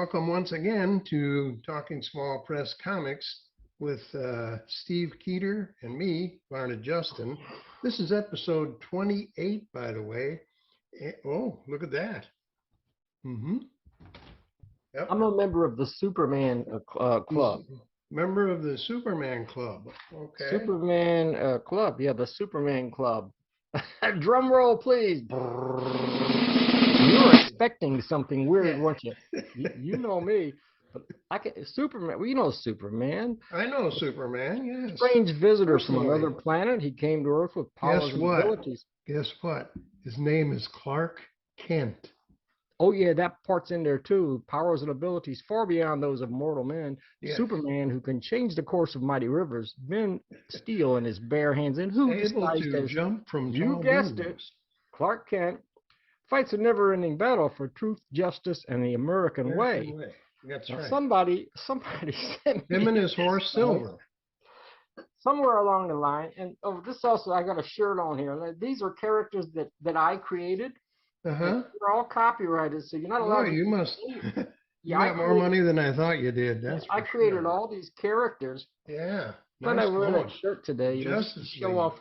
welcome once again to Talking Small Press Comics with Steve Keeter and me, larnedjustin. This is episode 28, by the way. Oh, look at that. Yep. I'm a member of the Superman Club. Member of the Superman Club. Okay. Superman Club. Yeah, the Superman Club. Drum roll, please. You were expecting something weird, weren't you? You know me. But Superman. Well, you know Superman. I know Superman. Yes. Strange visitor from another planet. He came to Earth with powers and abilities. Guess what? His name is Clark Kent. Oh, yeah, that part's in there, too. Powers and abilities far beyond those of mortal men. Yes. Superman, who can change the course of mighty rivers, bend steel in his bare hands, and who disguised as jump from you guessed it, Clark Kent, fights a never-ending battle for truth, justice, and the American way. That's now, right. Somebody sent me him and his horse Silver. Somewhere along the line, and this also, I got a shirt on here. These are characters that I created. They're all copyrighted, so you're not allowed. Oh, you must. You got more money than I thought you did. That's I created all these characters. Yeah. But I wear that shirt today, just to show off.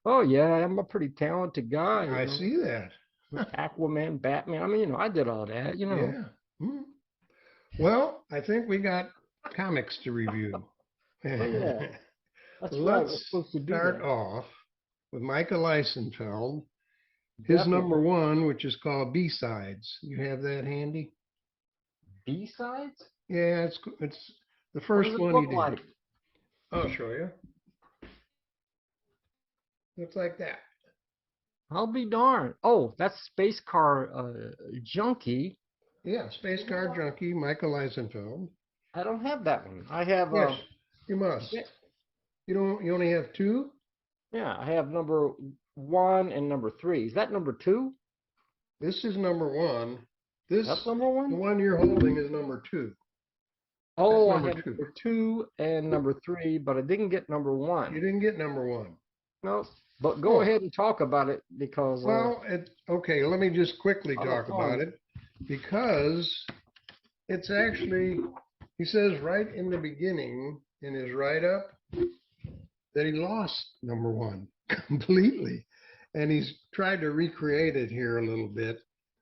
Oh yeah, I'm a pretty talented guy. I see that. Aquaman, Batman. I mean, I did all that. Yeah. Well, I think we got comics to review. Yeah. Let's start off with Micah Liesenfeld. His number one, which is called B-Sides. You have that handy? B-Sides? Yeah, it's the first one he did. Like? I'll show you. Looks like that. I'll be darned. Oh, that's Space Car Junkie. Yeah, Space Car Junkie, Micah Liesenfeld. I don't have that one. I have. Yes, you must. You don't. You only have two? Yeah, I have number 1 and number 3. Is that number 2? This is number 1. That's number 1? The one you're holding is number 2. Oh, I have number 2 and number 3, but I didn't get number 1. You didn't get number 1. No, but go ahead and talk about it because... Well, okay, let me just quickly talk about it because it's actually, he says right in the beginning in his write-up that he lost number 1 completely, and he's tried to recreate it here a little bit.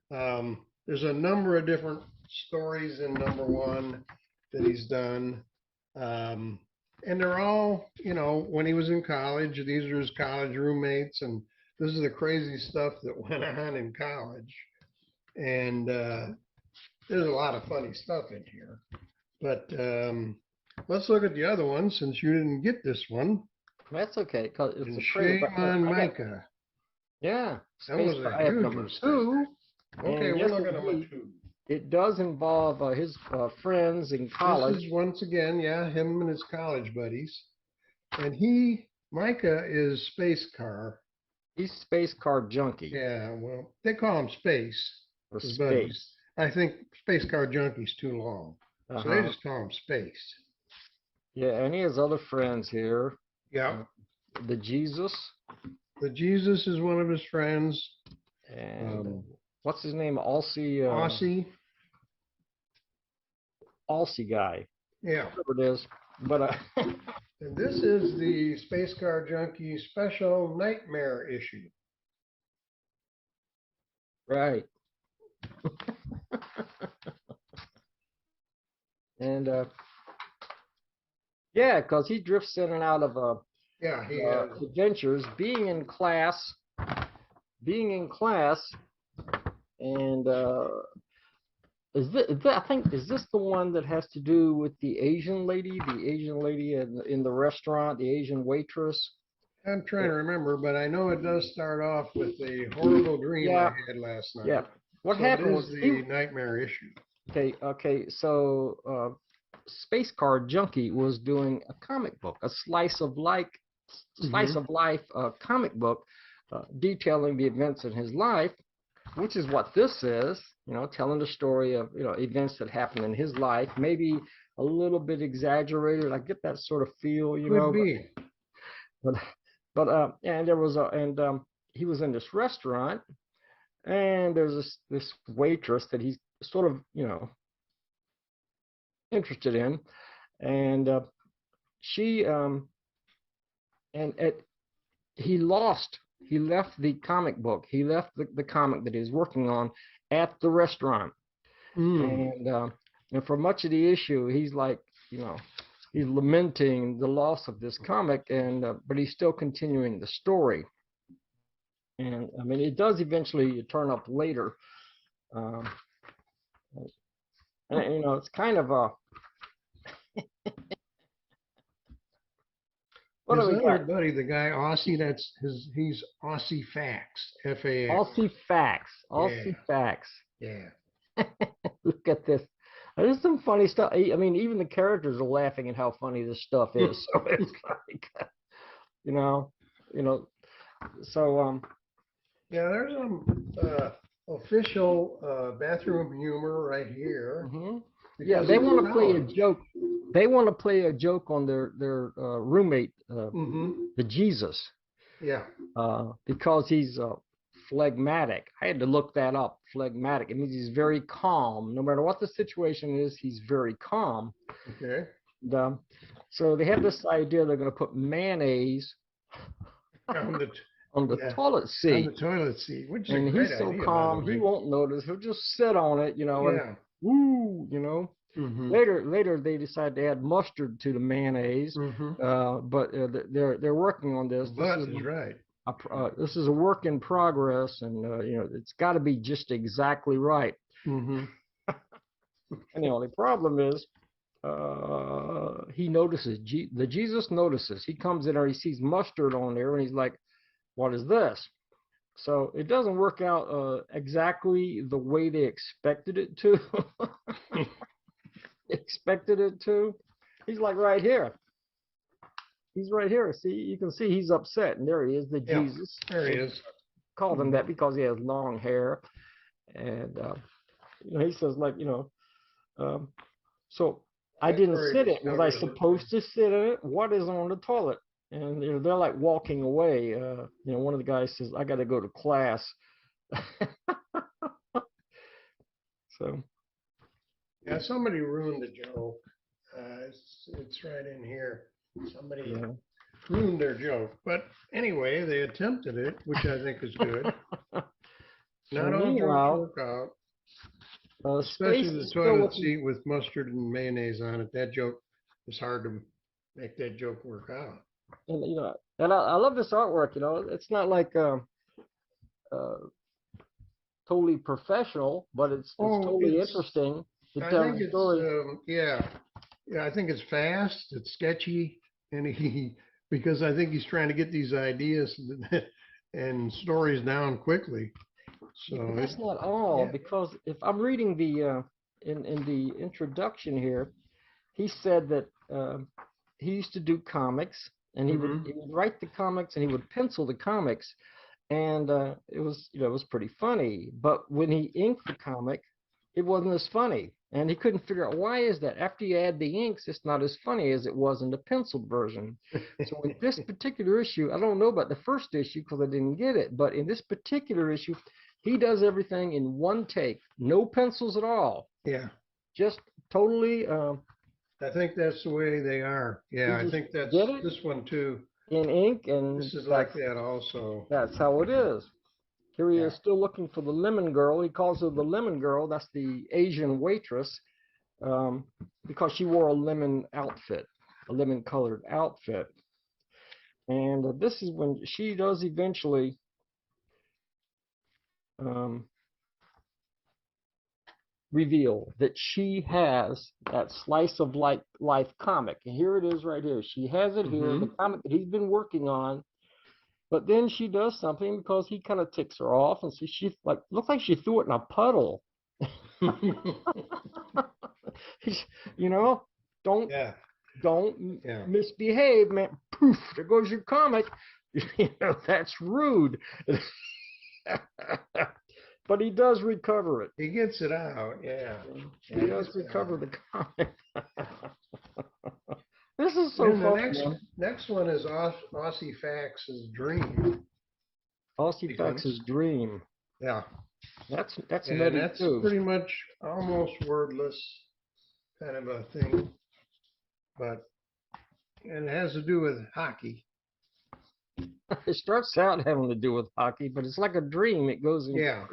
There's a number of different stories in number 1 that he's done, and they're all, when he was in college. These are his college roommates, and this is the crazy stuff that went on in college. And there's a lot of funny stuff in here, but let's look at the other one since you didn't get this one. That's okay, because it's a shame on Micah. Yeah, that was a huge number 2. Okay, we'll look at number 2. It does involve his friends in college. This is once again, him and his college buddies, and Micah is Space Car. He's Space Car Junkie. Yeah, well, they call him Space. Or Space. Buddies. I think Space Car Junkie's too long, so they just call him Space. Yeah, and he has other friends here. Yeah. The Jesus. The Jesus is one of his friends. And what's his name? Aussie guy. Yeah. Whatever it is. But and this is the Space Car Junkie special nightmare issue. Right. And yeah, because he drifts in and out of adventures, being in class, and is this the one that has to do with the Asian lady in the restaurant, the Asian waitress? I'm trying to remember, but I know it does start off with a horrible dream I had last night. Yeah. What happened was the nightmare issue. Okay. So Space Car Junkie was doing a comic book, a slice of life comic book detailing the events in his life, which is what this is. Telling the story of events that happened in his life, maybe a little bit exaggerated. I get that sort of feel, Could be. But and there was he was in this restaurant, and there's this waitress that he's sort of interested in, and she and he left the comic book. He left the comic that he was working on at the restaurant. And for much of the issue, he's like, he's lamenting the loss of this comic, and but he's still continuing the story. And I mean, it does eventually turn up later. And, it's kind of a. What his other buddy, the guy Aussie, he's Aussie Facts, F-A-X. Aussie Facts. Aussie Facts. Yeah. Look at this. There's some funny stuff. I mean, even the characters are laughing at how funny this stuff is. So it's like, so yeah, there's some official bathroom humor right here. Mm-hmm. Yeah, they want to play a joke. They want to play a joke on their roommate, the Jesus. Yeah. Because he's phlegmatic. I had to look that up. Phlegmatic. It means he's very calm. No matter what the situation is, he's very calm. Okay. And, so they have this idea they're going to put mayonnaise on the toilet seat. On the toilet seat. Which is and a great he's so idea, calm, he won't notice. He'll just sit on it, Yeah. and woo, Later they decide to add mustard to the mayonnaise, but they're working on this. But is right. This is a work in progress, and it's got to be just exactly right. And the only problem is, he notices. The Jesus notices. He comes in there, he sees mustard on there, and he's like, "What is this?" So it doesn't work out exactly the way they expected it to. He's like right here. He's right here. See, you can see he's upset, and there he is, the Jesus. There he is. Called him that because he has long hair, and he says so I didn't sit it. Was I supposed to sit in it? What is on the toilet? And they're like walking away. One of the guys says, "I got to go to class." So. Yeah, somebody ruined the joke. It's right in here. Somebody ruined their joke. But anyway, they attempted it, which I think is good. Not all jokes work out. Especially the toilet seat with mustard and mayonnaise on it. That joke is hard to make that joke work out. And and I love this artwork. It's not like totally professional, but it's totally interesting. I think it's I think it's fast, it's sketchy, and because I think he's trying to get these ideas and stories down quickly. So that's not all, because if I'm reading the in the introduction here, he said that he used to do comics, and he would write the comics and he would pencil the comics, and it was pretty funny. But when he inked the comic, it wasn't as funny. And he couldn't figure out why is that. After you add the inks, it's not as funny as it was in the penciled version. So in this particular issue, I don't know about the first issue because I didn't get it, but in this particular issue, he does everything in one take. No pencils at all. Yeah. Just totally. I think that's the way they are. Yeah, I think that's this one too. In ink, and this is like that also. That's how it is. Here he is still looking for the lemon girl. He calls her the lemon girl. That's the Asian waitress, because she wore a lemon outfit, a lemon colored outfit. And this is when she does eventually reveal that she has that slice of life comic. And here it is right here. She has it here, the comic that he's been working on. But then she does something because he kind of ticks her off, and so she looks like she threw it in a puddle. Don't misbehave, man. Poof, there goes your comic. That's rude. But he does recover it. He gets it out, He does recover the comic. This is so fun. Next one is Aussie Facts' Dream. Aussie Facts' Dream. Yeah. That's too. Pretty much almost wordless. kind of a thing, but and it has to do with hockey. It starts out having to do with hockey, but it's like a dream. It goes in Yeah.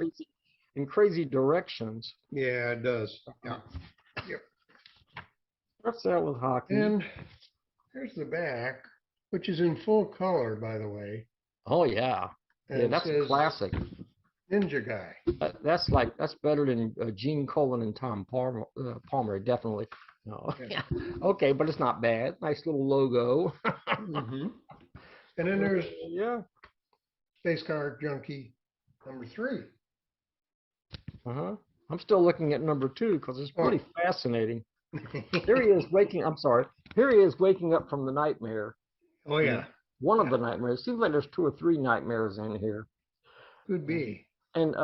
crazy directions. Yeah, it does. Yeah. Starts out with hockey. And here's the back, which is in full color, by the way. Oh yeah, And yeah, it that's a says classic. Ninja Guy. That's better than Gene Colan and Tom Palmer, definitely. No, Yeah. Okay, but it's not bad. Nice little logo. Mm-hmm. And then there's Yeah. Space Car Junkie #3. I'm still looking at #2 because it's pretty fascinating. Here he is waking. I'm sorry. Here he is waking up from the nightmare. Oh yeah. One of the nightmares. Seems like there's 2 or 3 nightmares in here. Could be. And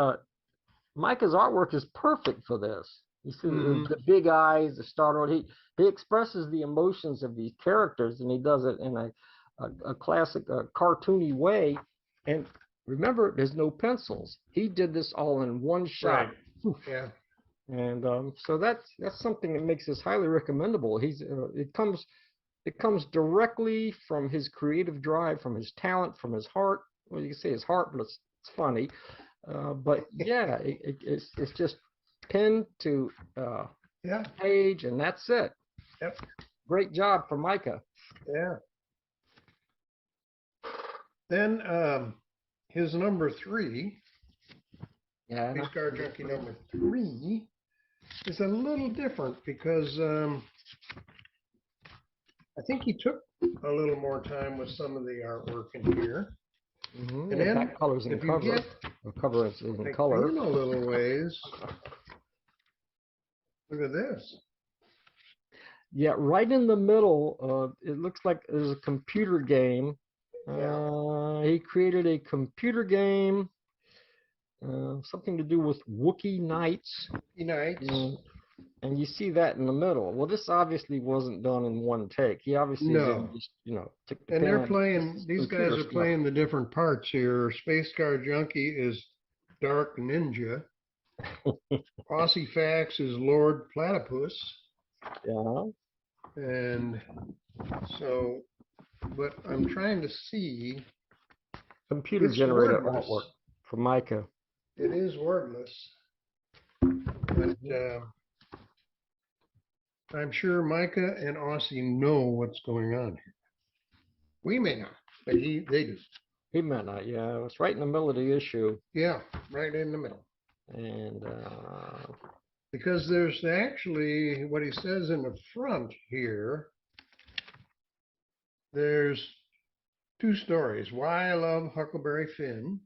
Micah's artwork is perfect for this. You see the big eyes, the startled. He expresses the emotions of these characters, and he does it in a classic cartoony way. And remember, there's no pencils. He did this all in one shot. Right. Yeah. And so that's something that makes this highly recommendable. It comes directly from his creative drive, from his talent, from his heart. Well, you can say his heart, but it's funny. But yeah, it's just pen to page, and that's it. Yep. Great job for Micah. Yeah. Then his #3, Space Car Junkie #3, is a little different because I think he took a little more time with some of the artwork in here. And then that color's in cover. The cover is in color. In a little ways. Look at this. Yeah, right in the middle, it looks like there's a computer game. He created a computer game, something to do with Wookiee Knights. And you see that in the middle. Well, this obviously wasn't done in one take. He obviously just, took the And they're pen. playing, these guys are playing the different parts here. Space Car Junkie is Dark Ninja. Ossifax is Lord Platypus. Yeah. And so, but I'm trying to see. Computer generated artwork for Micah. It is wordless. But I'm sure Micah and Aussie know what's going on here. We may not, but they do. He may not, yeah. It's right in the middle of the issue. Yeah, right in the middle. And because there's actually what he says in the front here. There's 2 stories. Why I Love Huckleberry Finn.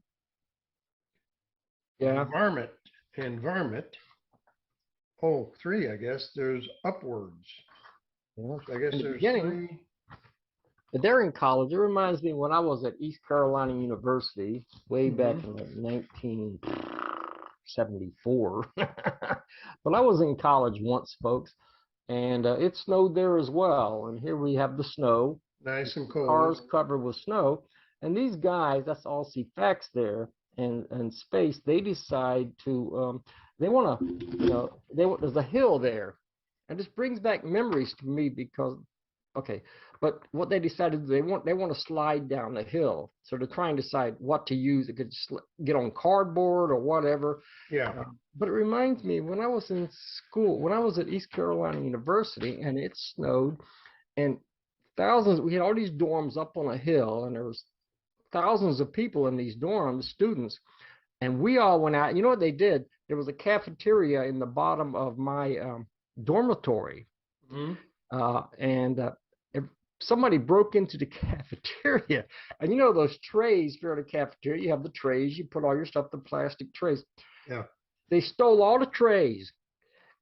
Yeah. Varmint and Varmint. Oh, 3, I guess. There's Upwards. Yeah. So I guess in the there's beginning, 3. But they're in college. It reminds me when I was at East Carolina University way back in 1974. But I was in college once, folks, and it snowed there as well. And here we have the snow. Nice and cold. Cars covered with snow. And these guys, that's all facts there, and space, they decide to, they want to, there's a hill there. And this brings back memories to me because, but what they decided, they want to slide down the hill. So they're trying to decide what to use. It could get on cardboard or whatever. Yeah. But it reminds me when I was in school, when I was at East Carolina University, and it snowed, and we had all these dorms up on a hill, and there was thousands of people in these dorms, students, and we all went out. You know what they did? There was a cafeteria in the bottom of my dormitory. And somebody broke into the cafeteria, and those trays for the cafeteria, you have the trays, you put all your stuff, the plastic trays. Yeah. They stole all the trays,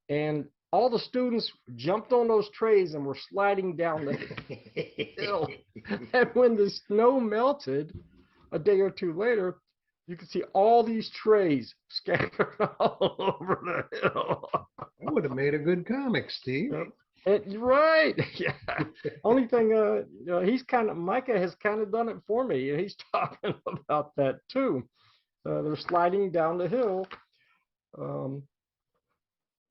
and all the students jumped on those trays and were sliding down the hill. And when the snow melted a day or 2 later, you could see all these trays scattered all over the hill. That would have made a good comic, Steve. Right. Yeah. Only thing, Micah has kind of done it for me, and he's talking about that too. They're sliding down the hill.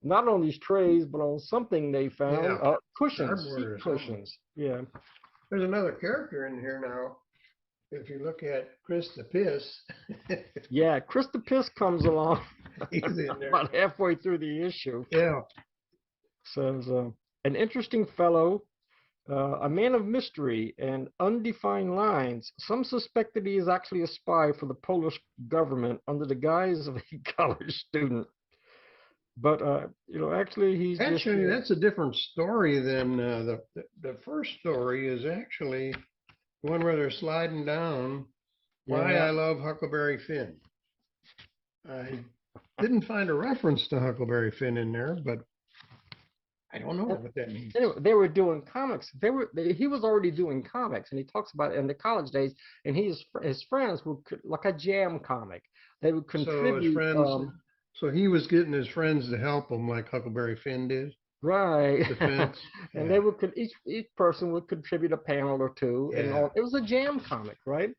not on these trays, but on something they found. Yeah. Cushions, Cardboard seat or something. cushions. Yeah. There's another character in here now. If you look at Chris the Piss, Yeah, Chris the Piss comes along he's in there. about halfway through the issue. Yeah. Says, an interesting fellow, a man of mystery and undefined lines. Some suspect that he is actually a spy for the Polish government under the guise of a college student. But, actually, he's Actually, just... that's a different story than the first story is actually the one where they're sliding down Why I Love Huckleberry Finn. I didn't find a reference to Huckleberry Finn in there, but I don't know what that means. Anyway, they were doing comics. He was already doing comics, and he talks about it in the college days. And his friends would, like a jam comic, they would contribute. So his friends, so he was getting his friends to help him, like Huckleberry Finn did. Right. Defense. And they would each person would contribute a panel or two, and all. It was a jam comic, right?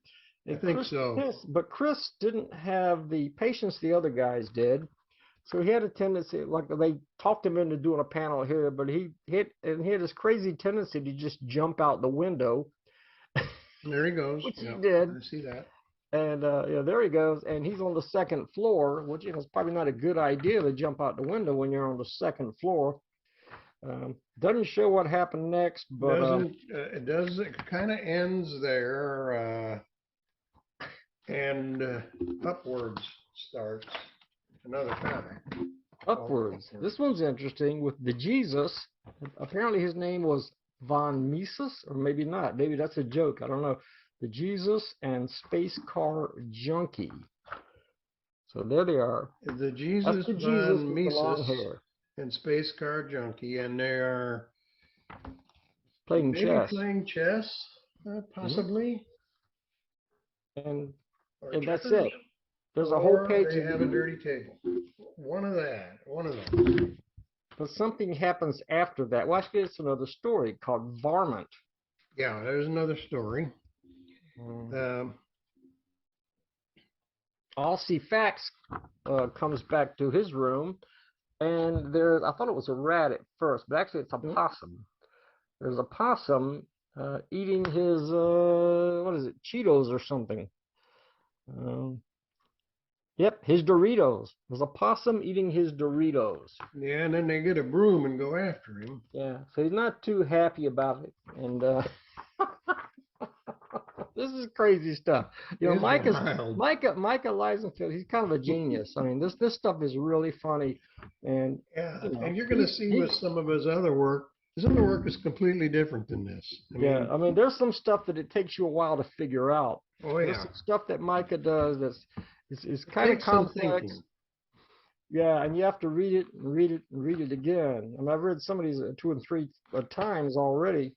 I think so. But Chris didn't have the patience the other guys did. So he had a tendency, like they talked him into doing a panel here, but he had this crazy tendency to just jump out the window. There he goes. Which he did. I see that. And there he goes, and he's on the second floor, which is probably not a good idea to jump out the window when you're on the second floor. Doesn't show what happened next, but it does. It kind of ends there, and Upwards starts. Another comic. Upwards. This one's interesting with the Jesus. Apparently his name was Von Mises, or maybe not. Maybe that's a joke. I don't know. The Jesus and Space Car Junkie. So there they are. The Jesus, Von Mises and Space Car Junkie, and they are playing chess. Playing chess, possibly. And that's it. There's a whole page. They have a dirty table. One of them. But something happens after that. Well, actually, it's another story called Varmint. Yeah, there's another story. Aussie Fax comes back to his room, and I thought it was a rat at first, but actually it's a possum. There's a possum eating his, Cheetos or something. Yep, his Doritos. There's a possum eating his Doritos. Yeah, and then they get a broom and go after him. Yeah, so he's not too happy about it. And this is crazy stuff. Micah Liesenfeld, he's kind of a genius. I mean, this stuff is really funny. And and you're going to see with some of his other work, his other work is completely different than this. I mean, there's some stuff that it takes you a while to figure out. Oh, yeah. There's some stuff that Micah does it's kind of complex. Yeah, and you have to read it and read it and read it again. I mean, I've read some of these 2 and 3 times already.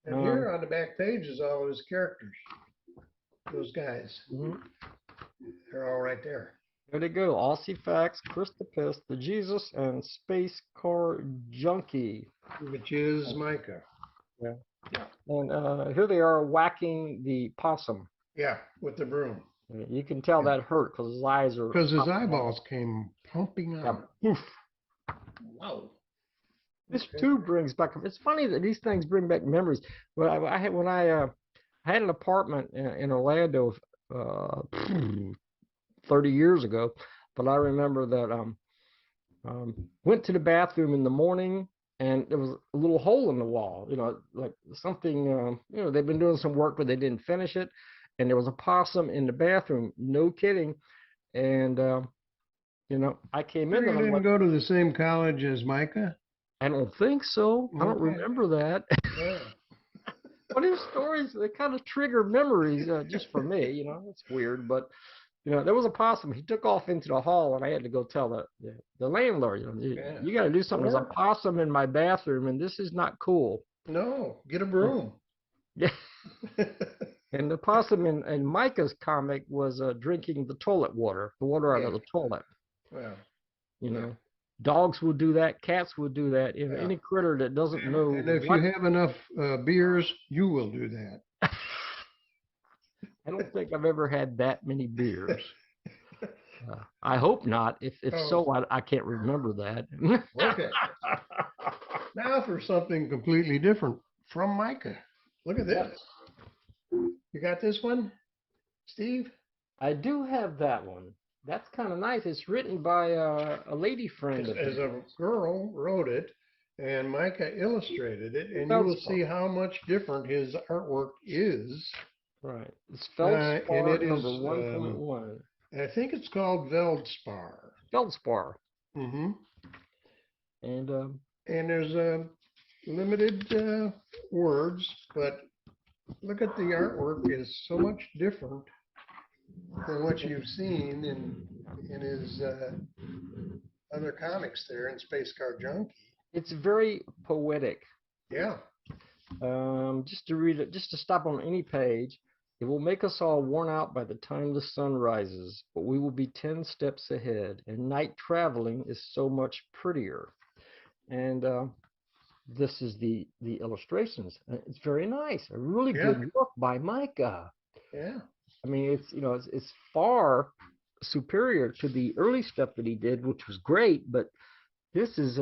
And here on the back page is all of his characters. Those guys. They're all right there. There they go. Aussie Fax, Chris the Piss, the Jesus, and Space Car Junkie. Which is Micah. Yeah. And here they are whacking the possum. Yeah, with the broom. You can tell that hurt because his eyes are... Because his eyeballs came pumping out. Oof. Wow. This too brings back... It's funny that these things bring back memories. But I had an apartment in Orlando 30 years ago, but I remember that went to the bathroom in the morning, and there was a little hole in the wall, like something, they've been doing some work, but they didn't finish it. And there was a possum in the bathroom, no kidding. And, I came in. You didn't go to the same college as Micah? I don't think so. I don't remember that. Yeah. But his stories, they kind of trigger memories just for me, it's weird. But, there was a possum. He took off into the hall, and I had to go tell the landlord, you got to do something. There's a possum in my bathroom, and this is not cool. No, get a broom. Yeah. And the possum in Micah's comic was drinking the toilet water, the water out of the toilet. Well, dogs will do that. Cats will do that. If any critter that doesn't know. And if you have enough beers, you will do that. I don't think I've ever had that many beers. I hope not. If Oh, so, I can't remember that. okay. Now for something completely different from Micah. Look at Yes, this. You got this one, Steve? I do have that one. That's kind of nice. It's written by a lady friend of As his. a girl wrote it, and Micah illustrated it, and you will Feldspar. see how much different his artwork is. Right. It's And Feldspar it number is, 1.1. I think it's called Veldspar. Feldspar. Hmm. And And there's limited words, but look at the artwork is so much different than what you've seen in his other comics there in Space Car Junkie. it's very poetic. Yeah. Just to read it, just to stop on any page, it will make us all worn out by the time the sun rises, but we will be 10 steps ahead, and night traveling is so much prettier. And this is the illustrations. It's very nice. A really Yeah. good work by Micah. Yeah. I mean, it's far superior to the early stuff that he did, which was great, but this is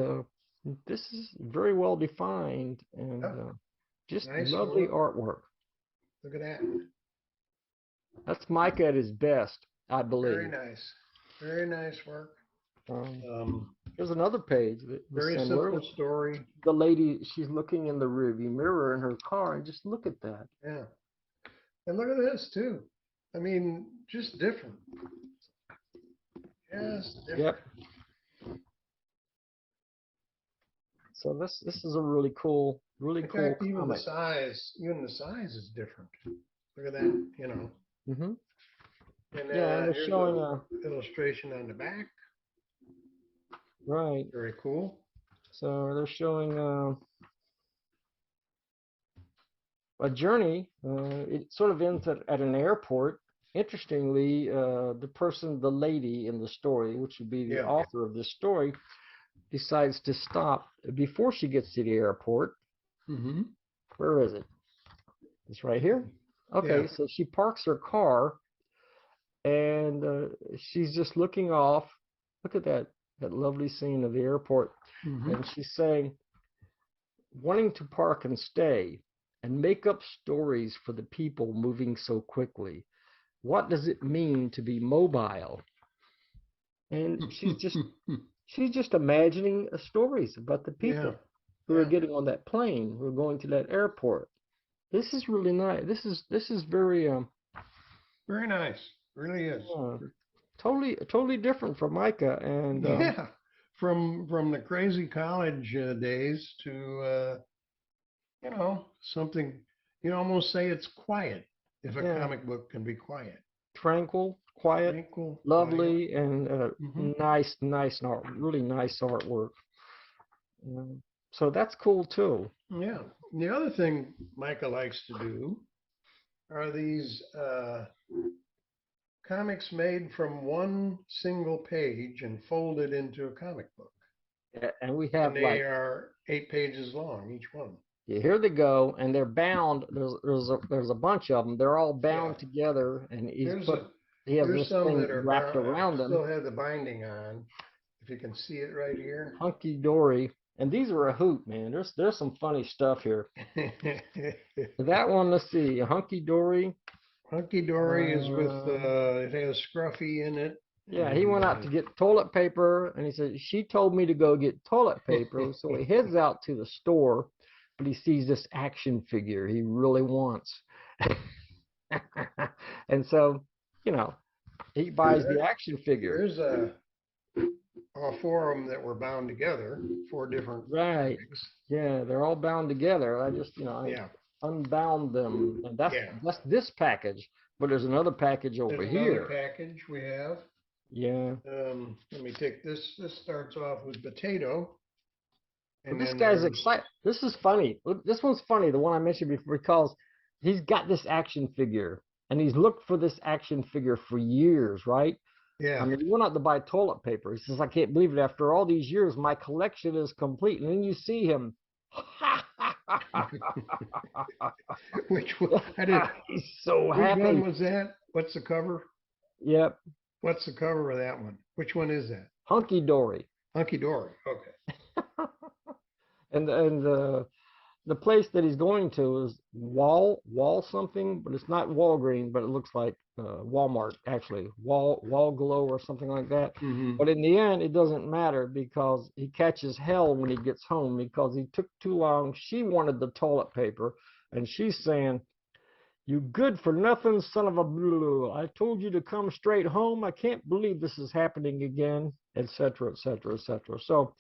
very well defined and just Nice lovely work. artwork. Look at that. That's Micah at his best, I Very believe. nice. Very nice work. There's another page that was Very similar. simple story. The lady, she's looking in the rearview mirror in her car, and just look at that. Yeah. And look at this too. I mean, just different. Yes, different. Yep. So this is a really cool In fact, even the comic. size is different. Look at that, you know. Mm-hmm. And Yeah, and they're here's showing an illustration on the back. right. Very cool. So they're showing a journey. It sort of ends at an airport. Interestingly, the lady in the story, which would be the author of this story, decides to stop before she gets to the airport. Mm-hmm. Where is it? It's right here. Okay, so she parks her car, and she's just looking off. Look at that lovely scene of the airport. Mm-hmm. And she's saying, wanting to park and stay and make up stories for the people moving so quickly. What does it mean to be mobile? And she's just imagining stories about the people who are getting on that plane, who are going to that airport. This is really nice. This is very very nice. Really is. totally different from Micah, and from the crazy college days to you know, something you almost say it's quiet if a comic book can be quiet. Tranquil, quiet, lovely, quiet. And nice art, really nice artwork. So that's cool too. Yeah. The other thing Micah likes to do are these comics made from one single page and folded into a comic book. Yeah, and we have they are 8 pages long, each one. Yeah, here they go, and they're bound. There's a bunch of them. They're all bound together, and he has this thing wrapped around them. Still have the binding on. If you can see it right here. Hunky dory, and these are a hoot, man. There's some funny stuff here. That one, let's see, Hunky dory. Hunky dory is with it has Scruffy in it. Yeah, he went out to get toilet paper, and he said she told me to go get toilet paper. So he heads out to the store, but he sees this action figure he really wants, and so he buys the action figure. There's all 4 of them that were bound together, 4 different comics. Yeah, they're all bound together. I just I unbound them, and that's this package. But there's another package over here. Another package we have. Yeah. Let me take this. This starts off with potato. And this guy's excited. This is funny. Look, this one's funny. The one I mentioned before, because he's got this action figure, and he's looked for this action figure for years, right? Yeah. I mean, he went out to buy toilet paper. He says, I can't believe it. After all these years, my collection is complete. And then you see him. Which one? He's so happy. Which one was that? What's the cover? Yep. What's the cover of that one? Which one is that? Hunky Dory. Hunky Dory. Okay. And the place that he's going to is Wall something, but it's not Walgreens, but it looks like Walmart actually, Wall Glow or something like that. Mm-hmm. But in the end, it doesn't matter because he catches hell when he gets home because he took too long. She wanted the toilet paper, and she's saying, "You good for nothing, son of a blue! I told you to come straight home. I can't believe this is happening again," etc., etc., etc. So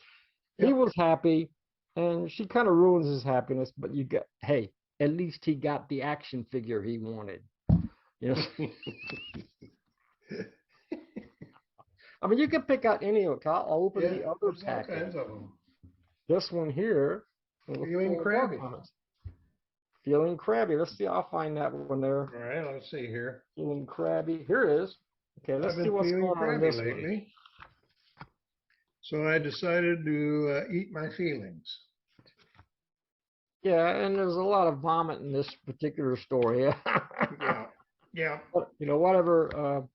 he Yep. was happy, and she kind of ruins his happiness. But you get, hey, at least he got the action figure he wanted. You know, I mean, you can pick out any of it. I'll open the other there's all package. kinds of them. This one here. Feeling crabby. Feeling crabby. Let's see. I'll find that one there. All right, let's see here. Feeling crabby. Here it is. Okay, let's see what's going on in this lately. One. So I decided to eat my feelings. Yeah, and there's a lot of vomit in this particular story. Yeah. But, you know, whatever.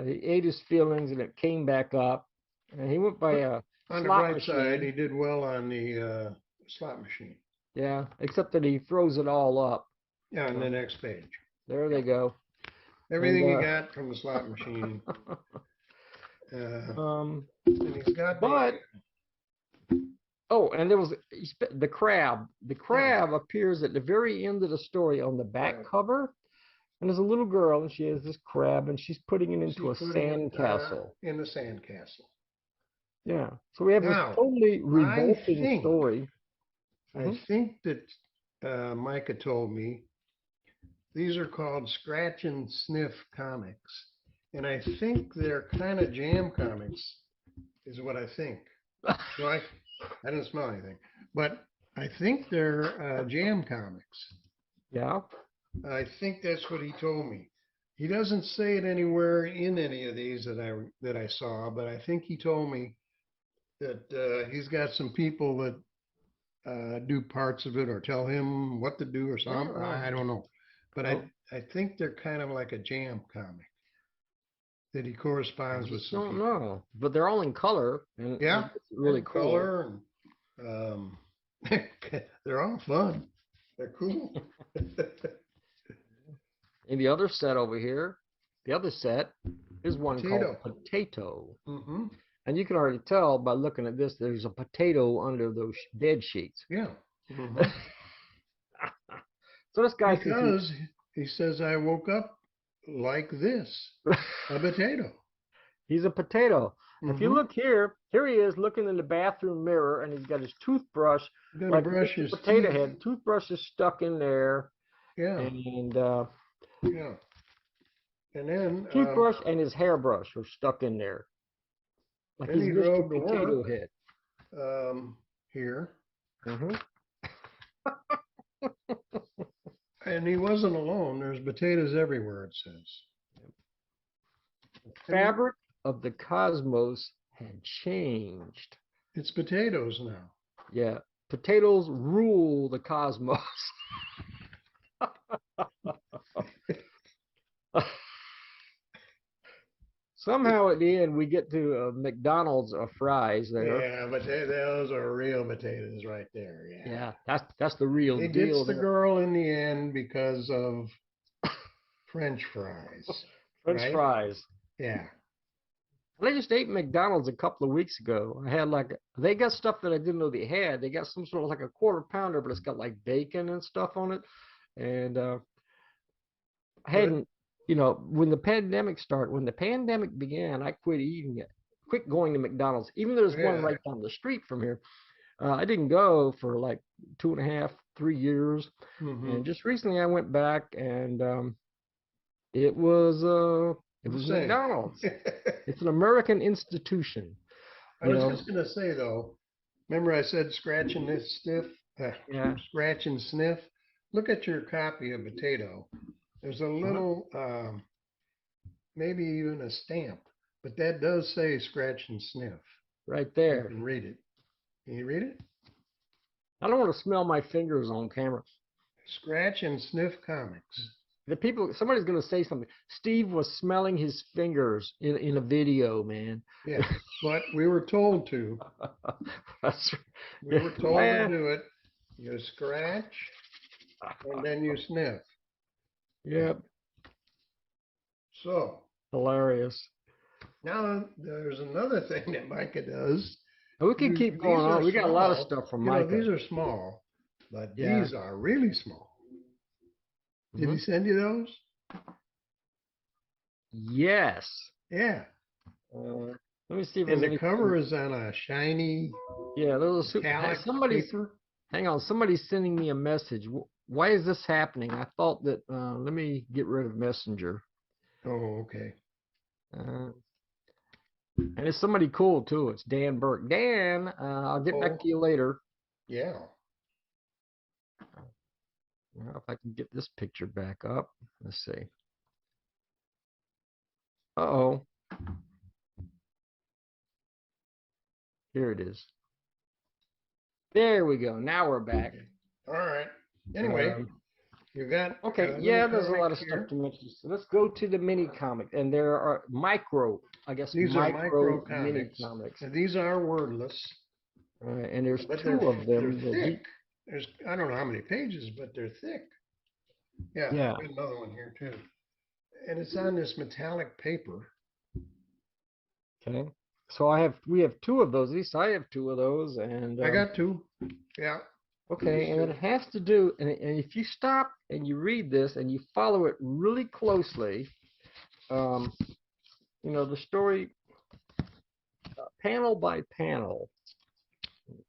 He ate his feelings, and it came back up. And he went by a on the slot bright machine. side, he did well on the slot machine. Yeah, except that he throws it all up. Yeah, on the next page. There they go. Everything he got from the slot machine. And he's got. But oh, and there was the crab. The crab appears at the very end of the story on the back cover. And there's a little girl, and she has this crab, and she's putting it into a sand castle. In the sand castle. Yeah. So we have this totally revolting story. I think that Micah told me these are called Scratch and Sniff comics. And I think they're kind of jam comics, is what I think. So I didn't smell anything. But I think they're jam comics. Yeah. I think that's what he told me. He doesn't say it anywhere in any of these that I saw, but I think he told me that he's got some people that do parts of it or tell him what to do or something. I don't know. But I think they're kind of like a jam comic that he corresponds with some people. I don't know. But they're all in color. And yeah. It's really cool. Color and they're all fun. They're cool. And the other set over here, the other set is one called Potato. Mm-hmm. And you can already tell by looking at this, there's a potato under those bed sheets. Yeah. Mm-hmm. So this guy because he says, I woke up like this, a potato. He's a potato. Mm-hmm. If you look here he is looking in the bathroom mirror, and he's got his toothbrush. Like brush his potato teeth. head. Toothbrush is stuck in there. Yeah. And yeah. And then toothbrush and his hairbrush are stuck in there. Like he's Mr. Potato Head. Here. Mm-hmm. And he wasn't alone. There's potatoes everywhere, it says. The fabric of the cosmos had changed. It's potatoes now. Yeah. Potatoes rule the cosmos. Somehow at the end we get to McDonald's fries there. Yeah, but those are real potatoes right there. Yeah, that's the real deal. He gets the girl in the end because of French fries. French fries. Yeah. I just ate McDonald's a couple of weeks ago. I had they got stuff that I didn't know they had. They got some sort of like a quarter pounder, but it's got like bacon and stuff on it. And I hadn't. You know, when the pandemic began, I quit eating it, quit going to McDonald's. Even though there's one right down the street from here, I didn't go for like 2.5, 3 years. Mm-hmm. And just recently I went back, and it was McDonald's. It's an American institution. I was just going to say, though, remember I said scratch and sniff? Scratch and sniff. Look at your copy of Potato. There's a little, maybe even a stamp, but that does say scratch and sniff. Right there. You can read it. Can you read it? I don't want to smell my fingers on camera. Scratch and Sniff Comics. The people, somebody's going to say something. Steve was smelling his fingers in a video, man. Yeah, but we were told to. That's, We were told to do it. You scratch and then you sniff. Yep. So Hilarious. now there's another thing that Micah does. And we can keep going on. We got a lot of stuff from Micah. These are small, but Yeah. these are really small. Did he send you those? Yes. Yeah. Let me see if And there's the cover is on a shiny those are metallic somebody's paper. hang on, somebody's sending me a message. Why is this happening? I thought that let me get rid of Messenger. Oh, okay. And it's somebody cool too. It's Dan Burke. Dan, I'll get back to you later. Yeah. Well, if I can get this picture back up. Let's see. Uh-oh. Here it is. There we go. Now we're back. All right. Anyway, you got okay. Yeah, there's a lot of stuff to mention. So let's go to the mini comic, and there are these are micro mini comics. comics. And these are wordless. And there's but two of them. They're thick. There's I don't know how many pages, but they're thick. Yeah. Yeah. There's another one here too. And it's on this metallic paper. Okay. So we have two of those. At least I have two of those, and I got two. Yeah. Okay, and it has to do, and if you stop and you read this and you follow it really closely, the story, panel by panel.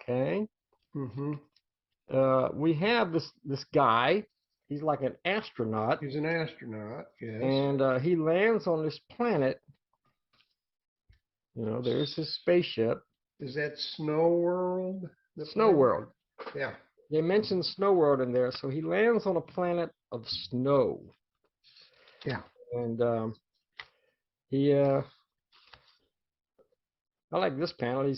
Okay. We have this guy. He's like an astronaut. He's an astronaut. Yes. And he lands on this planet. There's his spaceship. Is that Snow World? Snow World. Yeah. They mentioned Snow World in there, so he lands on a planet of snow. Yeah. And I like this panel.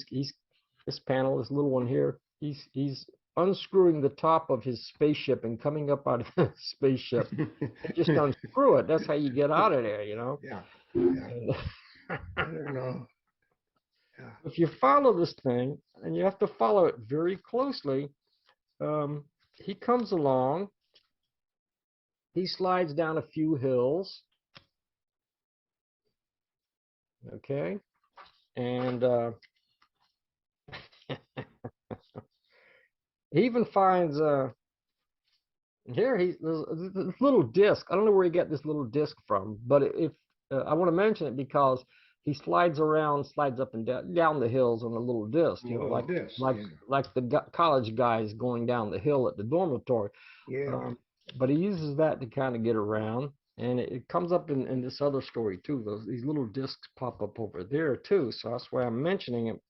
This panel, this little one here. He's unscrewing the top of his spaceship and coming up out of the spaceship. Just unscrew it. That's how you get out of there, Yeah. I don't know. Yeah. If you follow this thing, and you have to follow it very closely, he comes along. He slides down a few hills. Okay. And he even finds here there's this little disc. I don't know where he got this little disc from, but if I want to mention it because he slides up and down the hills on a little disc, like the college guys going down the hill at the dormitory. Yeah. But he uses that to kind of get around, and it comes up in this other story too. These little discs pop up over there too, so that's why I'm mentioning it.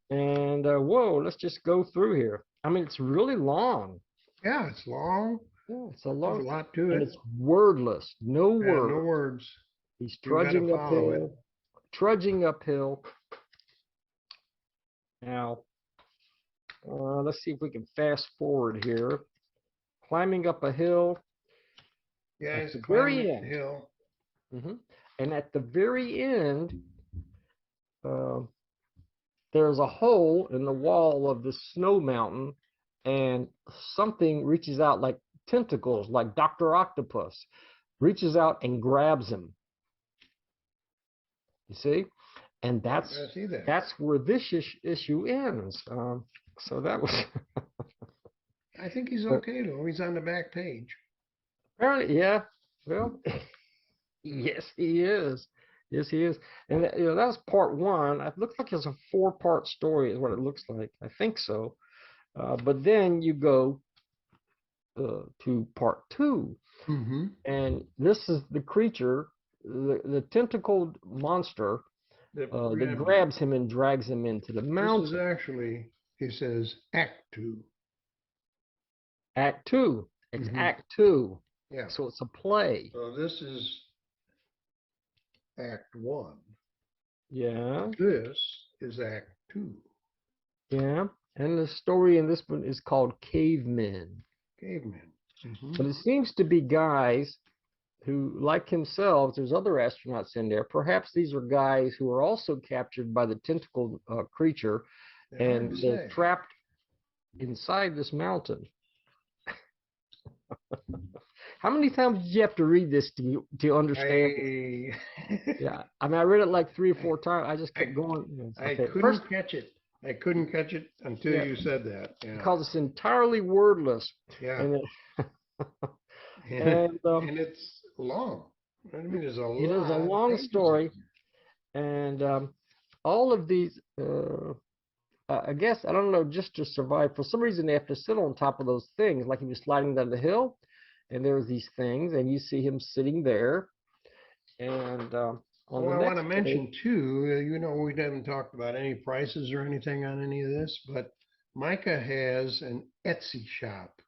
And whoa, let's just go through here. I mean, it's really long. Yeah, it's long. Yeah, it's a long. There's a lot to it. And it's wordless. No words. No words. He's trudging uphill. Trudging uphill. Now, let's see if we can fast forward here. Climbing up a hill. Yeah, at it's the very end. Hill. And at the very end, there's a hole in the wall of the snow mountain, and something reaches out like tentacles, like Dr. Octopus, reaches out and grabs him. You see? And that's where this issue ends. So that was... I think he's okay, though. He's on the back page. Apparently, yeah. Well, yes, he is. Yes, he is. And that was part one. It looks like it's a 4-part story is what it looks like. I think so. But then you go to part 2. And this is the creature, the tentacled monster that grabs him and drags him into the mountain. This is actually, he says, Act 2. Act 2. It's Act 2. Yeah. So it's a play. So this is Act 1. Yeah. This is Act 2. Yeah. And the story in this one is called Cavemen. Cavemen. But it seems to be guys who, like himself, there's other astronauts in there. Perhaps these are guys who are also captured by the tentacle creature, and they're trapped inside this mountain. How many times did you have to read this to understand? Yeah, I mean, I read it like 3 or 4 times. I just kept going. I couldn't catch it. I couldn't catch it until you said that. Yeah. Because it's entirely wordless. Yeah. And and it's long. I mean, it's it is a long story. And all of these, I guess, I don't know, just to survive, for some reason they have to sit on top of those things, like he was sliding down the hill, and there's these things, and you see him sitting there. And I want to mention too, you know, we haven't talked about any prices or anything on any of this, but Micah has an Etsy shop.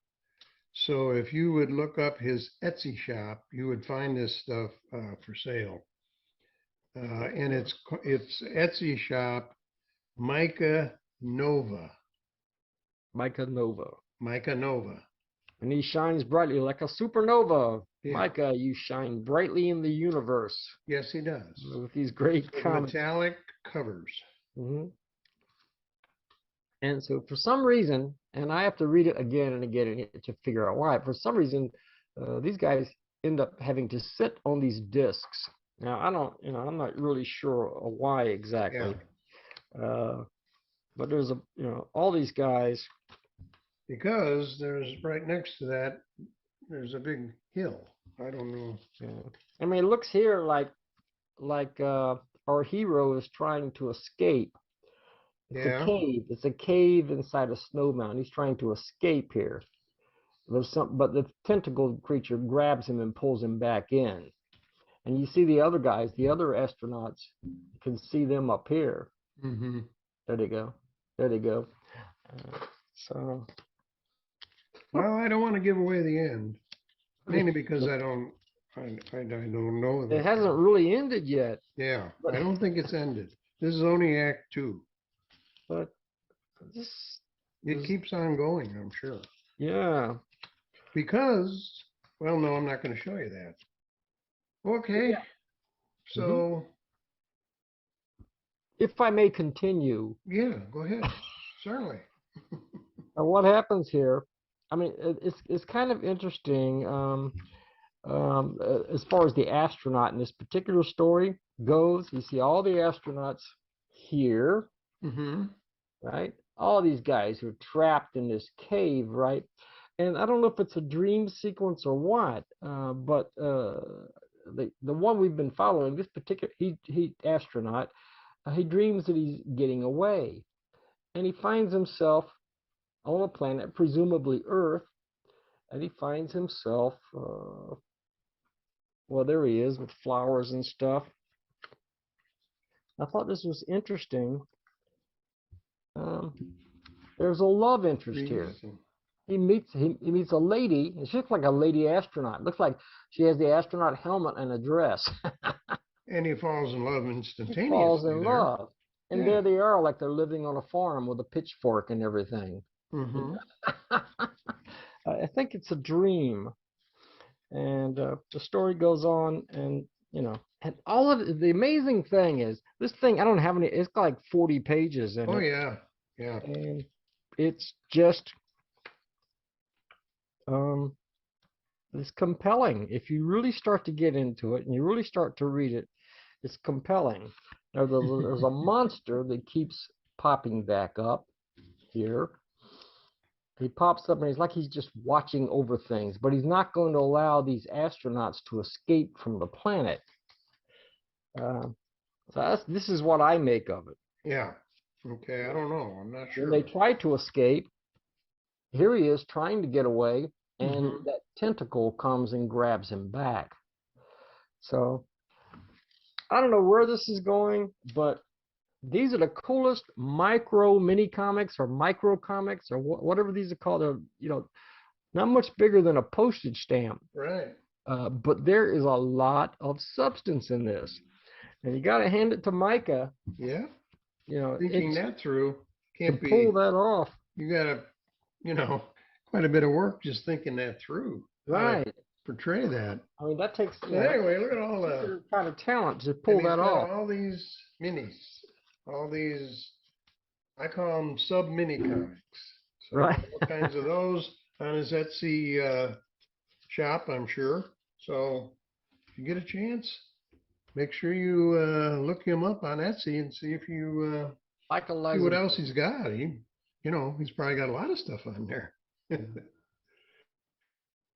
So if you would look up his Etsy shop, you would find this stuff for sale. And it's Etsy shop, Micah Nova. Micah Nova. Micah Nova. And he shines brightly like a supernova. Yeah. Micah, you shine brightly in the universe. Yes, he does. With these great metallic covers. Mm-hmm. And so for some reason, and I have to read it again and again to figure out why, for some reason, these guys end up having to sit on these discs. Now, I'm not really sure why exactly. Yeah. But there's all these guys. Because there's right next to that, there's a big hill. I don't know. Yeah. I mean, it looks here like our hero is trying to escape. It's a cave. It's a cave inside a snow mountain. He's trying to escape here. But the tentacle creature grabs him and pulls him back in. And you see the other guys, the other astronauts, you can see them up here. Mm-hmm. There they go. There they go. So. Well, I don't want to give away the end, mainly because I don't know. It hasn't really ended yet. Yeah, I don't think it's ended. This is only Act 2. But it keeps on going, I'm sure. Yeah. Because, well, no, I'm not going to show you that. Okay. Yeah. So. If I may continue. Yeah, go ahead. Certainly. What happens here? I mean, it's kind of interesting as far as the astronaut in this particular story goes. You see all the astronauts here, right? All these guys who are trapped in this cave, right? And I don't know if it's a dream sequence or what, but the one we've been following, this particular he astronaut, he dreams that he's getting away, and he finds himself on a planet, presumably Earth, and he finds himself, well, there he is with flowers and stuff. I thought this was interesting. There's a love interest here. He meets a lady, and she looks like a lady astronaut. Looks like she has the astronaut helmet and a dress. And he falls in love instantaneously. He falls in love. And there they are, like they're living on a farm with a pitchfork and everything. Mm-hmm. I think it's a dream, and the story goes on, and and all of it, the amazing thing is this thing. I don't have any. It's like 40 pages in it. Oh yeah, yeah. And it's just it's compelling. If you really start to get into it and you really start to read it, it's compelling. Now there's a monster that keeps popping back up here. He pops up and he's like he's just watching over things, but he's not going to allow these astronauts to escape from the planet. So this is what I make of it. Yeah. Okay. I don't know. I'm not sure. When they try to escape, here he is trying to get away, and that tentacle comes and grabs him back. So I don't know where this is going, but these are the coolest mini comics or micro comics or whatever these are called. They're, not much bigger than a postage stamp. Right. But there is a lot of substance in this, and you got to hand it to Micah. Yeah. Thinking that through can't be. Pull that off. You got to, quite a bit of work just thinking that through. Right. portray that. I mean, that takes So anyway, look at all the kind of talent to pull and he's that got off. all these minis, all these, I call them sub mini comics. So Right. all kinds of those on his Etsy shop, I'm sure. So if you get a chance, make sure you look him up on Etsy and see if you Micah see what else he's got. He's probably got a lot of stuff on there.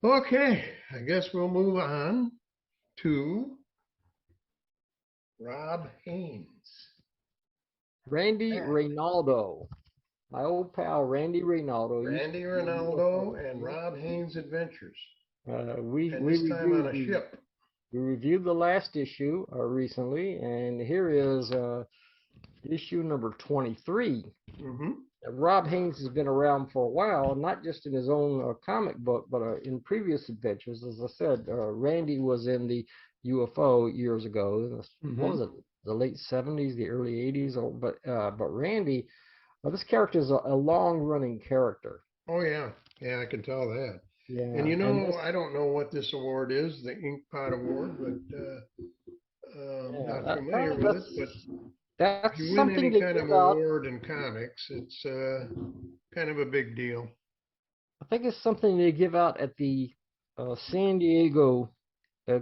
Okay, I guess we'll move on to Rob Haynes. Randy Reynaldo. My old pal, Randy Reynaldo. Randy Reynaldo and Rob Haynes Adventures. We this time on a ship. We reviewed the last issue recently, and here is issue number 23. Mm-hmm. Rob Haynes has been around for a while, not just in his own comic book, but in previous adventures. As I said, Randy was in the UFO years ago. What was it? The late 70s, the early 80s. But Randy, this character is a long-running character. Oh yeah, I can tell that. Yeah. And I don't know what this award is, the Ink Pot Award, but not familiar with it. But that's if you win something any to kind of give out. award in comics, it's kind of a big deal. I think it's something they give out at the San Diego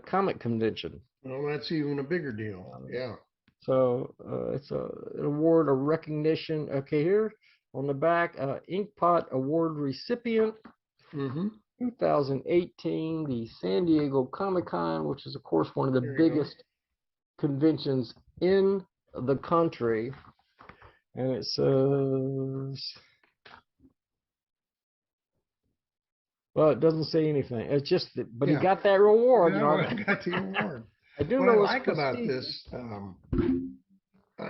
comic convention. Well, that's even a bigger deal. Yeah. So it's an award, a recognition. Okay, here on the back, Inkpot Award recipient, 2018, the San Diego Comic-Con, which is, of course, one of the biggest conventions in the country. And it says, well, it doesn't say anything. It's just that, but he got that reward. I got the award. I do what know I like about this, on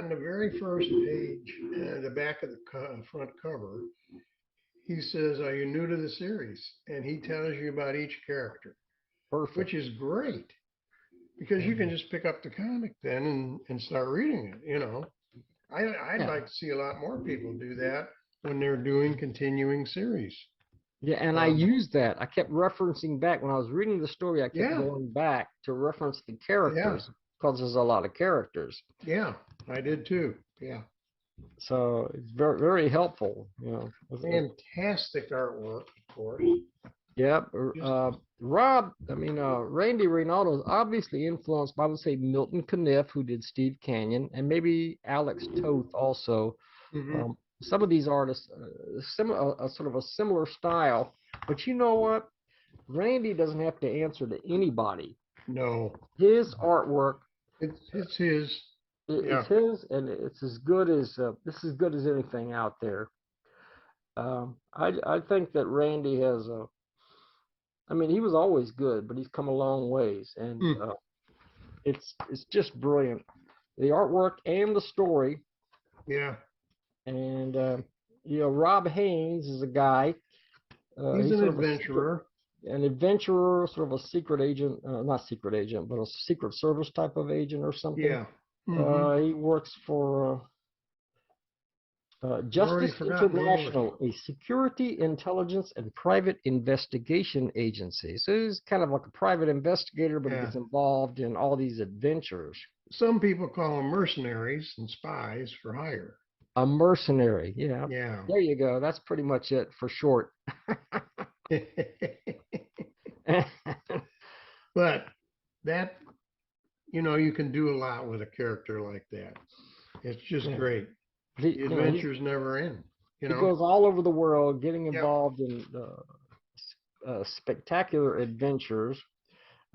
the very first page, the back of the front cover, he says, "Are you new to the series?" And he tells you about each character. Perfect. Which is great, because you can just pick up the comic then and start reading it. I'd like to see a lot more people do that when they're doing continuing series. Yeah, and I used that. I kept referencing back when I was reading the story. I kept going back to reference the characters because there's a lot of characters. Yeah, I did too. Yeah. So it's very, very helpful. Fantastic artwork, of course. Yep. Randy Reynaldo is obviously influenced by, I would say, Milton Caniff, who did Steve Canyon, and maybe Alex Toth also. Some of these artists, sort of a similar style. But you know what? Randy doesn't have to answer to anybody. No. His artwork. It's his. It's his, and it's as good as anything out there. I think that Randy has a. I mean, he was always good, but he's come a long ways, and it's just brilliant. The artwork and the story. Yeah. And Rob Haynes is a guy. He's an adventurer. An adventurer, sort of a secret agent, not secret agent, but a Secret Service type of agent or something. Yeah. He works for Justice International, a security, intelligence, and private investigation agency. So he's kind of like a private investigator, but he gets involved in all these adventures. Some people call them mercenaries and spies for hire. A mercenary, yeah. There you go. That's pretty much it for short. But that, you can do a lot with a character like that. It's just great. The adventures never end. He goes all over the world, getting involved in spectacular adventures.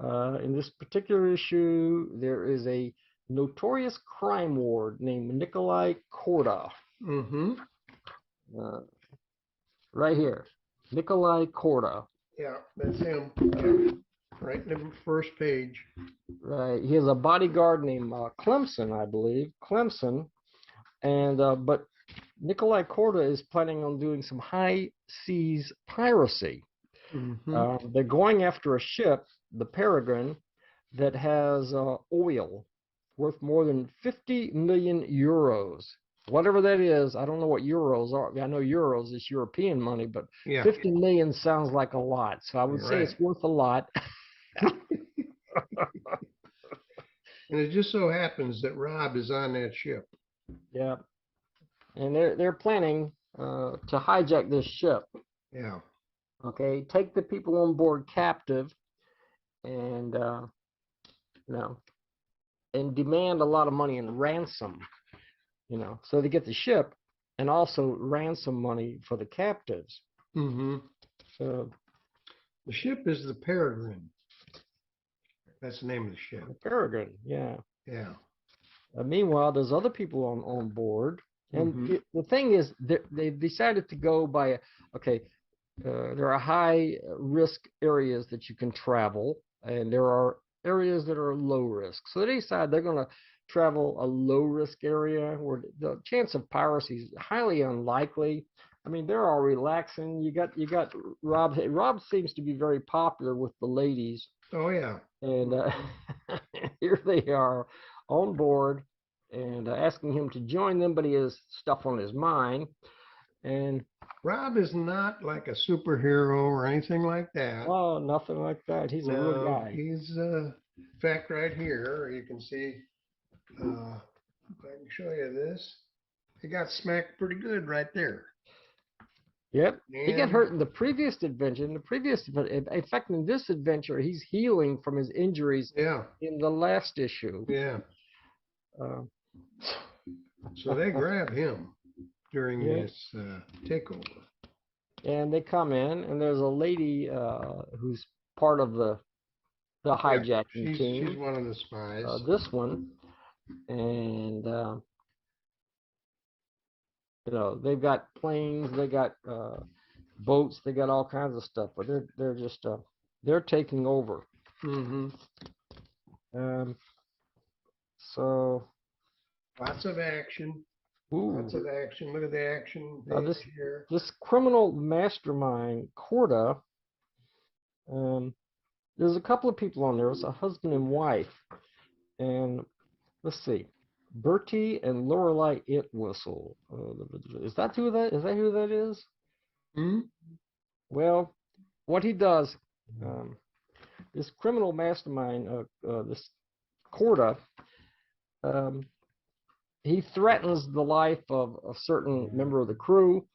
In this particular issue, there is a notorious crime lord named Nikolai Korda. Right here, Nikolai Korda. Yeah, that's him. Right in the first page. Right. He has a bodyguard named Clemson, I believe. Clemson. And but Nikolai Korda is planning on doing some high seas piracy. They're going after a ship, the Peregrine, that has oil worth more than 50 million euros. Whatever that is, I don't know what euros are. I know euros is European money, but 50 million sounds like a lot. So I would say it's worth a lot. And it just so happens that Rob is on that ship. Yeah, and they're planning to hijack this ship. Yeah. Okay, take the people on board captive, and and demand a lot of money in ransom. So they get the ship, and also ransom money for the captives. Mm-hmm. So The ship is the Peregrine. That's the name of the ship. the Peregrine, yeah. Yeah. Meanwhile, there's other people on board, and the thing is, they decided to go by there are high risk areas that you can travel, and there are areas that are low risk. So they decide they're going to travel a low risk area where the chance of piracy is highly unlikely. I mean, they're all relaxing. You got Rob. Rob seems to be very popular with the ladies. Oh yeah. And here they are on board and asking him to join them, but he has stuff on his mind. And Rob is not like a superhero or anything like that. oh, nothing like that. He's a real guy. He's in fact right here. You can see. If I can show you this, he got smacked pretty good right there. Yep. He got hurt in the previous adventure. In fact, in this adventure, he's healing from his injuries. Yeah. In the last issue. Yeah. So they grab him during this takeover. And they come in, and there's a lady who's part of the hijacking team. She's one of the spies. This one, and they've got planes, they got boats, they got all kinds of stuff, but they're just they're taking over. Mm-hmm. So lots of action. Ooh. Lots of action. Look at the action here. This criminal mastermind, Corda. There's a couple of people on there. It's a husband and wife, and let's see, Bertie and Lorelei Itwhistle. Is that who that is? Hmm? Well, what he does, this criminal mastermind, this Corda, he threatens the life of a certain member of the crew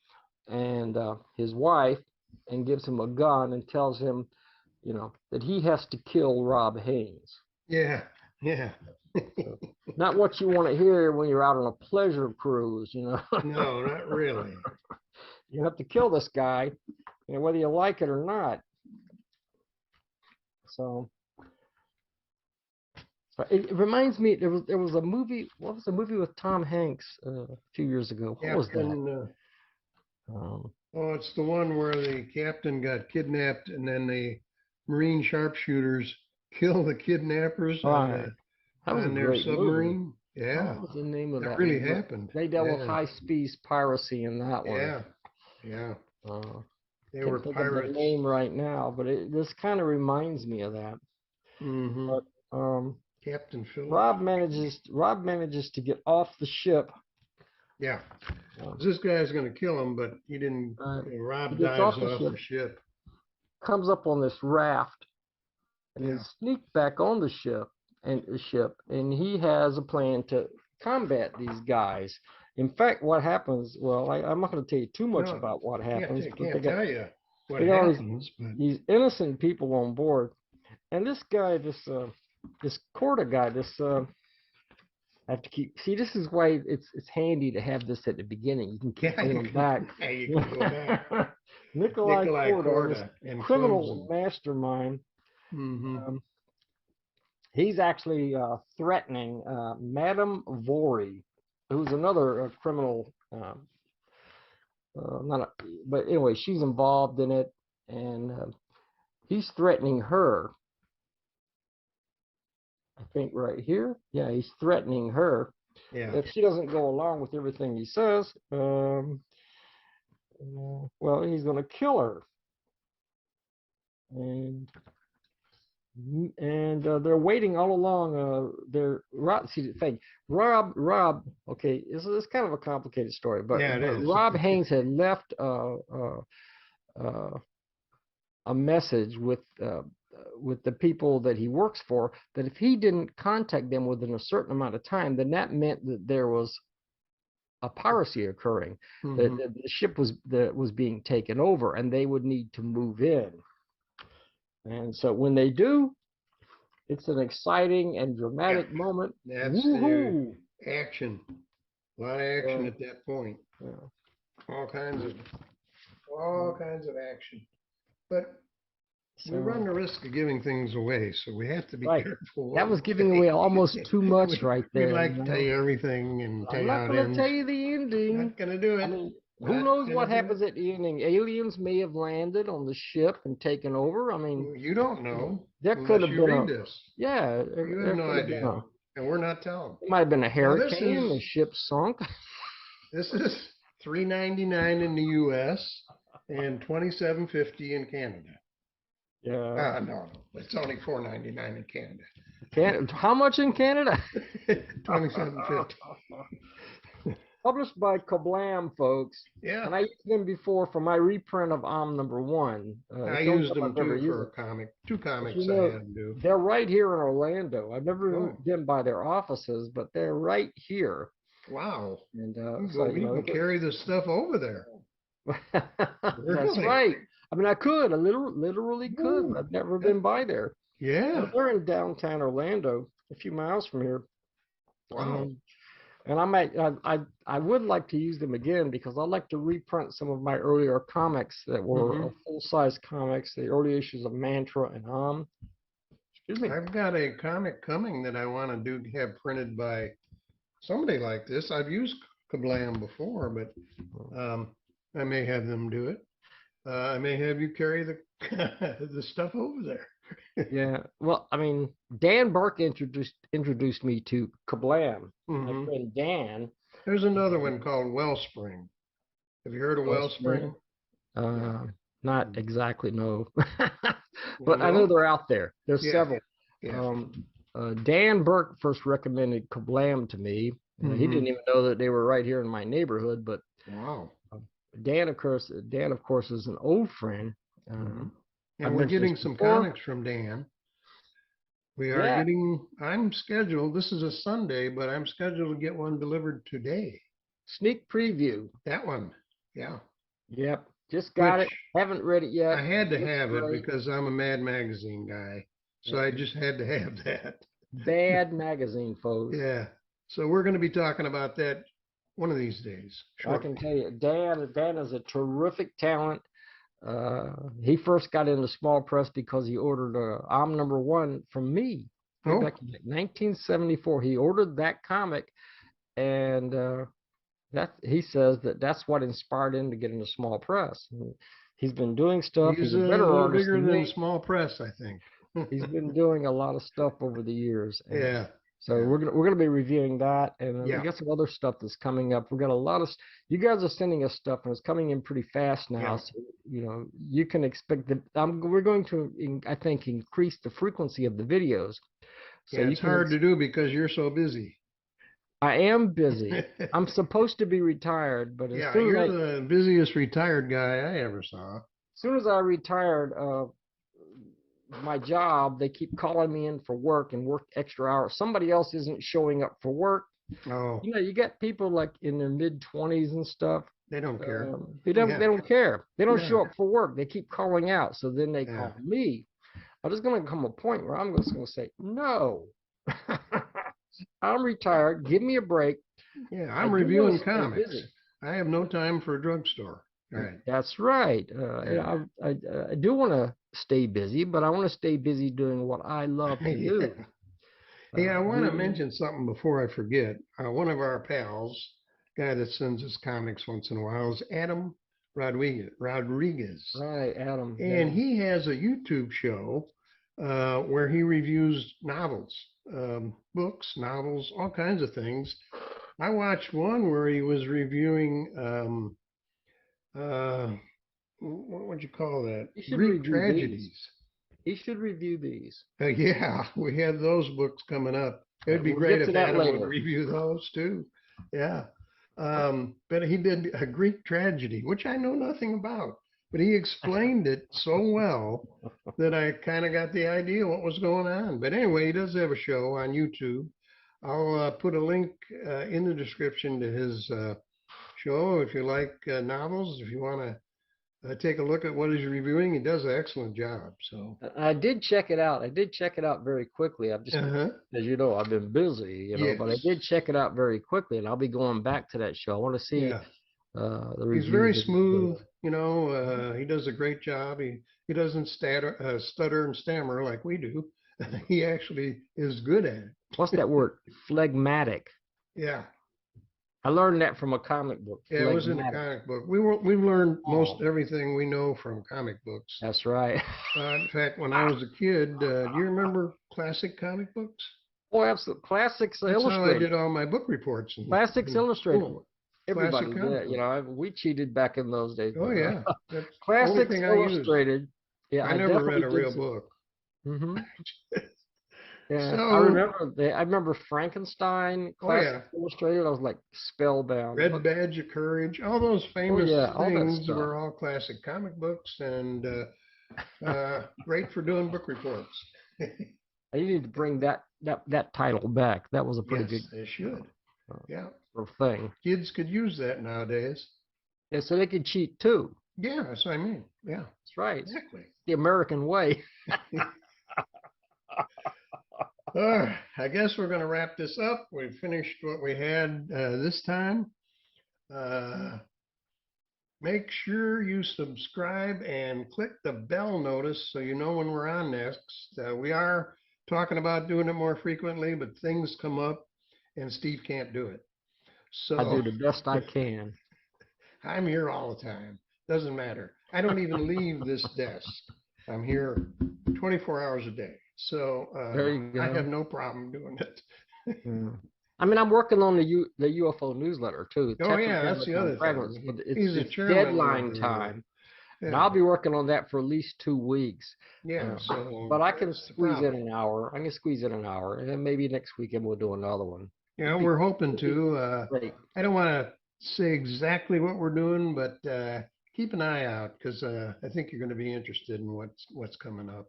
and his wife, and gives him a gun and tells him, that he has to kill Rob Haynes. Yeah, yeah. Not what you want to hear when you're out on a pleasure cruise, No, not really. You have to kill this guy, whether you like it or not. So it reminds me, there was a movie. What was the movie with Tom Hanks a few years ago? What was that? It's the one where the captain got kidnapped, and then the Marine sharpshooters kill the kidnappers on their submarine. Movie. Yeah. What was the name of that? That really happened. They dealt with high-speed piracy in that one. Yeah, yeah. They Can't were think pirates. of the name right now, but this kind of reminds me of that. Mm-hmm. But Captain Phillips. Rob manages to get off the ship. Yeah. This guy's going to kill him, but he didn't. Rob dives off the ship. Comes up on this raft, and he sneaks back on the ship, and he has a plan to combat these guys. In fact, what happens? Well, I'm not going to tell you too much about what happens. Can't tell you what happens. These innocent people on board, and this guy, this Corda guy, I have to keep. See, this is why it's handy to have this at the beginning. You can keep going back. Yeah, you can go back. Nikolai Corda, criminal mastermind. Mm-hmm. He's actually threatening Madame Vory, who's another criminal. But anyway, she's involved in it, and he's threatening her. I think right here. Yeah, he's threatening her. Yeah. If she doesn't go along with everything he says, well, he's going to kill her. And they're waiting all along. See the thing. Rob. Okay, it's kind of a complicated story, but it is. Rob Haynes had left a message with the people that he works for, that if he didn't contact them within a certain amount of time, then that meant that there was a piracy occurring, that the ship was being taken over, and they would need to move in. And so when they do, it's an exciting and dramatic moment. That's the action. A lot of action at that point. All kinds of action. But we run the risk of giving things away, so we have to be careful. That was giving away almost too much right there. We'd like to tell you everything and tell you how it ends. I'm not going to tell you the ending. Not going to do it. I mean, who knows what happens at the ending? Aliens may have landed on the ship and taken over. I mean, you don't know. There could have been this. Yeah. You have no idea. And we're not telling. It might have been a hurricane, the ship sunk. This is $3.99 in the U.S. and $27.50 in Canada. Yeah. No, it's only $4.99 in Canada. How much in Canada? $27.50. Published by Kablam, folks. Yeah. And I used them before for my reprint of #1. I used them too for a comic. 2 comics I had them do. They're right here in Orlando. I've never been by their offices, but they're right here. Wow. And you can carry this stuff over there. That's right. I mean, I could. I literally could. Ooh. I've never been by there. Yeah. They're in downtown Orlando, a few miles from here. Wow. And I would like to use them again because I like to reprint some of my earlier comics that were full-size comics, the early issues of Mantra and Excuse me. I've got a comic coming that I want to have printed by somebody like this. I've used Kablam before, but I may have them do it. I may have you carry the stuff over there. Yeah, well, I mean, Dan Burke introduced me to Kablam. My friend Dan. There's another one called Wellspring. Have you heard of Wellspring? Not exactly, no. But I know they're out there. There's several. Yeah. Dan Burke first recommended Kablam to me. He didn't even know that they were right here in my neighborhood. But wow. Dan, of course, is an old friend. And we're getting some comics from Dan. We are getting, I'm scheduled, this is a Sunday, but I'm scheduled to get one delivered today. Sneak preview. That one, yeah. Yep, just got it. Haven't read it yet. I had to have it because I'm a Mad Magazine guy. So I just had to have that. Bad Magazine, folks. Yeah. So we're going to be talking about that one of these days. I can tell you, Dan is a terrific talent. He first got into small press because he ordered #1 from me back in 1974. He ordered that comic, and he says that's what inspired him to get into small press. And he's been doing stuff. He's a better artist bigger than small press, I think. He's been doing a lot of stuff over the years. Yeah. So we're gonna be reviewing that, and we got some other stuff that's coming up. We've got a lot of you guys are sending us stuff, and it's coming in pretty fast now. Yeah. So you can expect that. We're going to, I think, increase the frequency of the videos. So it's hard to do because you're so busy. I am busy. I'm supposed to be retired, but you're the busiest retired guy I ever saw. As soon as I retired, my job, they keep calling me in for work and work extra hours. Somebody else isn't showing up for work. Oh. You get people like in their mid-20s and stuff. They don't care. They don't care. They don't show up for work. They keep calling out. So then they call me. There's going to come a point where I'm just going to say, no, I'm retired. Give me a break. Yeah, I'm reviewing comics. I have no time for a drugstore. Right. That's right. I do want to stay busy, but I want to stay busy doing what I love to do. Hey, I want to mention something before I forget. One of our pals, guy that sends us comics once in a while, is Adam Rodriguez. Right, Adam. And he has a YouTube show where he reviews novels, books, novels, all kinds of things. I watched one where he was reviewing what would you call that? Greek tragedies. He should review these. Yeah, we have those books coming up. It'd be great if Adam would review those too. Yeah. But he did a Greek tragedy, which I know nothing about. but he explained it so well that I kind of got the idea what was going on. But anyway, he does have a show on YouTube. I'll put a link in the description to his show if you like novels. If you want to take a look at what he's reviewing, he does an excellent job. So I did check it out. I did check it out very quickly. I've just, as you know, I've been busy, but I did check it out very quickly, and I'll be going back to that show. I want to see the reviews. He's very smooth. He does a great job. He doesn't stutter and stammer like we do. He actually is good at it. What's that word? Phlegmatic. Yeah. I learned that from a comic book. Yeah, it was in a comic book. We've learned most everything we know from comic books. That's right. In fact, when I was a kid, do you remember classic comic books? Oh, absolutely. Classics That's Illustrated. how I did all my book reports. Classics Illustrated. Everybody Classic did. We cheated back in those days. Oh, yeah. Classics Illustrated. Yeah, I never read a real book. Mm-hmm. Yeah, so, I remember Frankenstein, Classics Illustrated. I was like spellbound. Red Badge of Courage, all those famous things were all classic comic books and great for doing book reports. I need to bring that title back. That was a pretty good. They should. Thing. Kids could use that nowadays. Yeah, so they could cheat too. Yeah, that's what I mean. Yeah, that's right. Exactly. The American way. I guess we're going to wrap this up. We finished what we had this time. Make sure you subscribe and click the bell notice so you know when we're on next. We are talking about doing it more frequently, but things come up and Steve can't do it. So I do the best I can. I'm here all the time. Doesn't matter. I don't even leave this desk. I'm here 24 hours a day. So I have no problem doing it. I mean, I'm working on the UFO newsletter too. That's the other thing. But it's deadline time. Yeah. And I'll be working on that for at least 2 weeks. Yeah. But I can squeeze in an hour. I can squeeze in an hour, and then maybe next weekend we'll do another one. Yeah, we're hoping to. I don't want to say exactly what we're doing, but keep an eye out because I think you're going to be interested in what's coming up.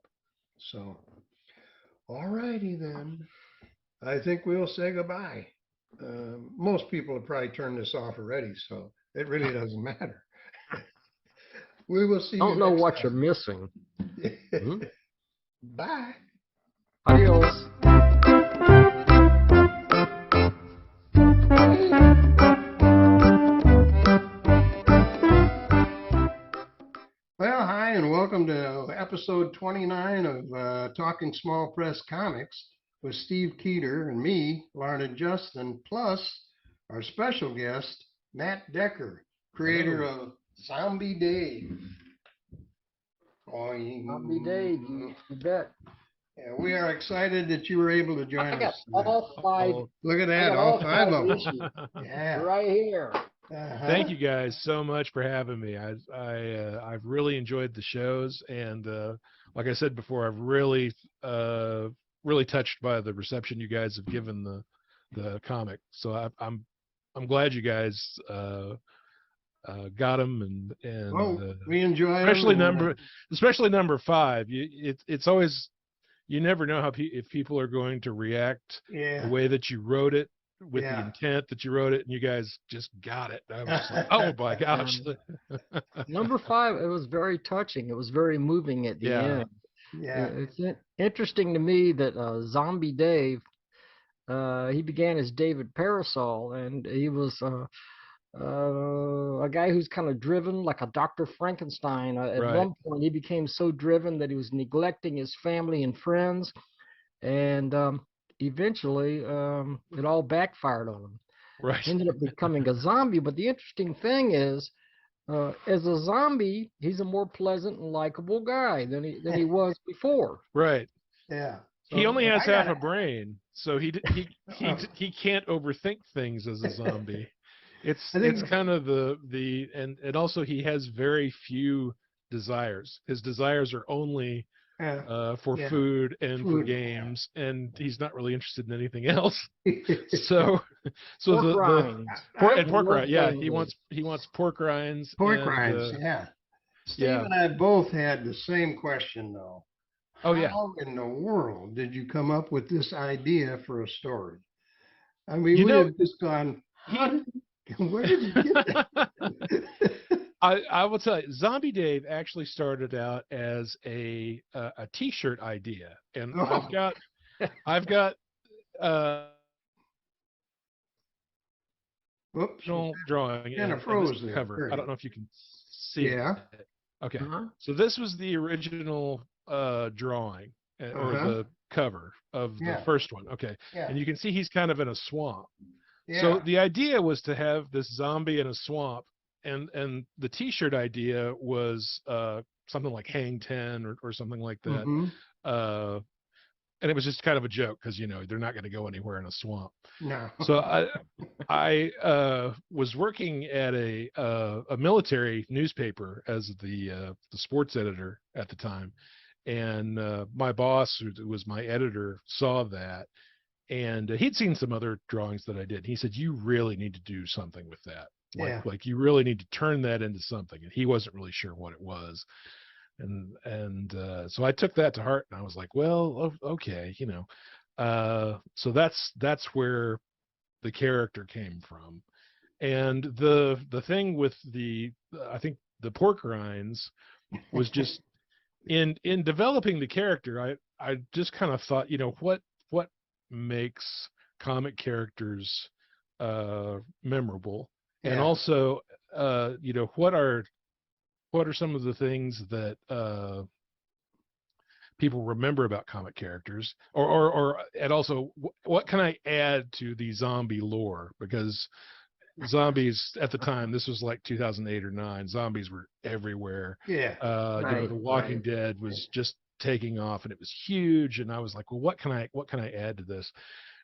So, all righty then. I think we'll say goodbye. Most people have probably turned this off already, so it really doesn't matter. We will see you next time. Don't know what you're missing. Bye. Adios. Well, hi, and welcome to episode 29 of Talking Small Press Comics with Steve Keeter and me, Larnedjustin, plus our special guest, Matt Decker, creator of Zombie Dave. Zombie Dave, you bet. Yeah, we are excited that you were able to join us. I got all 5. Look at that, all 5 of them. Yeah, right here. Thank you guys so much for having me. I've really enjoyed the shows, and like I said before, I've really touched by the reception you guys have given the comic. So I'm glad you guys got them, and we enjoy especially number 5. It's always, you never know if people are going to react the way that you wrote it, with the intent that you wrote it, and you guys just got it. I was like, oh my gosh. Number 5, it was very touching. It was very moving at the end. Yeah. It's interesting to me that Zombie Dave, he began as David Parasol, and he was a guy who's kind of driven, like a Dr. Frankenstein. At one point, he became so driven that he was neglecting his family and friends, and eventually it all backfired on him. He ended up becoming a zombie. But the interesting thing is, as a zombie, he's a more pleasant and likable guy than he was before. Right. Yeah. So he only has half a brain, so he can't overthink things as a zombie. It's kind of and also he has very few desires. His desires are only for food and for games, and he's not really interested in anything else. so pork rinds. Pork rinds. Yeah, he wants pork rinds. Pork rinds. Yeah. Steve Yeah. and I both had the same question, though. Oh yeah. How in the world did you come up with this idea for a story? I mean, You we know, have just gone, where did you get that? I will tell you, Zombie Dave actually started out as a T-shirt idea, and Oh. I've got Whoops, drawing kind and of this froze there. cover. There I you don't know go. if you can see Yeah. it. Okay, Uh-huh. so this was the original drawing or Uh-huh. the cover of the Yeah. first one. Okay, Yeah. and you can see he's kind of in a swamp. So Yeah. the idea was to have this zombie in a swamp, and the T-shirt idea was something like Hang 10 or something like that. Mm-hmm. And it was just kind of a joke because they're not going to go anywhere in a swamp. No. So I was working at a military newspaper as the sports editor at the time, and my boss, who was my editor, saw that, and he'd seen some other drawings that I did. He said, "You really need to do something with that. Yeah. Like you really need to turn that into something." And he wasn't really sure what it was. So I took that to heart, and I was like, well, okay, so that's where the character came from. And the thing with I think the pork rinds was just in developing the character, I just kind of thought, what makes comic characters memorable, and Yeah. also what are some of the things that people remember about comic characters, and also what can I add to the zombie lore? Because zombies at the time, this was like 2008 or 9, zombies were everywhere. Yeah. The Walking Dead was just taking off, and it was huge, and I was like, well, what can I add to this?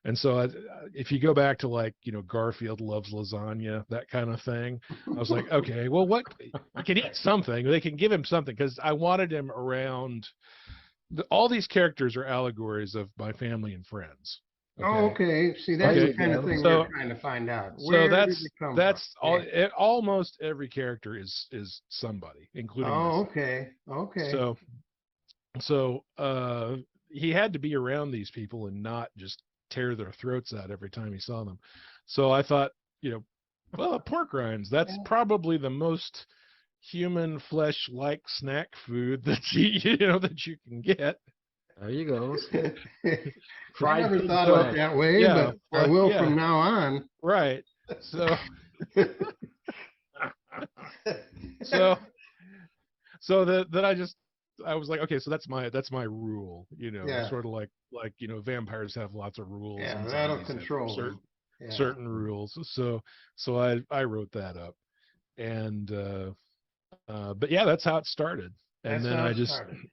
And so if you go back to Garfield loves lasagna, that kind of thing, I was like, okay, well, what you can eat something. They can give him something, because I wanted him around. All these characters are allegories of my family and friends. Okay? Oh, okay. See, that's Okay. the kind of thing So- we're trying to find out. So Where did it come that's from? all. Yeah. Almost every character is somebody, including Oh, myself. okay. Okay. So he had to be around these people and not just tear their throats out every time he saw them. So I thought, well, pork rinds, that's probably the most human flesh-like snack food that you can get. There you go. I Fried never pig thought of flesh. it that way, Yeah, but I well, will yeah. from now on. Right. So I was like, okay, so that's my rule, Yeah. sort of like vampires have lots of rules. Yeah, and that'll zombies have control them. Yeah. certain rules. So I wrote that up, and but yeah, that's how it started. And That's then how I it just started. And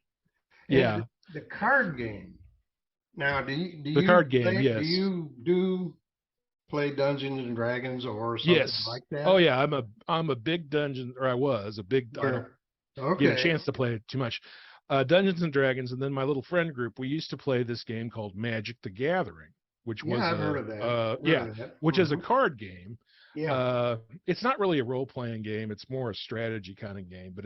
yeah, the card game. Now, do the you card game, play, yes. Do you play Dungeons and Dragons or something Yes. like that? Oh yeah, I'm a big dungeon, or I was a big. I don't Okay. get a chance to play it too much. Dungeons and Dragons, and then my little friend group, we used to play this game called Magic the Gathering, which was I've heard of that. which is a Mhm. card game. Yeah. It's not really a role-playing game; it's more a strategy kind of game, but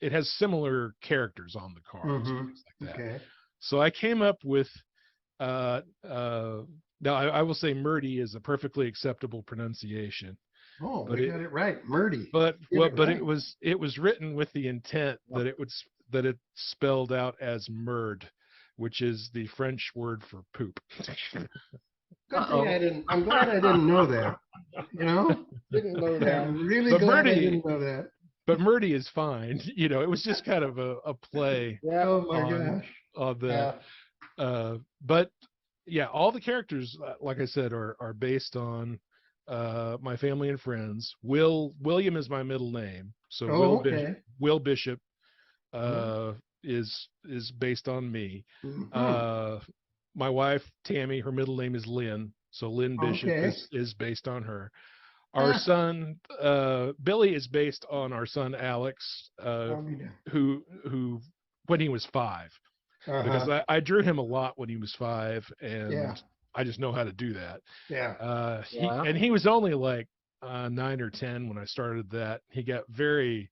it has similar characters on the cards, and Mhm. things like that. Okay. So I came up with now I will say Murdy is a perfectly acceptable pronunciation. Oh, But we it- got it right. Murdy. But Get well, it but right. it was written with the intent that it spelled out as merde, which is the French word for poop. Good thing I didn't. I'm glad I didn't know that. Didn't know that. I'm really But glad I Murdy- didn't know that. But Murdy is fine. It was just kind of a play Yeah. Oh my on- gosh. on that. Yeah. But yeah, all the characters, like I said, are based on my family and friends. William is my middle name, so Oh, okay. Will Bishop is based on me. Mhm. My wife Tammy, her middle name is Lynn, so Lynn Bishop Okay. is based on her. Our son Billy is based on our son Alex, who when he was 5, because I drew him a lot when he was 5, and Yeah. I just know how to do that. Yeah. He was only like 9 or 10 when I started that. He got very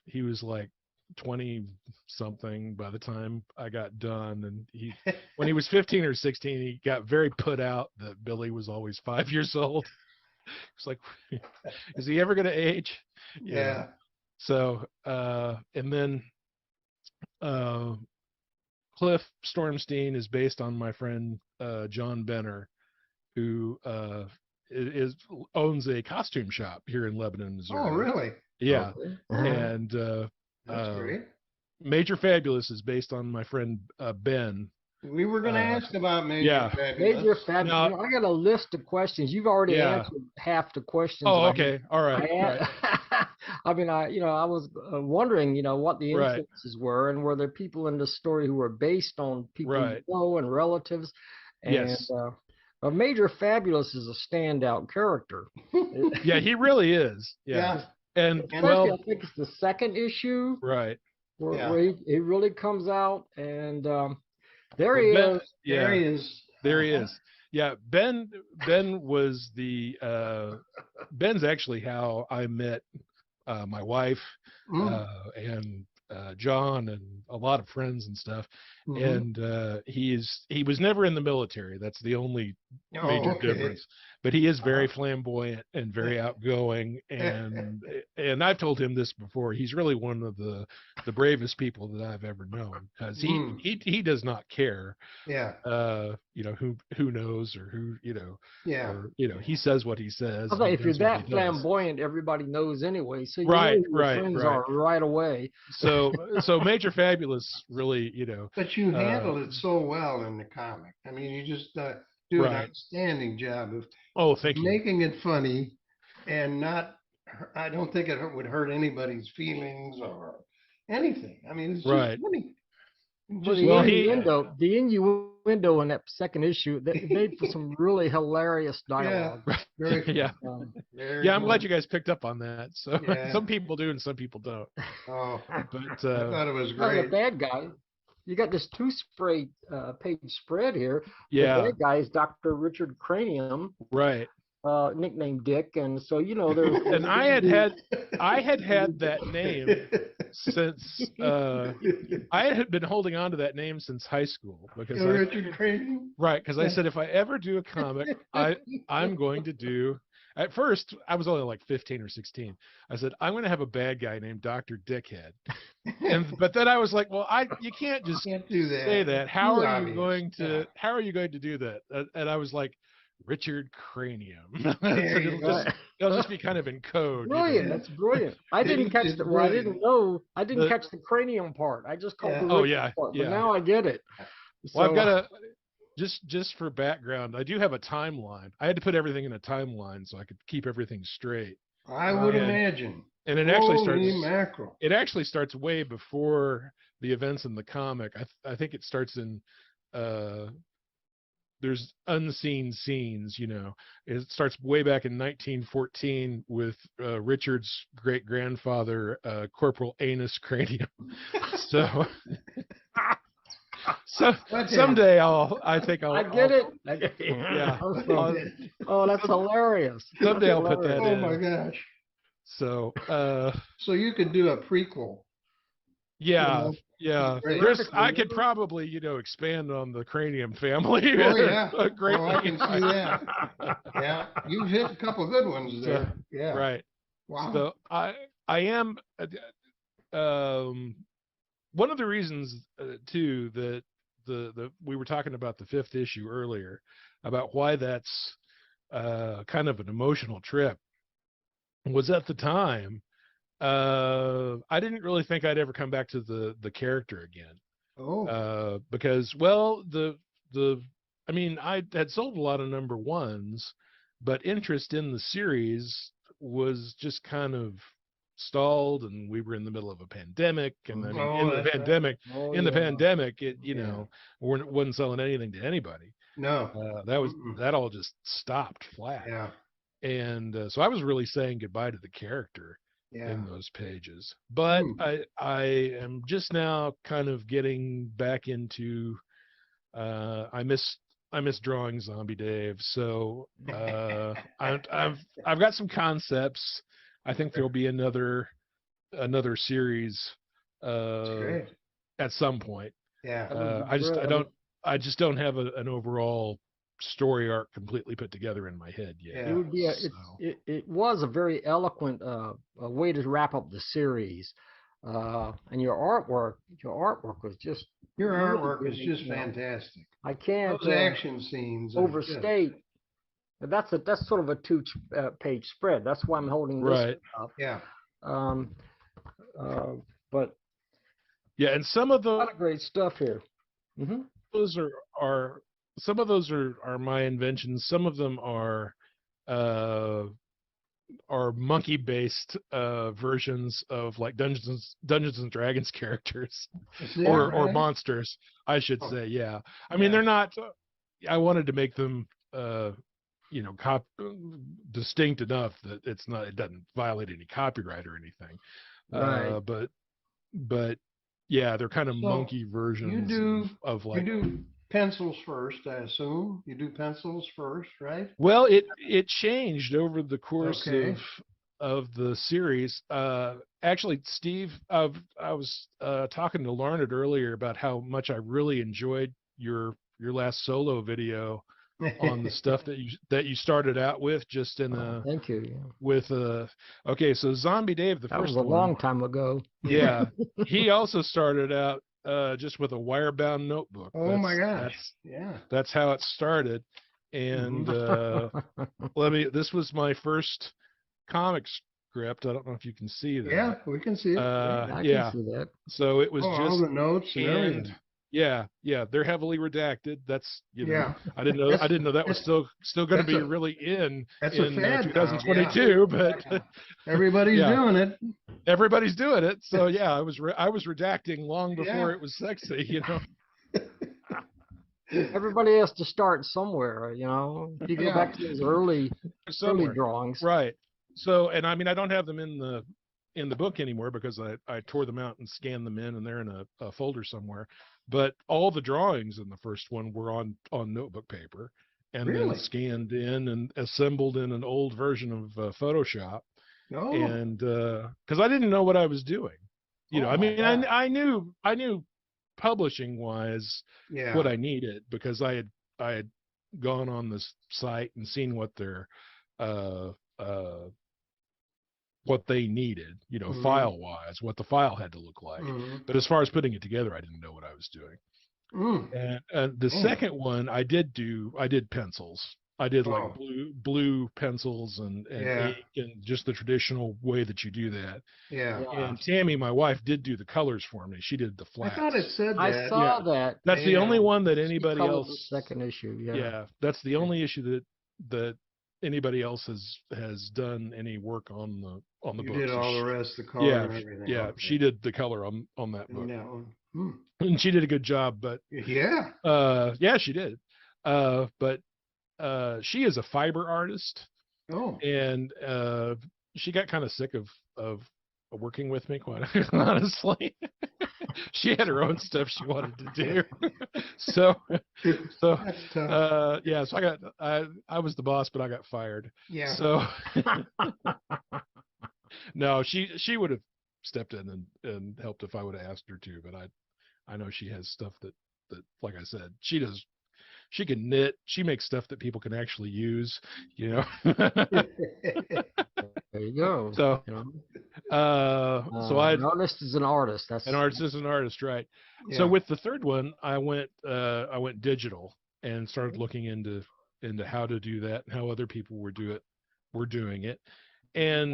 he was like 20 something by the time I got done, and when he was 15 or 16, he got very put out that Billy was always 5 years old. It's like, is he ever going to age? Yeah. So, and then Cliff Stormstein is based on my friend John Benner, who owns a costume shop here in Lebanon, Missouri. Oh, really? Yeah. Okay. And That's great. Major Fabulous is based on my friend Ben. We were going to ask about Major yeah. Fabulous. Major Fabulous. No. I got a list of questions. You've already answered half the questions. Oh, okay. All right. I mean, I was wondering, what the Right. influences were, and were there people in the story who were based on people you know and relatives? And, yes. But Major Fabulous is a standout character. Yeah, he really is. Yeah. And especially, I think it's the second issue. Right. Where he really comes out, and there he is. Yeah. There he is. There he is. Yeah, Ben was Ben's actually how I met my wife and John and a lot of friends and stuff. And he was never in the military. That's the only major difference. But he is very flamboyant and very outgoing, and I've told him this before. He's really one of the bravest people that I've ever known, because he does not care. Yeah. Who knows, or who Yeah. or he says what he says. I was like, if you're that flamboyant, everybody knows anyway. So you know who your friends are right away. So Major Fabulous really, But you handled it so well in the comic. I mean, you just do an outstanding job of making it funny, and not. I don't think it would hurt anybody's feelings or anything. I mean, it's just funny. The innuendo in that second issue that made for some really hilarious dialogue. Yeah, I'm glad you guys picked up on that. So some people do and some people don't. Oh, but I thought it was great. The bad guy. You got this two-page spread here. Yeah. The bad guy is Dr. Richard Cranium. Right. Nicknamed Dick, and so there's. And I had that name since I had been holding on to that name since high school, because Richard Cranium. Right, because I said if I ever do a comic, I'm going to do. At first, I was only like 15 or 16. I said, I'm going to have a bad guy named Dr. Dickhead. But then I was like, well, you can't just do that. say that. How are you going to do that? And I was like, Richard Cranium. It'll just be kind of in code. Brilliant. That's brilliant. I didn't catch the. Well, I didn't know. I didn't catch the cranium part. I just called the Richard part. But now I get it. Well, I've got a. Just for background, I do have a timeline. I had to put everything in a timeline so I could keep everything straight. I would imagine. And it actually starts way before the events in the comic. I think it starts in there's unseen scenes, It starts way back in 1914 with Richard's great grandfather, Corporal Anus Cranium. So someday I get it. Yeah. Oh, that's hilarious. Someday I'll put that in. Oh my gosh. So you could do a prequel. Yeah. Yeah. I could probably, expand on the Cranium family. Oh yeah. I can see that. Yeah. You've hit a couple of good ones there. So, yeah. Right. Wow. So I am one of the reasons too that we were talking about the 5th issue earlier, about why that's kind of an emotional trip, was at the time I didn't really think I'd ever come back to the character again. Oh. Because I mean, I had sold a lot of number 1s, but interest in the series was just kind of stalled, and we were in the middle of a pandemic, and then in the pandemic it wasn't selling anything to anybody. No. That all just stopped flat. Yeah. And so I was really saying goodbye to the character in those pages. But I am just now kind of getting back into I miss drawing Zombie Dave. So I've got some concepts. I think there'll be another another series That's great. at some point. Yeah. I just don't have an overall story arc completely put together in my head yet. Yeah. It would be it was a very eloquent a way to wrap up the series. And your artwork was just Your really, artwork is really, just you know, fantastic. I can't Those action scenes are just- overstate. That's sort of a two-page spread. That's why I'm holding this Right. up. Yeah. But Yeah, and some of a lot of great stuff here. those are some of those are my inventions. Some of them are monkey based versions of like Dungeons and Dragons characters or monsters, I should say. Yeah, I mean, they're not. I wanted to make them distinct enough that it doesn't violate any copyright or anything. Right. But yeah, they're kind of monkey versions of like. You do pencils first, I assume. You do pencils first, right? Well, it changed over the course of the series. Actually, Steve, I was talking to Larned earlier about how much I really enjoyed your last solo video on the stuff that you started out with, just in a thank you. Yeah. with okay, so Zombie Dave, the That first was a one, long time ago. Yeah, he also started out just with a wire-bound notebook. Oh my gosh! That's how it started. And this was my first comic script. I don't know if you can see that. Yeah, we can see it. I can see that. So it was just all the notes and everything. Yeah, they're heavily redacted. That's I didn't know that was still going to be really in 2022, but everybody's doing it. Everybody's doing it. So yeah, I was redacting long before it was sexy, Everybody has to start somewhere, If you go back to those early drawings, right? So, and I mean, I don't have them in the book anymore because I tore them out and scanned them in, and they're in a folder somewhere. But all the drawings in the first one were on notebook paper, and then scanned in and assembled in an old version of Photoshop. Oh. And because I didn't know what I was doing, I mean, I knew publishing wise what I needed because I had gone on this site and seen what their what they needed, file wise, what the file had to look like. But as far as putting it together, I didn't know what I was doing. And the second one, I did pencils. I did like blue pencils and ink and just the traditional way that you do that. Yeah. And Tammy, my wife, did do the colors for me. She did the flats. I thought it said that. I saw that. That's the only one that anybody else. The second issue. Yeah. Yeah, that's the only issue that anybody else has done any work on the book. You did all the rest, the color and everything. Yeah, she did the color on that book. That one. And she did a good job, but she did. But she is a fiber artist. Oh. And she got kind of sick of working with me, quite honestly. She had her own stuff she wanted to do. so so I was the boss, but I got fired. Yeah. So no, she would have stepped in and helped if I would have asked her to, but I know she has stuff that like I said, she does. She can knit. She makes stuff that people can actually use, There you go. So, an artist is an artist. An artist is an artist, right? Yeah. So with the third one, I went digital and started looking into how to do that and how other people were doing it. And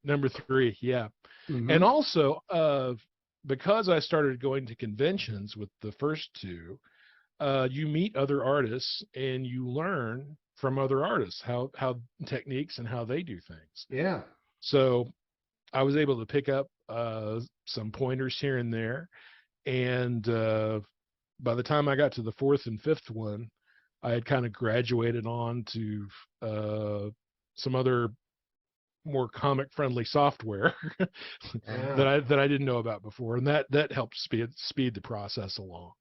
number three, yeah. And also because I started going to conventions with the first two. You meet other artists and you learn from other artists how techniques and how they do things. Yeah. So I was able to pick up some pointers here and there. And by the time I got to the fourth and fifth one, I had kind of graduated on to some other more comic friendly software that I didn't know about before. And that helped speed the process along.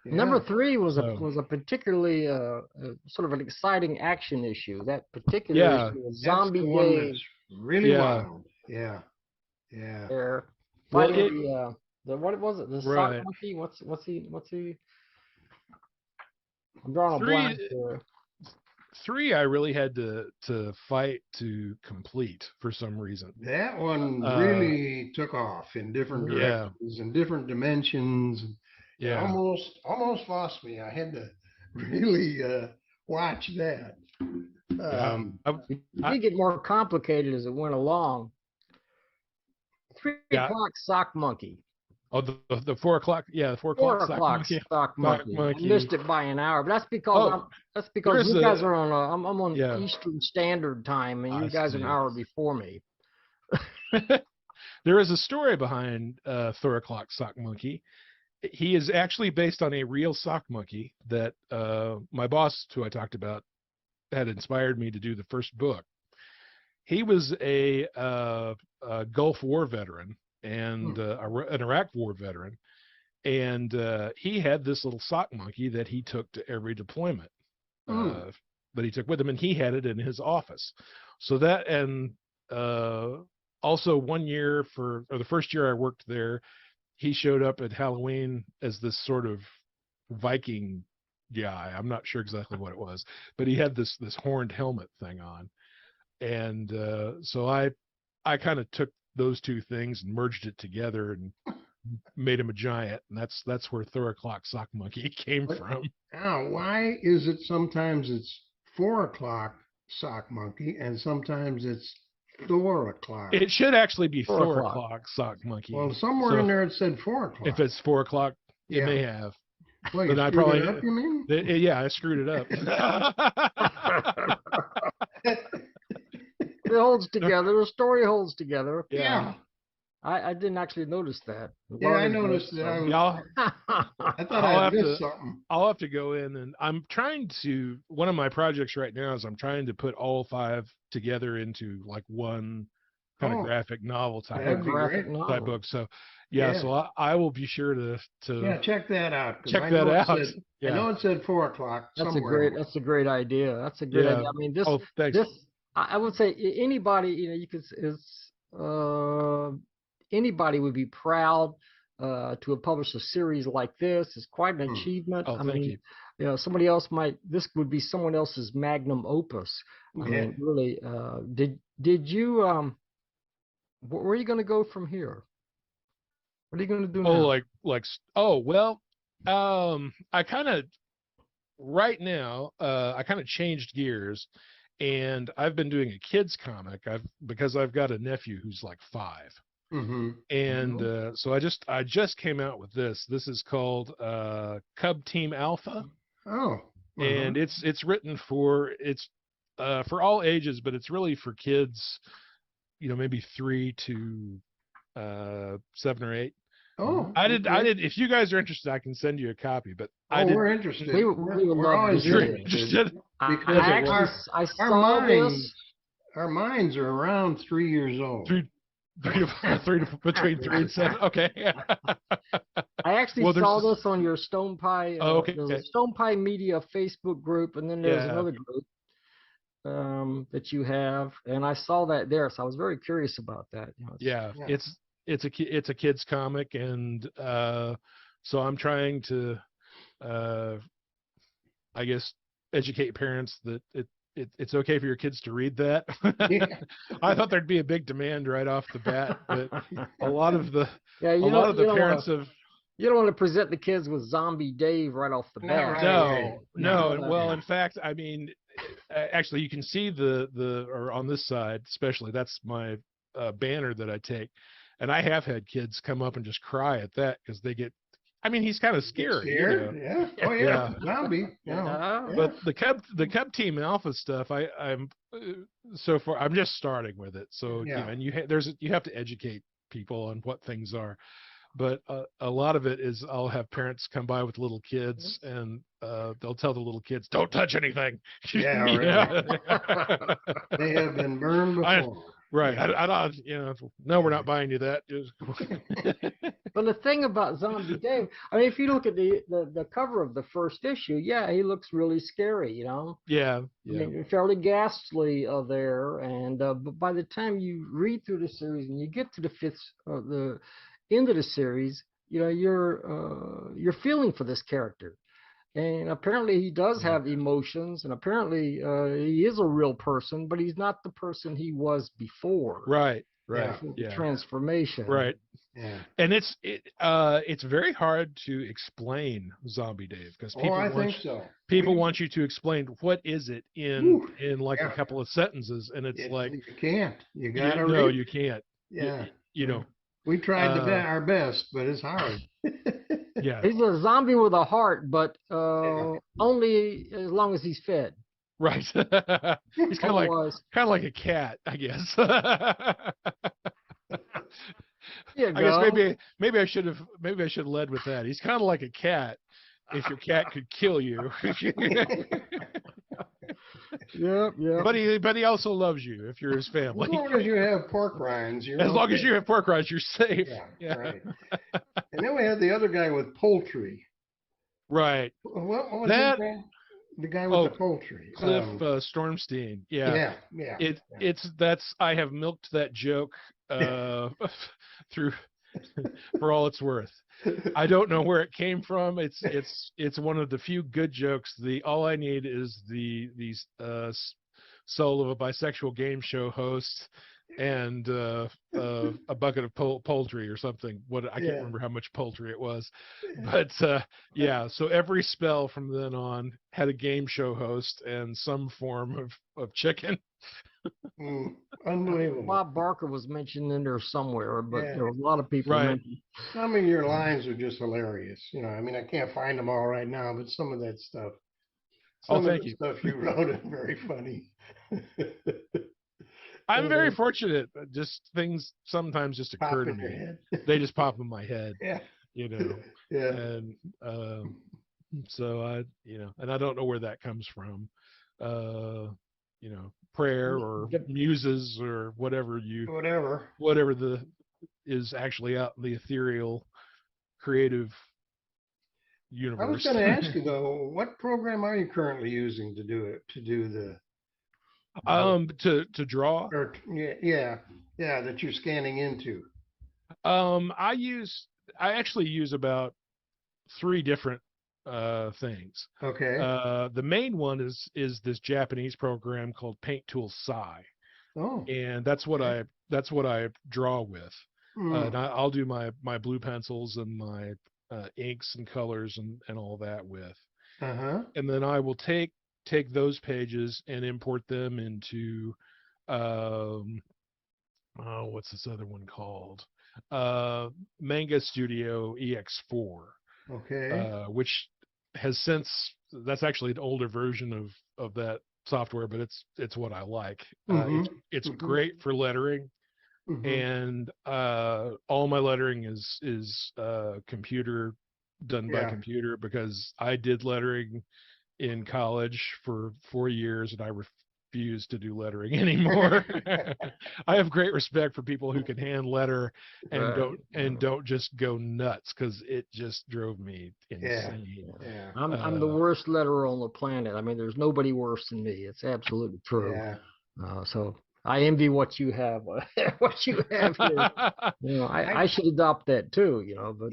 Yeah. Number 3 was a particularly sort of an exciting action issue. That particular issue was Zombie Dave. Really wild. Yeah. Yeah. There. Well, Fighting the what was it? The sock right. monkey? What's he? I'm drawing a Three, blank there. three, I really had to fight to complete for some reason. That one Uh, really took off in different Yeah, directions and different dimensions. It yeah. almost lost me. I had to really watch that. It I- did get more complicated as it went along. 3 yeah. o'clock sock monkey. Oh, the 4 o'clock. Yeah, the 4 o'clock 4 o'clock monkey. sock monkey. I Monkey. missed it by an hour, but that's because Oh, that's because there's you guys a are on. I'm on yeah. Eastern Standard Time, and I you guys are an see. hour before me. There is a story behind 4 o'clock sock monkey. He is actually based on a real sock monkey that my boss, who I talked about, had inspired me to do the first book. He was a Gulf War veteran and an Iraq War veteran, and he had this little sock monkey that he took to every deployment that he took with him, and he had it in his office. So that, and also one year the first year I worked there, he showed up at Halloween as this sort of Viking guy. I'm not sure exactly what it was, but he had this horned helmet thing on. And so I kind of took those two things and merged it together and made him a giant, and that's where 4 o'clock sock monkey came from. Now, why is it sometimes it's 4 o'clock sock monkey and sometimes it's 4 o'clock? It should actually be 4 4 o'clock. o'clock sock monkey. Well, somewhere So in there it said 4 o'clock. if it's 4 o'clock, it Yeah. may have. Well, you but I screwed probably it up, you mean? Yeah, I screwed it up. It holds together. The story holds together. Yeah. I didn't actually notice that. Yeah, I noticed that. I thought I had missed something. I'll have to go in, and I'm trying to. One of my projects right now is I'm trying to put all 5 together into like one kind of graphic novel type That'd be great. type book. So yeah. So I will be sure to check that out. check that out. I know it said 4 o'clock. That's somewhere. That's a great idea. That's a great idea. I mean, this I would say anybody, you could anybody would be proud to have published a series like this. It's quite an achievement. I mean, somebody else this would be someone else's magnum opus. I mean, really, did you, where are you going to go from here? What are you going to do now? I kind of, right now, I kind of changed gears, and I've been doing a kids comic. Because I've got a nephew who's like 5. Mm-hmm. And so I just came out with this. This is called Cub Team Alpha. Oh. And it's written for all ages, but it's really for kids, maybe 3 to 7 or 8. Oh, I did. If you guys are interested, I can send you a copy. But we're interested. We're always interested. Because I saw this. Our minds are around 3 years old. Between 3 and 7. Okay. I actually saw this on your Stone Pie. There's a Stone Pie Media Facebook group, and then there's another group that you have, and I saw that there, so I was very curious about that. It's a kids comic, and so I'm trying to, I guess, educate parents that it's okay for your kids to read that. I thought there'd be a big demand right off the bat, but a lot of the parents have. You don't want to present the kids with Zombie Dave right off the bat. No. Well, in fact, I mean, actually, you can see or on this side, especially, that's my banner that I take. And I have had kids come up and just cry at that because they get. I mean, he's kind of scary. Yeah. Oh yeah. Zombie. But the Cub Team Alpha stuff, I'm so far I'm just starting with it. So and you have to educate people on what things are. But a lot of it is I'll have parents come by with little kids, and they'll tell the little kids, "Don't touch anything." Yeah, really. They have been burned before. Right. I don't, no, we're not buying you that. But the thing about Zombie Dave, I mean, if you look at the cover of the first issue, yeah, he looks really scary, Yeah. I Yeah. mean, fairly ghastly there, and but by the time you read through the series and you get to the end of the series, you're feeling for this character, and apparently he does have emotions, and apparently he is a real person, but he's not the person he was before. Right. Right. The transformation. Right. Yeah. And it's very hard to explain Zombie Dave because people want you to explain what is it in like a couple of sentences, and it's like you can't. You gotta read. No, you can't. Yeah. We tried our best, but it's hard. Yeah. He's a zombie with a heart, but only as long as he's fed. Right. He's kind of like a cat, I guess. I guess maybe I should have led with that. He's kind of like a cat if your cat could kill you. Yeah. But he also loves you if you're his family. As long as you have pork rinds, as long as you have pork rinds, you're safe. Yeah. Right. And then we had the other guy with poultry. Right. What was his name? The guy with the poultry. Cliff Stormstein. Yeah. I have milked that joke through for all it's worth. I don't know where it came from. It's one of the few good jokes. All I need is the soul of a bisexual game show host and a bucket of poultry or something. I can't remember how much poultry it was, but so every spell from then on had a game show host and some form of chicken. Unbelievable. Bob Barker was mentioned in there somewhere, but there were a lot of people mentioned. Some of your lines are just hilarious. I mean, I can't find them all right now, but some of that stuff. Thank you. Stuff you wrote is very funny. I'm very fortunate. Just things sometimes just occur to me. They just pop in my head. Yeah. Yeah. And so and I don't know where that comes from. Prayer or muses or whatever is actually out in the ethereal creative universe. I was going to ask you though, what program are you currently using to do it? To do to draw? Or that you're scanning into. I actually use about 3 different things. Okay. The main one is this Japanese program called Paint Tool Sai. Oh. And that's what I draw with. And I'll do my blue pencils and my inks and colors and all that with. Uh-huh. And then I will take those pages and import them into what's this other one called? Manga Studio EX4. Okay. Which has that's actually an older version of that software, but it's what I like. It's great for lettering, and all my lettering is computer done by computer, because I did lettering in college for 4 years and I refuse to do lettering anymore. I have great respect for people who can hand letter and don't just go nuts, because it just drove me insane. Yeah. I'm the worst letterer on the planet. I mean, there's nobody worse than me. It's absolutely true. Yeah. So I envy what you have. What you have here. I should adopt that too. But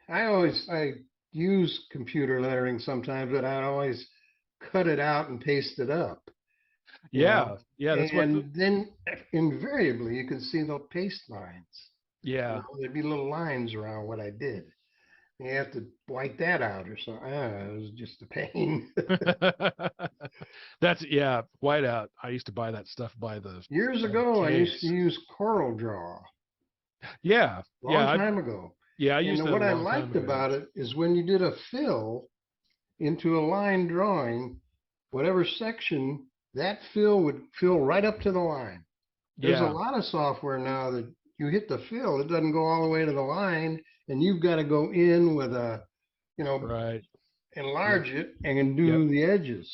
I use computer lettering sometimes, but I always cut it out and paste it up. That's then invariably you can see the paste lines. Yeah. There'd be little lines around what I did. You have to white that out or something. It was just a pain. That's whiteout. I used to buy that stuff by the years ago. I used to use Coral Draw. Long time ago. Yeah, I used and what I liked about it is when you did a fill into a line drawing, whatever section, that fill would fill right up to the line. There's a lot of software now that you hit the fill, it doesn't go all the way to the line, and you've got to go in with a, enlarge it and do the edges.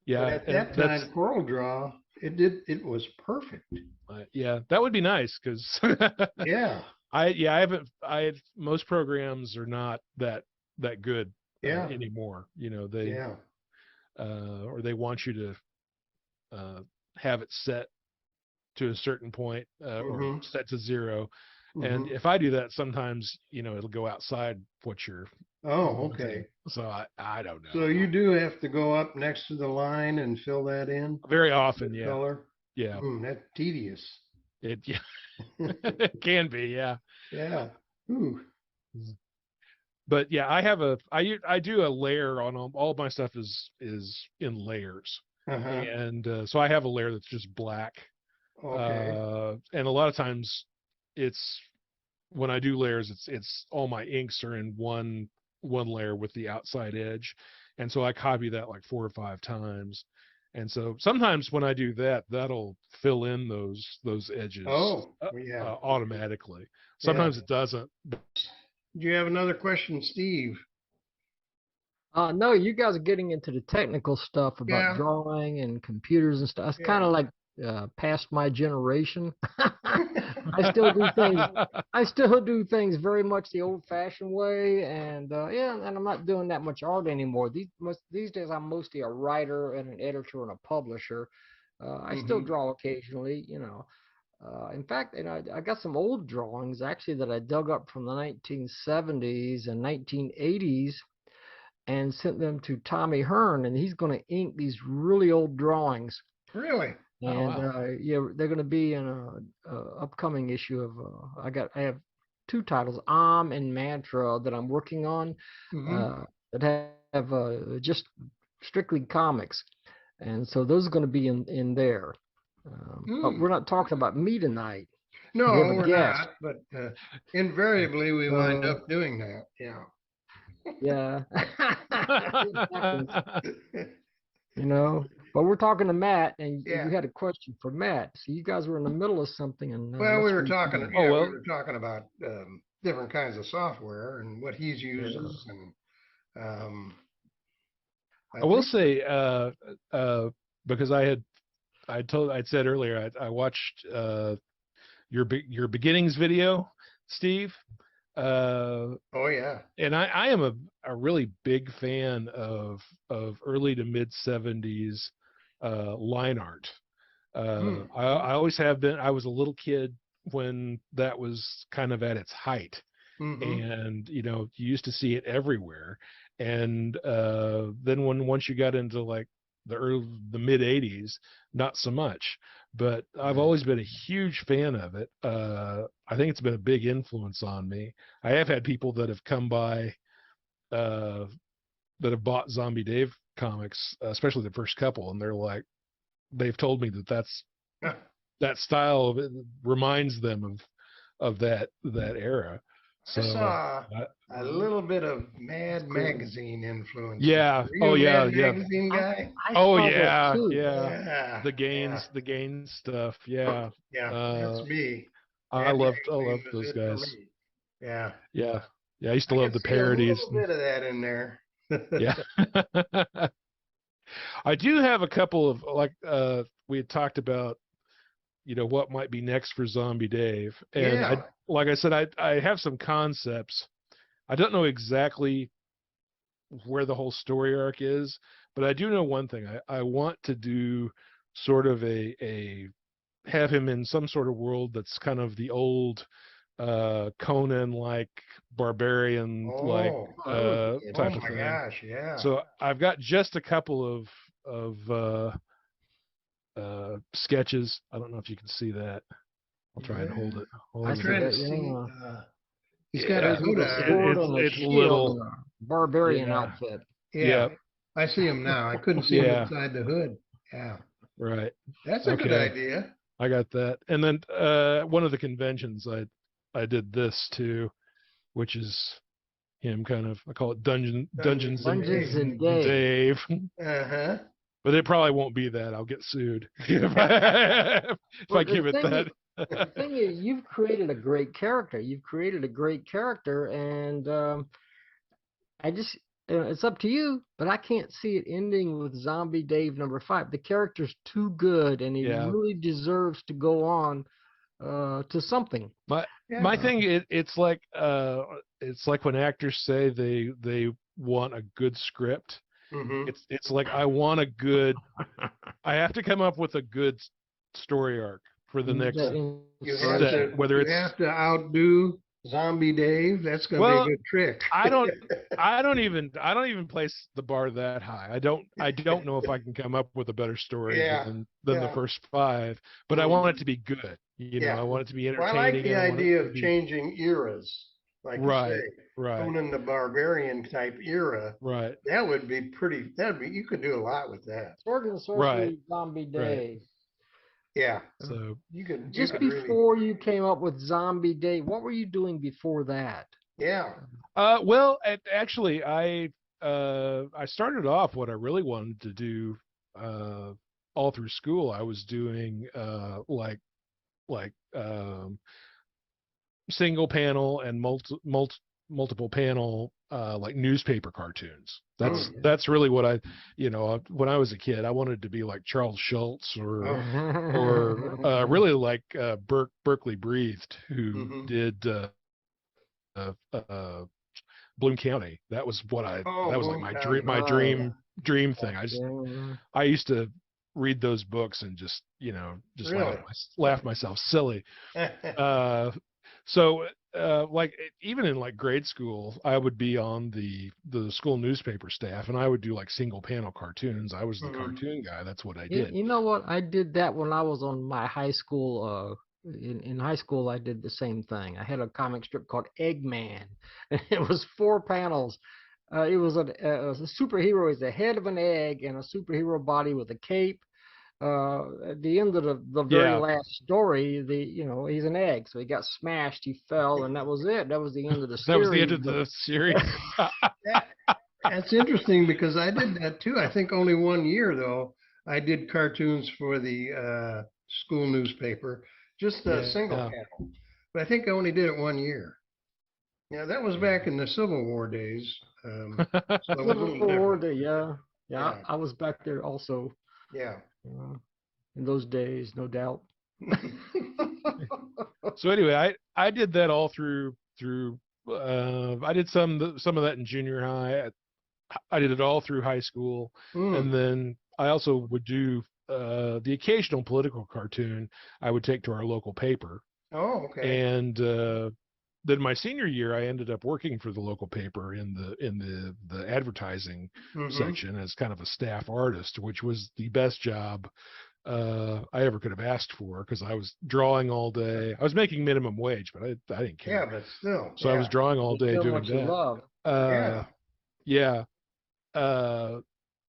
Yeah. But at that time, Coral Draw it was perfect. Yeah, that would be nice because Yeah. I haven't. Most programs are not that good Yeah. anymore. You know, they Yeah. or they want you to have it set to a certain point or Mm-hmm. set to 0. And Mm-hmm. if I do that, sometimes it'll go outside what you're Oh, wanting. okay. So I don't know. So you do have to go up next to the line and fill that in, Very often, the yeah, color. yeah. That's tedious. Yeah, it can be, yeah. Yeah. Ooh. But yeah, I do a layer on all my stuff is in layers, Uh-huh. and so I have a layer that's just black, Okay. and a lot of times it's when I do layers, it's all my inks are in one layer with the outside edge, and so I copy that like 4 or 5 times, and so sometimes when I do that, that'll fill in those edges Oh, yeah. automatically. Yeah. Sometimes it doesn't. Do you have another question, Steve? No, you guys are getting into the technical stuff about Yeah. drawing and computers and stuff. It's kind Yeah. of like past my generation. I still do things. I still do things very much the old-fashioned way, and yeah, and I'm not doing that much art anymore. These days, I'm mostly a writer and an editor and a publisher. I still Mm-hmm. draw occasionally, you know. In fact, I got some old drawings actually that I dug up from the 1970s and 1980s and sent them to Tommy Hearn, and he's going to ink these really old drawings. Really? Oh, And wow. yeah, they're going to be in a upcoming issue of. I have 2 titles, and Mantra, that I'm working on, Mm-hmm. that have just strictly comics, and so those are going to be in there. But we're not talking about me tonight. No, We have a we're guest. not, but invariably we wind So up doing that. Yeah. yeah, it happens, you know. But we're talking to Matt, and Yeah. you had a question for Matt. So you guys were in the middle of something, and Well, we let's were read talking, through. Oh, we well, were talking about different kinds of software and what he Yeah. uses, and I I will think. say because I'd said earlier I watched your beginnings video, Steve, uh, Oh yeah. and I am a really big fan of early to mid 70s line art. Hmm. I always have been. I was a little kid when that was kind of at its height, Mm-hmm. and you used to see it everywhere. And then once you got into like the mid 80s, not so much. But I've Right. always been a huge fan of it. I think it's been a big influence on me. I have had people that have come by uh, that have bought Zombie Dave comics, especially the first couple, and they've told me that style of it reminds them of that era. I So saw a little bit of Mad Cool. Magazine influence. yeah. Are you Oh a yeah, Mad yeah. Magazine I guy? I Oh saw that yeah, too. yeah. Yeah. The Yeah. gains stuff. Yeah. Yeah. That's Uh, me. I Mad loved Magazine was those it for guys. me. Yeah. Yeah. Yeah. I used to I love can the see a parodies. little bit of that in there. Yeah. I do have a couple of we had talked about, what might be next for Zombie Dave. And Yeah. like I said, I have some concepts. I don't know exactly where the whole story arc is, but I do know one thing. I want to do sort of a have him in some sort of world that's kind of the old Conan like barbarian like Oh. Oh, that would be Oh type of my interesting. thing. gosh. Yeah. So I've got just a couple of sketches. I don't know if you can see that. I'll try and Yeah. I hold it see Trying there. to that. see. Yeah, He's got a Yeah, shows you coat the on. sword and a it's shield little. and a barbarian Yeah, outfit. Yeah. yeah, I see him now. I couldn't see him yeah. inside the hood. Yeah. Right. That's a good Okay, idea. I got that. And then one of the conventions I did this too, which is him kind of, I call it Dungeons Dungeons and and Dungeons Dave. and Dave. Dave. Uh-huh. But it probably won't be that. I'll get sued if Well, I give it that. the thing is, you've created a great character. You've created a great character, and I just it's up to you, but I can't see it ending with Zombie Dave #5. The character's too good, and he Yeah. really deserves to go on to something. My thing, it's like when actors say they want a good script. Mm-hmm. It's like I want a good. I have to come up with a good story arc for the next You step. Whether you have to outdo Zombie Dave. That's going to be a good trick. I don't even place the bar that high. I don't know if I can come up with a better story than the first 5, but I want it to be good. You know, I want it to be entertaining. Well, I like the idea of changing eras, like you say, Conan the Barbarian type era. Right. That would be pretty. You could do a lot with that. Sword and Sorcery, Zombie Dave. Yeah. So you could before you came up with Zombie Dave, what were you doing before that? Yeah. Well, actually, I started off what I really wanted to do all through school. I was doing single panel and multiple panel like newspaper cartoons. That's really what I, when I was a kid, I wanted to be like Charles Schultz or really like Berkeley Breathed, who did Bloom County. That was what that was like my dream thing. I used to read those books and just really? laugh myself silly. So like even in like grade school, I would be on the school newspaper staff, and I would do like single panel cartoons. I was the cartoon guy. That's what I did. You know what? I did that when I was on my high school. In high school, I did the same thing. I had a comic strip called Eggman, and it was 4 panels. It was a superhero is the head of an egg and a superhero body with a cape. At the end of the very last story, he's an egg, so he got smashed, he fell, and that was it. That was the end of the series. That was the end of the series. That's interesting because I did that too. I think only 1 year though. I did cartoons for the school newspaper, just a single panel. But I think I only did it 1 year. Yeah, that was back in the Civil War days. Civil War days, yeah. I was back there also. Yeah. In those days, no doubt. So anyway, I did that all through. I did some of that in junior high. I did it all through high school, and then I also would do the occasional political cartoon I would take to our local paper. Oh, okay. And then my senior year, I ended up working for the local paper in the advertising section as kind of a staff artist, which was the best job I ever could have asked for, because I was drawing all day. I was making minimum wage, but I didn't care. Yeah, but still. So I was drawing all day doing that.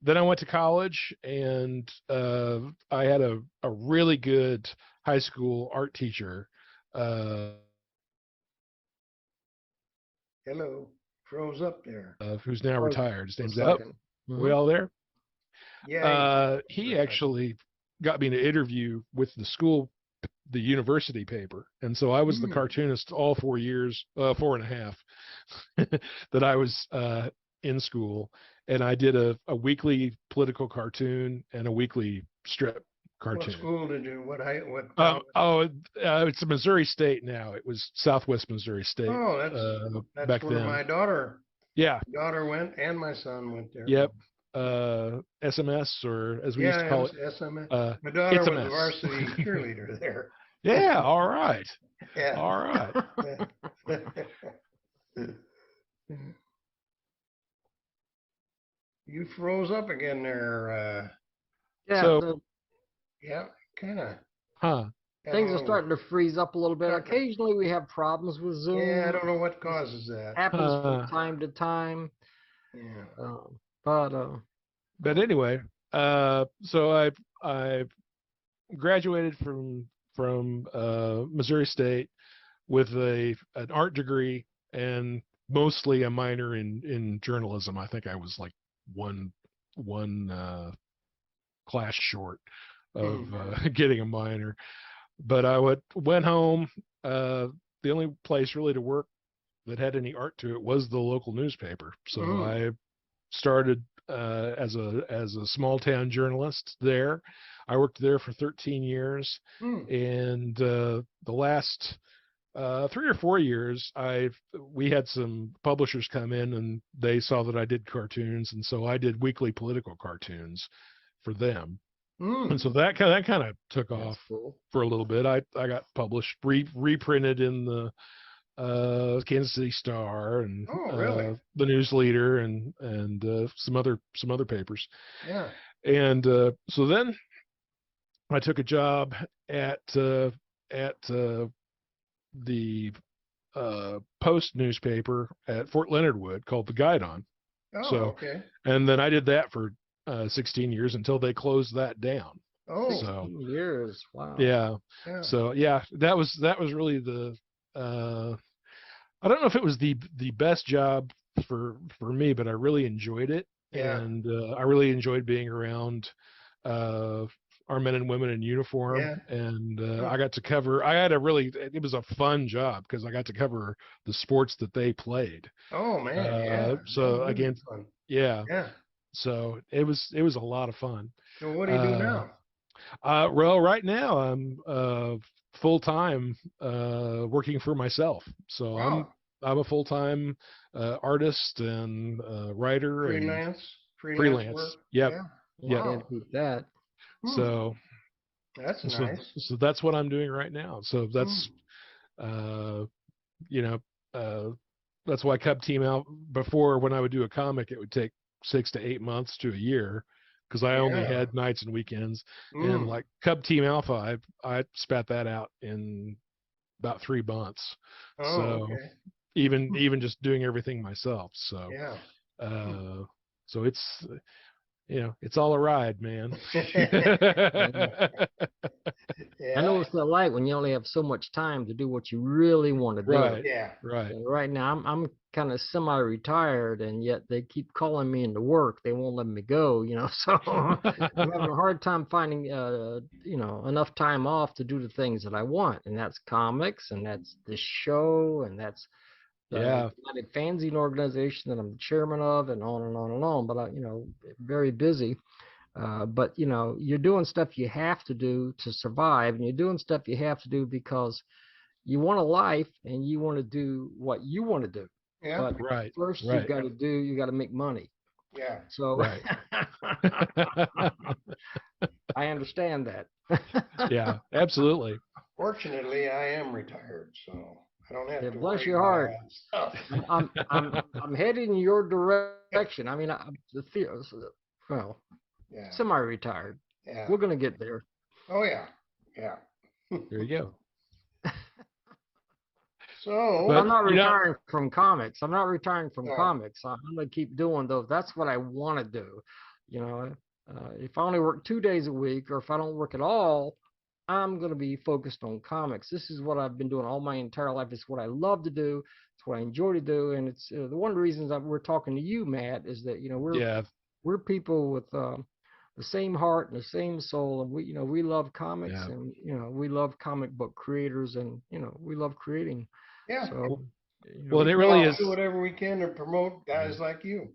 Then I went to college, and I had a really good high school art teacher. Hello, froze up there. Who's now retired. His name's Up. We all there? Yeah. He actually got me to interview with the university paper, and so I was the cartoonist all 4 years, 4.5, that I was in school, and I did a weekly political cartoon and a weekly strip cartoon. What school did you? What? It's Missouri State now. It was Southwest Missouri State. Oh, that's back where then. my daughter. Yeah. Daughter went, and my son went there. Yep. SMS, or as we used to call it. SMS. My daughter was a SMS. varsity cheerleader there. Yeah. All right. Yeah. All right. You froze up again there. Yeah, kind of. Huh. Things are starting to freeze up a little bit. Occasionally we have problems with Zoom. Yeah, I don't know what causes that. Happens from time to time. Yeah. But anyway, so I graduated from Missouri State with an art degree and mostly a minor in journalism. I think I was like one class short of getting a minor. But I went home. The only place really to work that had any art to it was the local newspaper. So started as a small town journalist there. I worked there for 13 years, and the last 3 or 4 years, we had some publishers come in and they saw that I did cartoons, and so I did weekly political cartoons for them. And so that kind of took off for a little bit. I got published, reprinted in the Kansas City Star and the News Leader and some other papers. Yeah. And so then I took a job at the Post newspaper at Fort Leonard Wood called the Guidon. Oh, so, okay. And then I did that for 16 years until they closed that down. Oh, 16 years. Wow. Yeah. So yeah, that was really the I don't know if it was the best job for me, but I really enjoyed it. Yeah. And I really enjoyed being around our men and women in uniform. Yeah. And it was a fun job because I got to cover the sports that they played. Oh man. So again, fun. Yeah. Yeah. So it was a lot of fun. So what do you do now? Well, right now I'm full time working for myself. So Wow. I'm a full time artist and writer freelance work? Yep. Yeah. Can't beat that. So that's nice. So that's what I'm doing right now. So that's that's why Cub Team Out, before, when I would do a comic, it would take 6 to 8 months to a year because I only had nights and weekends. And like Cub Team Alpha, I spat that out in about 3 months. So even just doing everything myself. So so it's it's all a ride, man. I know it's not like when you only have so much time to do what you really want to do. Right. Yeah. Right. And right now, I'm kind of semi-retired, and yet they keep calling me into work. They won't let me go, So I'm having a hard time finding, enough time off to do the things that I want, and that's comics, and that's the show, and that's the United Fanzine organization that I'm the chairman of, and on and on and on. But very busy. But you're doing stuff you have to do to survive, and you're doing stuff you have to do because you want a life and you want to do what you want to do. Yeah. But first you got to make money. Yeah. So I understand that. Yeah, absolutely. Fortunately, I am retired, so I don't have to. Bless your heart. I'm heading in your direction. I mean, semi-retired. Yeah. We're gonna get there. Oh yeah. Yeah. There you go. So I'm not retiring from comics. I'm not retiring from comics. I'm gonna keep doing those. That's what I want to do. If I only work 2 days a week, or if I don't work at all, I'm gonna be focused on comics. This is what I've been doing all my entire life. It's what I love to do. It's what I enjoy to do, and it's one of the reasons that we're talking to you, Matt, is that we're people with the same heart and the same soul, and we love comics, and we love comic book creators, and we love creating. Yeah. So, well, it really is. Do whatever we can to promote guys like you.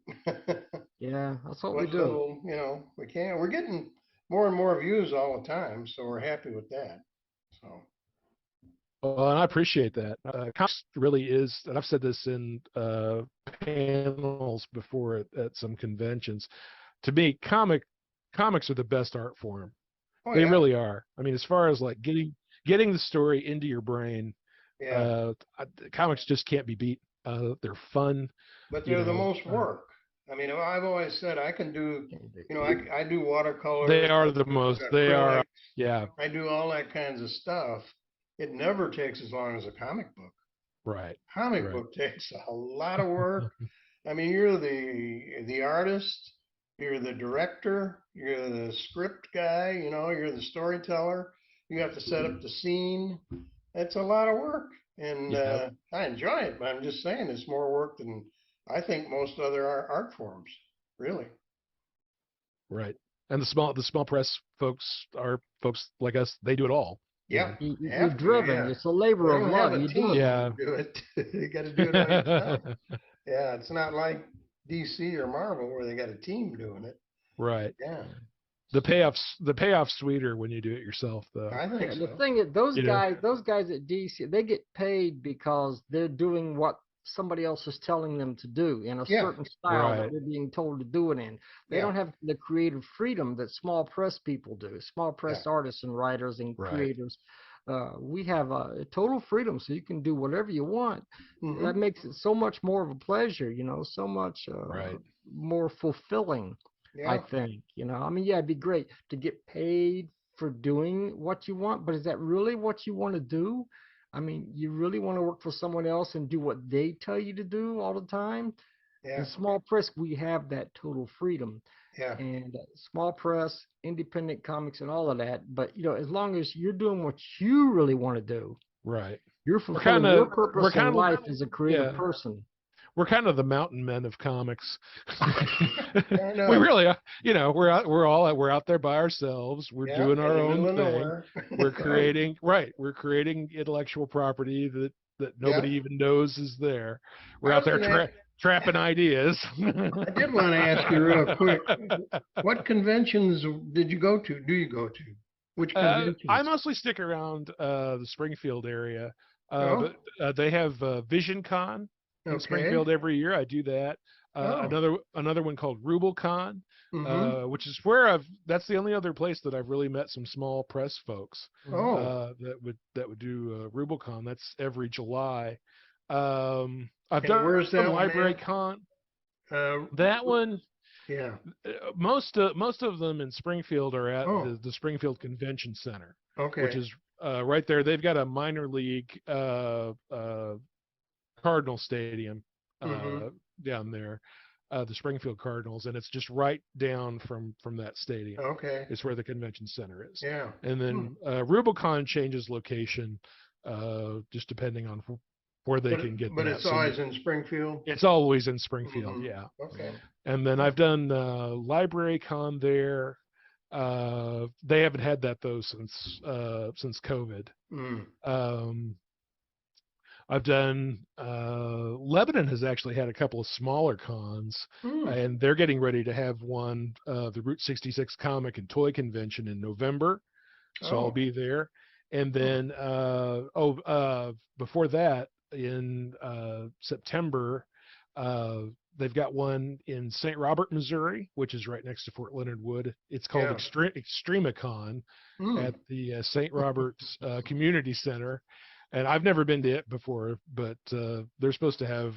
Yeah, that's what we do. We can. We're getting more and more views all the time, so we're happy with that. So. Well, and I appreciate that. Comics really is, and I've said this in panels before at some conventions. To me, comics are the best art form. They really are. I mean, as far as like getting the story into your brain, comics just can't be beat. They're fun, but they're the most work. I mean, I've always said I can do, I do watercolor. They are the most. They are. Yeah. I do all that kinds of stuff. It never takes as long as a comic book. Right. Comic book takes a lot of work. I mean, you're the artist, you're the director, you're the script guy, you're the storyteller. You have to set up the scene. It's a lot of work, and I enjoy it. But I'm just saying, it's more work than I think most other art forms, really. Right. And the small press folks are folks like us. They do it all. Yeah, you're driven. Yeah. It's a labor of love. You do it. You got to do it on yourself. Yeah, it's not like DC or Marvel where they got a team doing it. Right. Yeah, The payoff's sweeter when you do it yourself, though. I think Yeah, the so. thing is, those You know. guys at DC, they get paid because they're doing what somebody else is telling them to do in a Yeah. certain style that Right. they're being told to do it in. They Yeah. don't have the creative freedom that small press people do, small press artists and writers and Right. creators. We have total freedom, so you can do whatever you want. Mhm. That makes it so much more of a pleasure, so much Right. more fulfilling. I Yeah. think, I mean, yeah, it'd be great to get paid for doing what you want, but is that really what you want to do? I mean, you really want to work for someone else and do what they tell you to do all the time? In Yeah. small press, we have that total freedom. Yeah. And small press, independent comics, and all of that. But as long as you're doing what you really want to do, Right. you're fulfilling your purpose in life as a creative yeah. person. We're kind of the mountain men of comics. I know. We really are. We're out there by ourselves. We're Yeah, doing our in the own middle of thing. nowhere. We're creating We're creating intellectual property that nobody even knows is there. We're I out was there gonna trapping ideas. I did want to ask you real quick, what conventions did you go to? Do you go to? Which conventions? I mostly stick around the Springfield area, Oh, but they have Vision Con in okay. Springfield every year. I do that. Oh. Another one called RubelCon, Mm-hmm. which is where that's the only other place that I've really met some small press folks Oh. that would do RubelCon. That's every July. I've And done where's that one Library at? Con. Uh, That one, yeah. most of them in Springfield are at Oh, the Springfield Convention Center, which okay. is right there. They've got a minor league Cardinal Stadium Mm-hmm. down there, the Springfield Cardinals, and it's just right down from that stadium. Okay. It's where the convention center is. Yeah. And then Rubicon changes location just depending on where they can get But that. it's always in Springfield? It's always in Springfield, Mm-hmm. yeah. Okay. And then I've done Library Con there. They haven't had that though since COVID. Mm. I've done Lebanon has actually had a couple of smaller cons, and they're getting ready to have one, the Route 66 Comic and Toy Convention in November, so I'll be there. And then before that in September, they've got one in St. Robert, Missouri, which is right next to Fort Leonard Wood. It's called Extremicon at the St. Robert's Community Center. And I've never been to it before, but they're supposed to have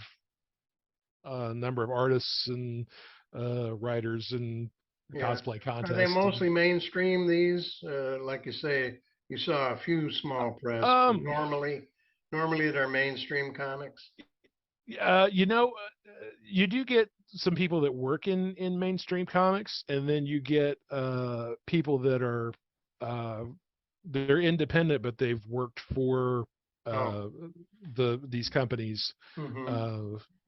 a number of artists and writers and cosplay contests. Are they mostly mainstream, these? Like you say, you saw a few small press. Normally they're mainstream comics. You do get some people that work in mainstream comics, and then you get people that are they're independent, but they've worked for these companies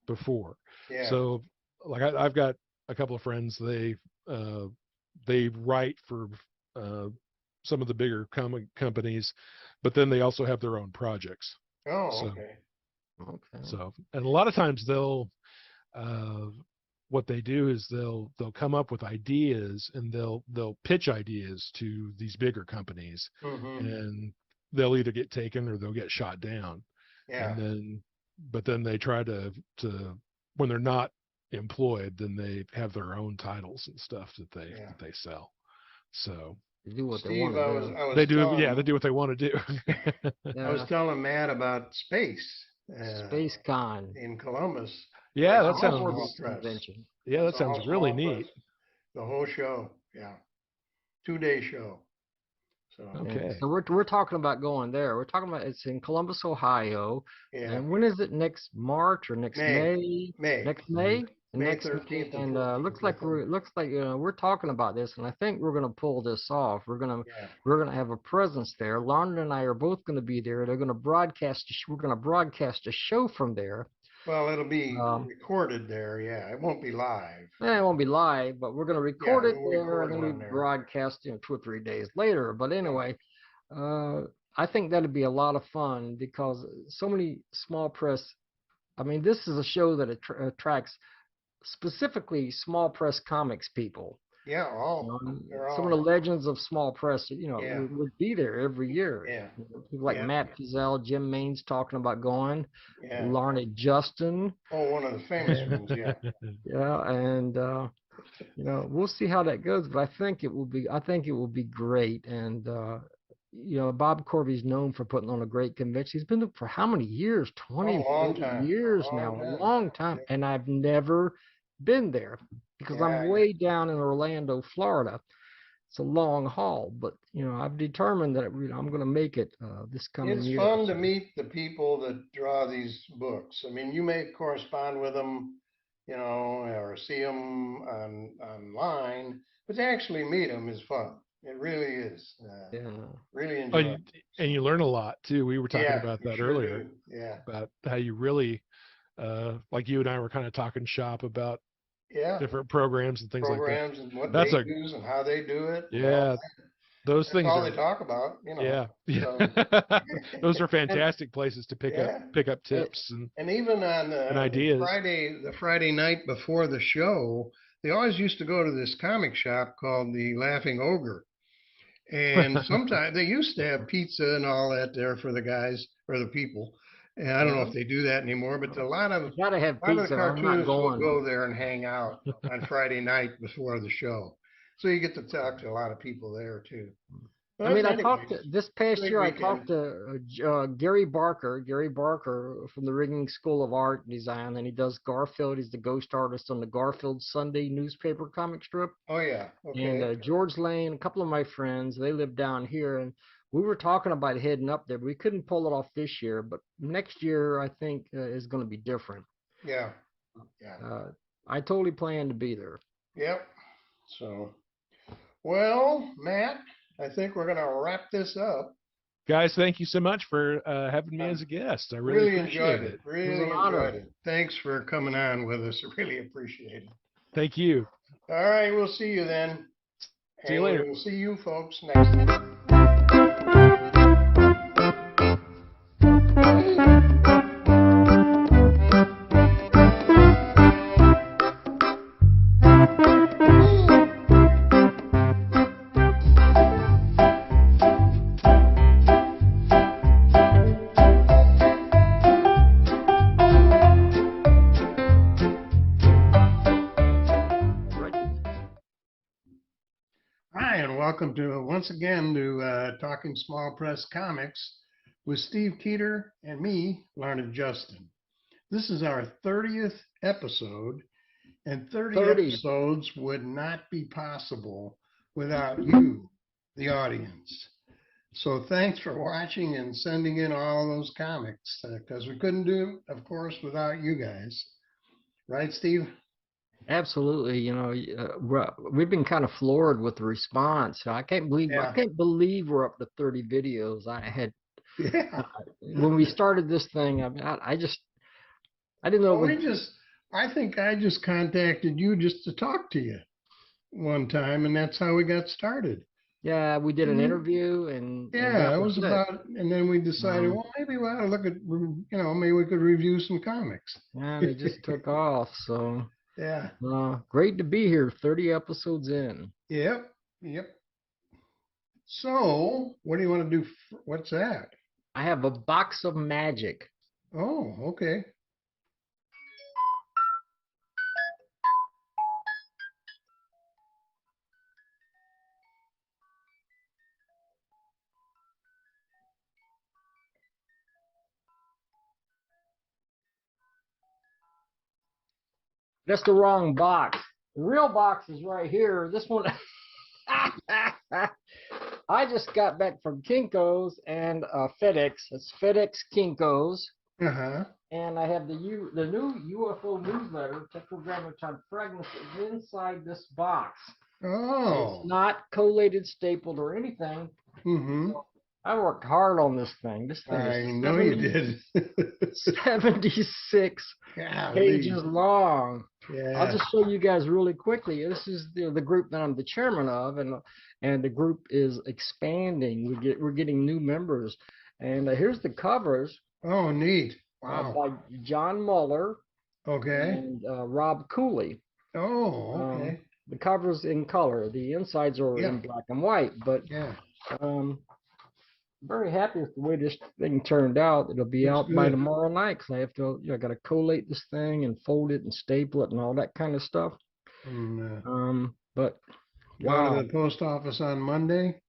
before. Yeah. So like I've got a couple of friends, they write for some of the bigger comic companies, but then they also have their own projects. Okay. So, and a lot of times they'll what they do is they'll come up with ideas, and they'll pitch ideas to these bigger companies, and they'll either get taken or they'll get shot down. Yeah. But then they try to when they're not employed, then they have their own titles and stuff that they sell. So they do what Steve, they want to do. They do what they want to do. I was telling Matt about Space Con in Columbus. Yeah, that sounds really neat. The whole show, 2-day show. So okay. So we're talking about going there. We're talking about it's in Columbus, Ohio. Yeah. And when is it? Next March or next May? Next May. May 13th. And looks like we're talking about this, and I think we're gonna pull this off. We're gonna have a presence there. Larned and I are both gonna be there. They're gonna broadcast. We're gonna broadcast a show from there. Well, it'll be recorded there. Yeah, it won't be live. It won't be live, but we're going to record it there, and then we broadcast 2 or 3 days later. But anyway, I think that'd be a lot of fun because so many small press. I mean, this is a show that attracts specifically small press comics people. Yeah, Some of the legends of small press, Yeah. would be there every year. Yeah. People like Matt Fizel, Jim Main's talking about going. Yeah. Larnedjustin. Oh, one of the famous ones, yeah. Yeah, and we'll see how that goes, but I think it will be great. And Bob Corby's known for putting on a great convention. He's been there for how many years? 20, 30 years now, a long time. And I've never been there because I'm way down in Orlando, Florida. It's a long haul, but I've determined that I'm going to make it this coming year. It's fun to meet the people that draw these books. I mean, you may correspond with them, or see them online, but to actually meet them is fun. It really is. Really enjoy it. And you learn a lot too. We were talking about that earlier. Do. Yeah. About how you really, like you and I were kind of talking shop about different programs and things like that. And what they use and how they do it. Yeah. Those things all they talk about, Yeah. So. Those are fantastic places to pick up tips and even on ideas. The Friday night before the show, they always used to go to this comic shop called the Laughing Ogre. And sometimes they used to have pizza and all that there for the guys or the people. And I don't know if they do that anymore, but a lot of the cartoonists will go there and hang out on Friday night before the show. So you get to talk to a lot of people there too. Well, I talked to this past year. I talked to Gary Barker from the Rigging School of Art and Design, and he does Garfield. He's the ghost artist on the Garfield Sunday newspaper comic strip. Oh yeah, okay. And George Lane, a couple of my friends, they live down here, and we were talking about heading up there, but we couldn't pull it off this year. But next year, I think is going to be different. Yeah. I totally plan to be there. Yep. So, well, Matt, I think we're going to wrap this up. Guys, thank you so much for having me as a guest. I really appreciate it. Really enjoyed it. Thanks for coming on with us. I really appreciate it. Thank you. All right, we'll see you then. See you later. We'll see you folks next time. Welcome to once again to Talking Small Press Comics with Steve Keeter and me, Larnedjustin. This is our 30th episode, and 30 episodes would not be possible without you, the audience. So thanks for watching and sending in all those comics, because we couldn't do it, of course, without you guys. Right, Steve? Absolutely. We've been kind of floored with the response. I can't believe we're up to 30 videos. I had when we started this thing. I mean, I didn't know. I think I just contacted you just to talk to you one time, and that's how we got started. Yeah, we did an interview, and it was about, and then we decided, well, maybe we ought to look at, maybe we could review some comics. Yeah, they just took off. So. Yeah. Great to be here. 30 episodes in. Yep. So, what do you want to do? What's that? I have a box of magic. Oh, okay. That's the wrong box. The real box is right here. This one, I just got back from Kinko's and FedEx. It's FedEx Kinko's. And I have the new UFO newsletter, Tetragrammaton Fragments, is inside this box. Oh. It's not collated, stapled, or anything. So I worked hard on this thing. This thing I know you did. 76 pages long. Yeah. I'll just show you guys really quickly. This is the group that I'm the chairman of, and the group is expanding. We're getting new members, and here's the covers. Oh, neat! Wow. By John Muller. Okay. and Rob Cooley. Oh, okay. The cover's in color. The insides are in black and white, but Yeah. Very happy with the way this thing turned out. It'll be Looks out by good. tomorrow night because I have to. I got to collate this thing and fold it and staple it and all that kind of stuff. But Go wow. to the post office on Monday.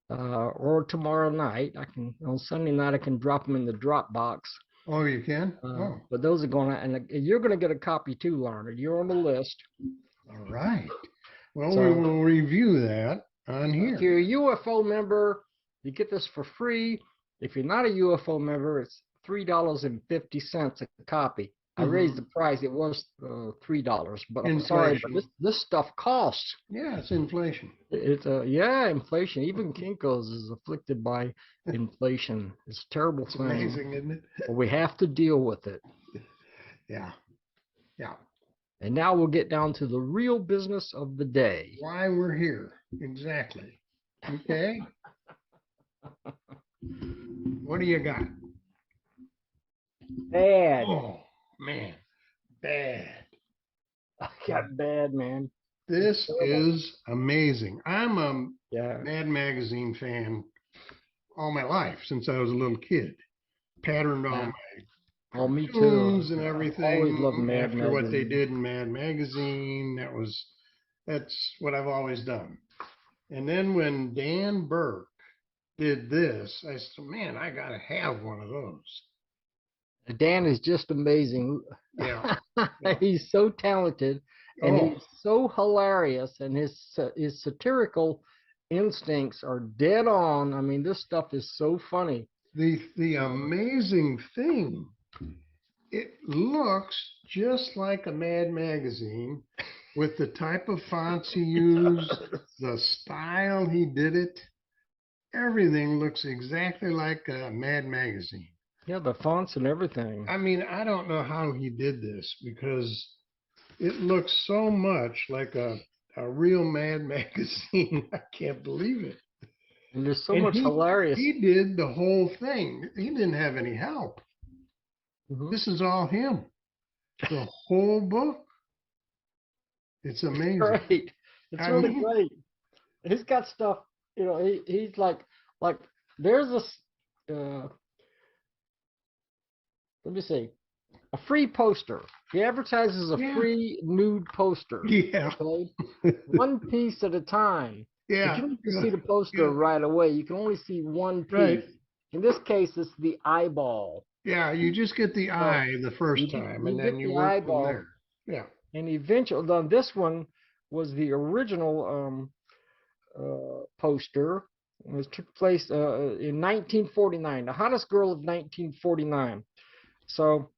Or tomorrow night. I can on Sunday night. I can drop them in the drop box. Oh, you can. But those are going to, and you're going to get a copy too, Larned. You're on the list. All right. Well, So, we will review that on here. If you're a UFO member, you get this for free. If you're not a UFO member, it's $3.50 a copy. I raised the price. It was $3, but I'm sorry, but this stuff costs. Yeah, it's inflation. It's inflation. Even Kinko's is afflicted by inflation. It's a terrible thing. Amazing, isn't it? But we have to deal with it. Yeah. And now we'll get down to the real business of the day. Why we're here. Exactly. Okay. What do you got? Bad. Oh, man. Bad. I got bad, man. This is amazing. I'm a Yeah. Mad Magazine fan all my life since I was a little kid. Patterned all my Oh, me too. cartoons and everything. Always loved Mad after what they Magazine. did in Mad Magazine. That's what I've always done. And then when Dan Burke did this, I said, man, I gotta have one of those. Dan is just amazing. Yeah. He's so talented and he's so hilarious, and his satirical instincts are dead on. I mean, this stuff is so funny. The amazing thing, it looks just like a Mad Magazine with the type of fonts he used, the style he did it. Everything looks exactly like a Mad Magazine. Yeah, the fonts and everything. I mean, I don't know how he did this because it looks so much like a real Mad Magazine. I can't believe it. And there's so much hilarious. He did the whole thing. He didn't have any help. This is all him. The whole book. It's amazing. Great. It's really great. He's got stuff, you know, he's like there's this, let me see, a free poster. He advertises a free nude poster. Yeah. Okay? One piece at a time. Yeah. But you don't see the poster right away. You can only see one piece. Right. In this case, it's the eyeball. Yeah, you just get the eye the first time, and then you work from there. Yeah. And eventually, this one was the original poster. It took place in 1949, the hottest girl of 1949. So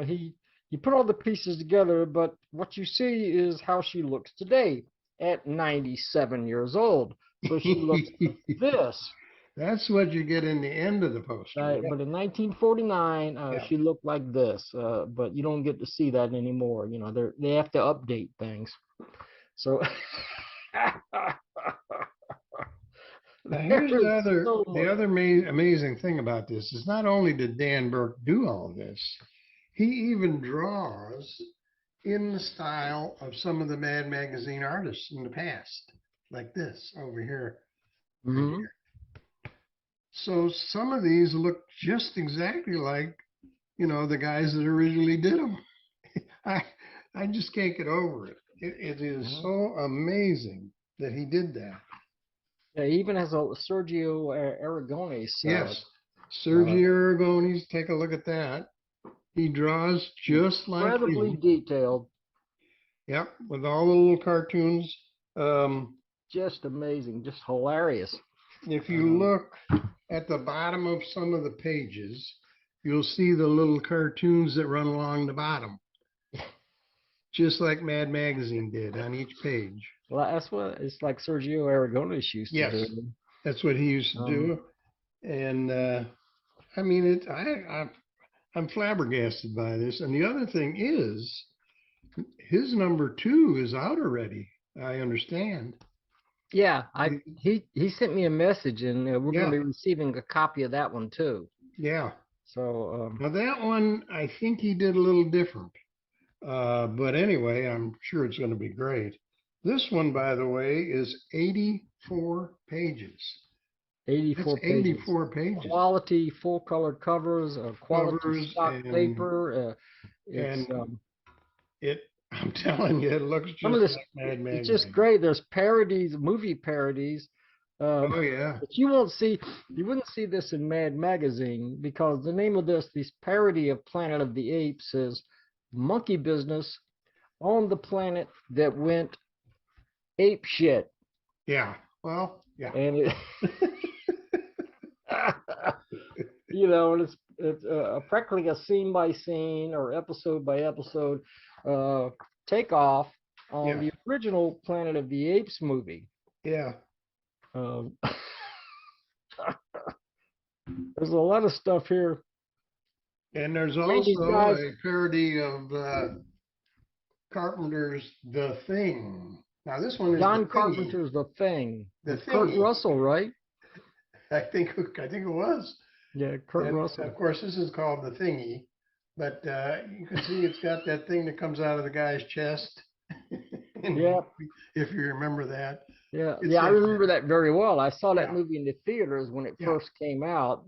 he put all the pieces together, but what you see is how she looks today at 97 years old. So she looks like this. That's what you get in the end of the poster. Right, but in 1949, she looked like this. But you don't get to see that anymore. You know, they have to update things. So now here's the other amazing thing about this is not only did Dan Burke do all this, he even draws in the style of some of the Mad Magazine artists in the past, like this over here. Right here. So some of these look just exactly like, you know, the guys that originally did them. I just can't get over it. It is so amazing that he did that. Yeah, he even has a Sergio Aragonés. Yes, Sergio Aragonés. Take a look at that. He draws just like incredibly him. Detailed. Yep, with all the little cartoons. Just amazing, just hilarious. If you look at the bottom of some of the pages, you'll see the little cartoons that run along the bottom. Just like Mad Magazine did on each page. Well, that's what it's like Sergio Aragonés used to do. Yes, that's what he used to do. And I mean, I'm flabbergasted by this. And the other thing is, his number 2 is out already, I understand. Yeah, he sent me a message, and we're going to be receiving a copy of that one too. Yeah. So Now that one, I think he did a little different. But anyway, I'm sure it's going to be great. This one, by the way, is 84 pages. 84 That's pages. 84 pages. Quality full color covers, quality Covers stock paper. It's and it. I'm telling you, it looks some just of this. like Mad Magazine. It's just great. There's parodies, movie parodies. Oh yeah. But you wouldn't see this in Mad Magazine because the name of this parody of Planet of the Apes is Monkey Business on the Planet that Went Ape Shit. Yeah. Well, yeah. And it, you know, and it's practically a scene by scene or episode by episode takeoff on the original Planet of the Apes movie. Yeah. There's a lot of stuff here. And there's also a parody of Carpenter's The Thing. Now this one is John Carpenter's The Thing. The Kurt Thing. Russell, right? I think it was. Yeah, Kurt Russell. Of course, this is called The Thingy, but you can see it's got that thing that comes out of the guy's chest. Yeah. If you remember that. Yeah, I remember that very well. I saw that movie in the theaters when it first came out.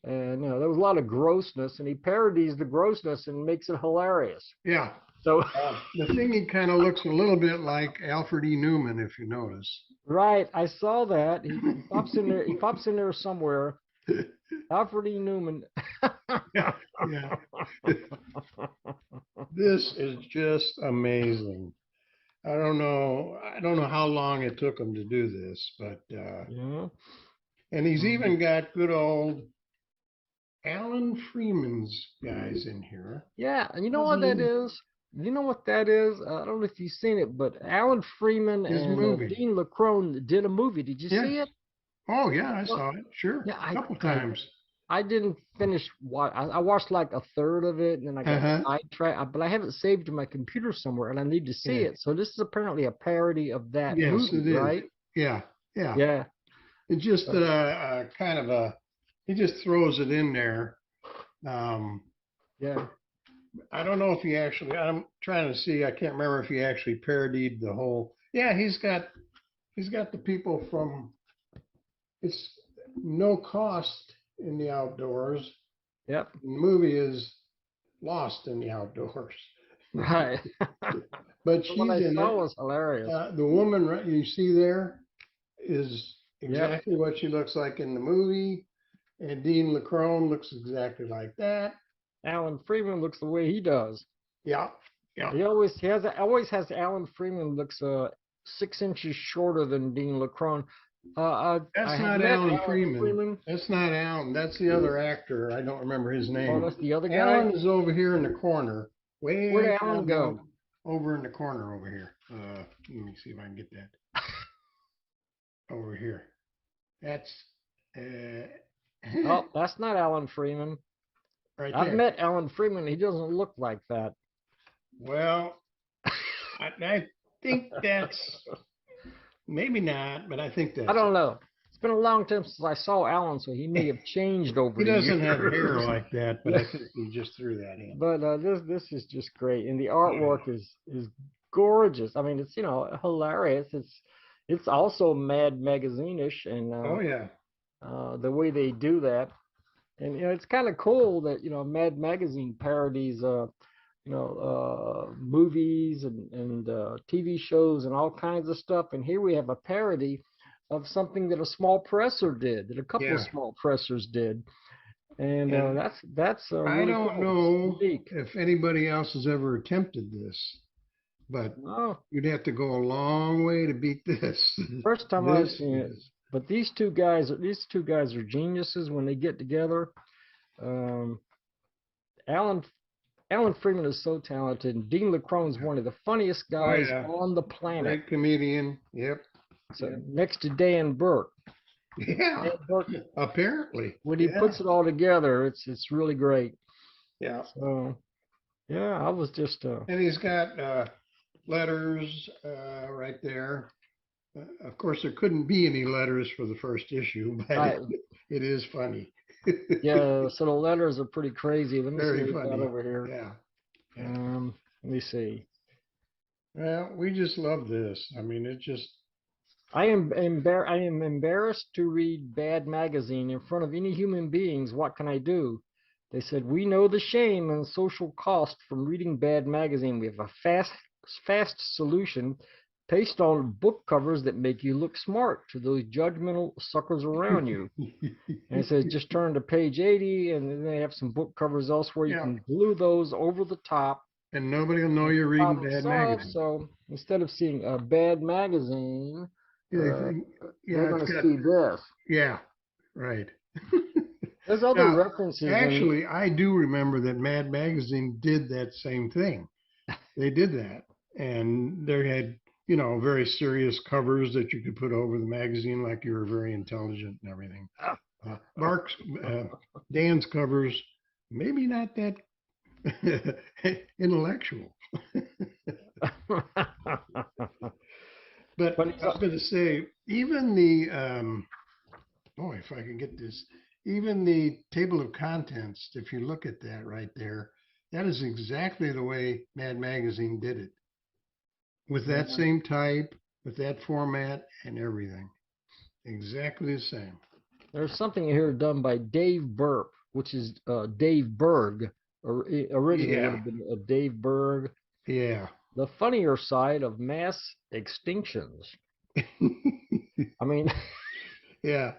And there was a lot of grossness, and he parodies the grossness and makes it hilarious. Yeah. So the Thingy kind of looks a little bit like Alfred E. Newman, if you notice. Right, I saw that. He pops in there. He pops in there somewhere. Alfred E. Newman. Yeah. This is just amazing. I don't know how long it took him to do this, but and he's even got good old Alan Freeman's guys in here. Yeah, and you know what that is? You know what that is? I don't know if you've seen it, but Alan Freeman and Dean LaCrone did a movie. Did you see it? Oh yeah, I saw it. Sure, yeah, a couple times. I didn't finish. I watched like a third of it, and then I got sidetracked. But I have it saved to my computer somewhere, and I need to see it. So this is apparently a parody of that movie, right? Yeah. It's just kind of a. He just throws it in there. Yeah. I don't know if he actually. I'm trying to see. I can't remember if he actually parodied the whole. Yeah, he's got the people from. It's No Cost in the Outdoors. Yep. The movie is Lost in the Outdoors. Right. But she's in it. Was hilarious. The woman you see there is exactly what she looks like in the movie, and Dean LaCrone looks exactly like that. Alan Freeman looks the way he does. Yeah. He always has Alan Freeman looks 6 inches shorter than Dean LaCrone. That's not Alan Freeman. That's not Alan. That's the other actor. I don't remember his name. Oh, that's the other guy? Alan is over here in the corner. Where'd Alan go? Over in the corner over here. Let me see if I can get that. Over here. That's... oh, that's not Alan Freeman. Right there. I've met Alan Freeman. He doesn't look like that. Well, I think that's... Maybe not, but I think that's... I don't know. It's been a long time since I saw Alan, so he may have changed over the years. He doesn't have hair like that, but I think he just threw that in. But this is just great, and the artwork is gorgeous. I mean, it's hilarious. It's also Mad Magazine-ish, and the way they do that, and it's kind of cool that Mad Magazine parodies movies and TV shows and all kinds of stuff. And here we have a parody of something that a small presser did, that a couple of small pressers did. And that's really I don't know if anybody else has ever attempted this, but you'd have to go a long way to beat this. First time I've seen it. But these two guys are geniuses when they get together. Alan Freeman is so talented, and Dean LaCrone is one of the funniest guys on the planet. Great comedian. Yep. So next to Dan Burke. Yeah. Dan Burke, apparently. When he puts it all together, it's really great. Yeah. So I was just and he's got letters right there. Of course, there couldn't be any letters for the first issue, but it is funny. Yeah, so the letters are pretty crazy. Let me see Very what we got funny. over here. Yeah. Let me see. Well, we just love this. I mean, it just, I am embarrassed to read bad magazine in front of any human beings. What can I do? They said, we know the shame and social cost from reading bad magazine. We have a fast solution. Paste on book covers that make you look smart to those judgmental suckers around you. And it says just turn to page 80, and then they have some book covers elsewhere. You yeah. can glue those over the top. And nobody will know you're reading Problem bad solved. magazine. So instead of seeing a bad magazine, Yeah, they're going it's to got, see this. yeah, right. There's other Now, references. actually, I do remember that Mad Magazine did that same thing. They did that. And they had, you know, very serious covers that you could put over the magazine like you were very intelligent and everything. Dan's covers, maybe not that intellectual. But I was going to say, even the, boy, if I can get this, even the table of contents, if you look at that right there, that is exactly the way Mad Magazine did it. With that same type, with that format and everything. Exactly the same. There's something here done by Dave Burp, which is Dave Berg. Originally would have been Dave Berg. Yeah. The funnier side of mass extinctions. I mean, yeah.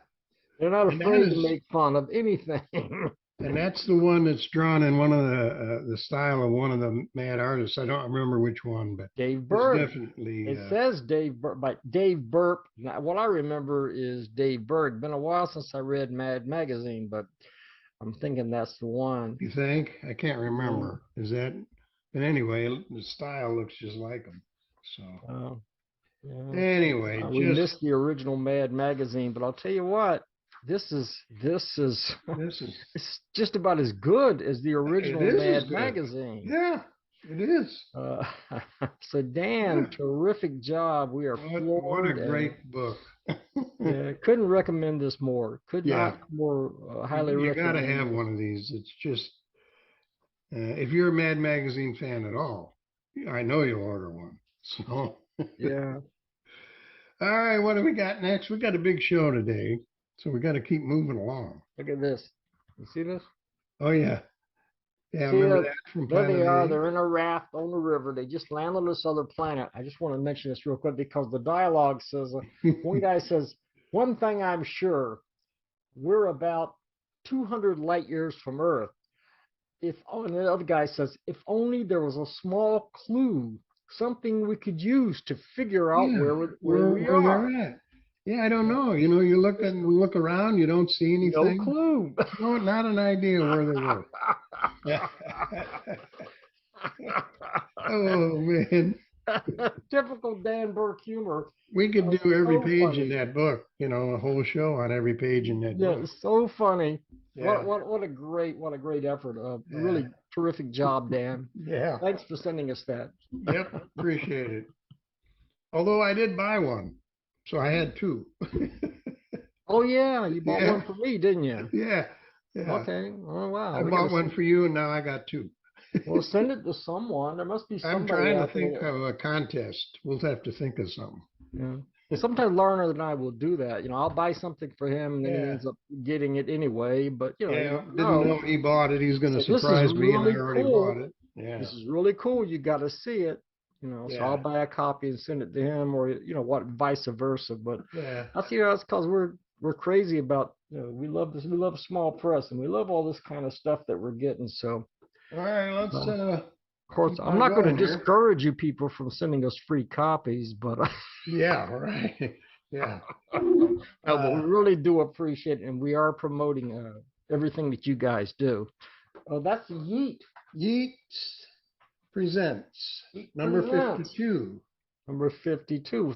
They're not afraid to make fun of anything. And that's the one that's drawn in one of the style of one of the mad artists. I don't remember which one, but Dave Burp. Definitely. It says Dave Burp, but Dave Burp. Now, what I remember is Dave Burp. Been a while since I read Mad Magazine, but I'm thinking that's the one. You think? I can't remember. Is that? But anyway, the style looks just like him. So. Yeah. Anyway, we missed the original Mad Magazine, but I'll tell you what. This is it's just about as good as the original Mad Magazine. Yeah, it is. So Dan, terrific job. We are what a great book. Yeah, couldn't recommend this more. Could not more highly recommend. You got to have one of these. It's just if you're a Mad Magazine fan at all, I know you'll order one. So yeah. All right, what do we got next? We got a big show today. So we got to keep moving along. Look at this. You see this? Oh, yeah. Yeah, remember that from There they are. A? They're in a raft on the river. They just landed on this other planet. I just want to mention this real quick because the dialogue says, one guy says, one thing I'm sure, we're about 200 light years from Earth. And the other guy says, if only there was a small clue, something we could use to figure out where we are. They're at. Yeah, I don't know. You know, you look around, you don't see anything. No clue. No, not an idea where they were. Oh man. Typical Dan Burke humor. We could do every page in that book, you know, a whole show on every page in that book. Yeah, so funny. Yeah. What a great effort. Really terrific job, Dan. Yeah. Thanks for sending us that. Yep, appreciate it. Although I did buy one. So I had two. Oh yeah, you bought one for me, didn't you? Yeah. Okay. Oh wow. I bought one for you, and now I got two. Well, send it to someone. There must be somebody. I'm trying to think of a contest. We'll have to think of something. Yeah. Sometimes Larned and I will do that. You know, I'll buy something for him, and then he ends up getting it anyway. But you know, didn't know he bought it. He's going to surprise me, and I already bought it. Yeah. This is really cool. You got to see it. You know, so I'll buy a copy and send it to him, or you know what, vice versa. But I see that's because we're crazy about. You know, we love this. We love small press, and we love all this kind of stuff that we're getting. So, all right, let's. Of course, I'm not going to discourage you people from sending us free copies, but yeah, right, yeah. No, but we really do appreciate it, and we are promoting everything that you guys do. Oh, that's Yeet. Yeet Presents number 52. Number 52.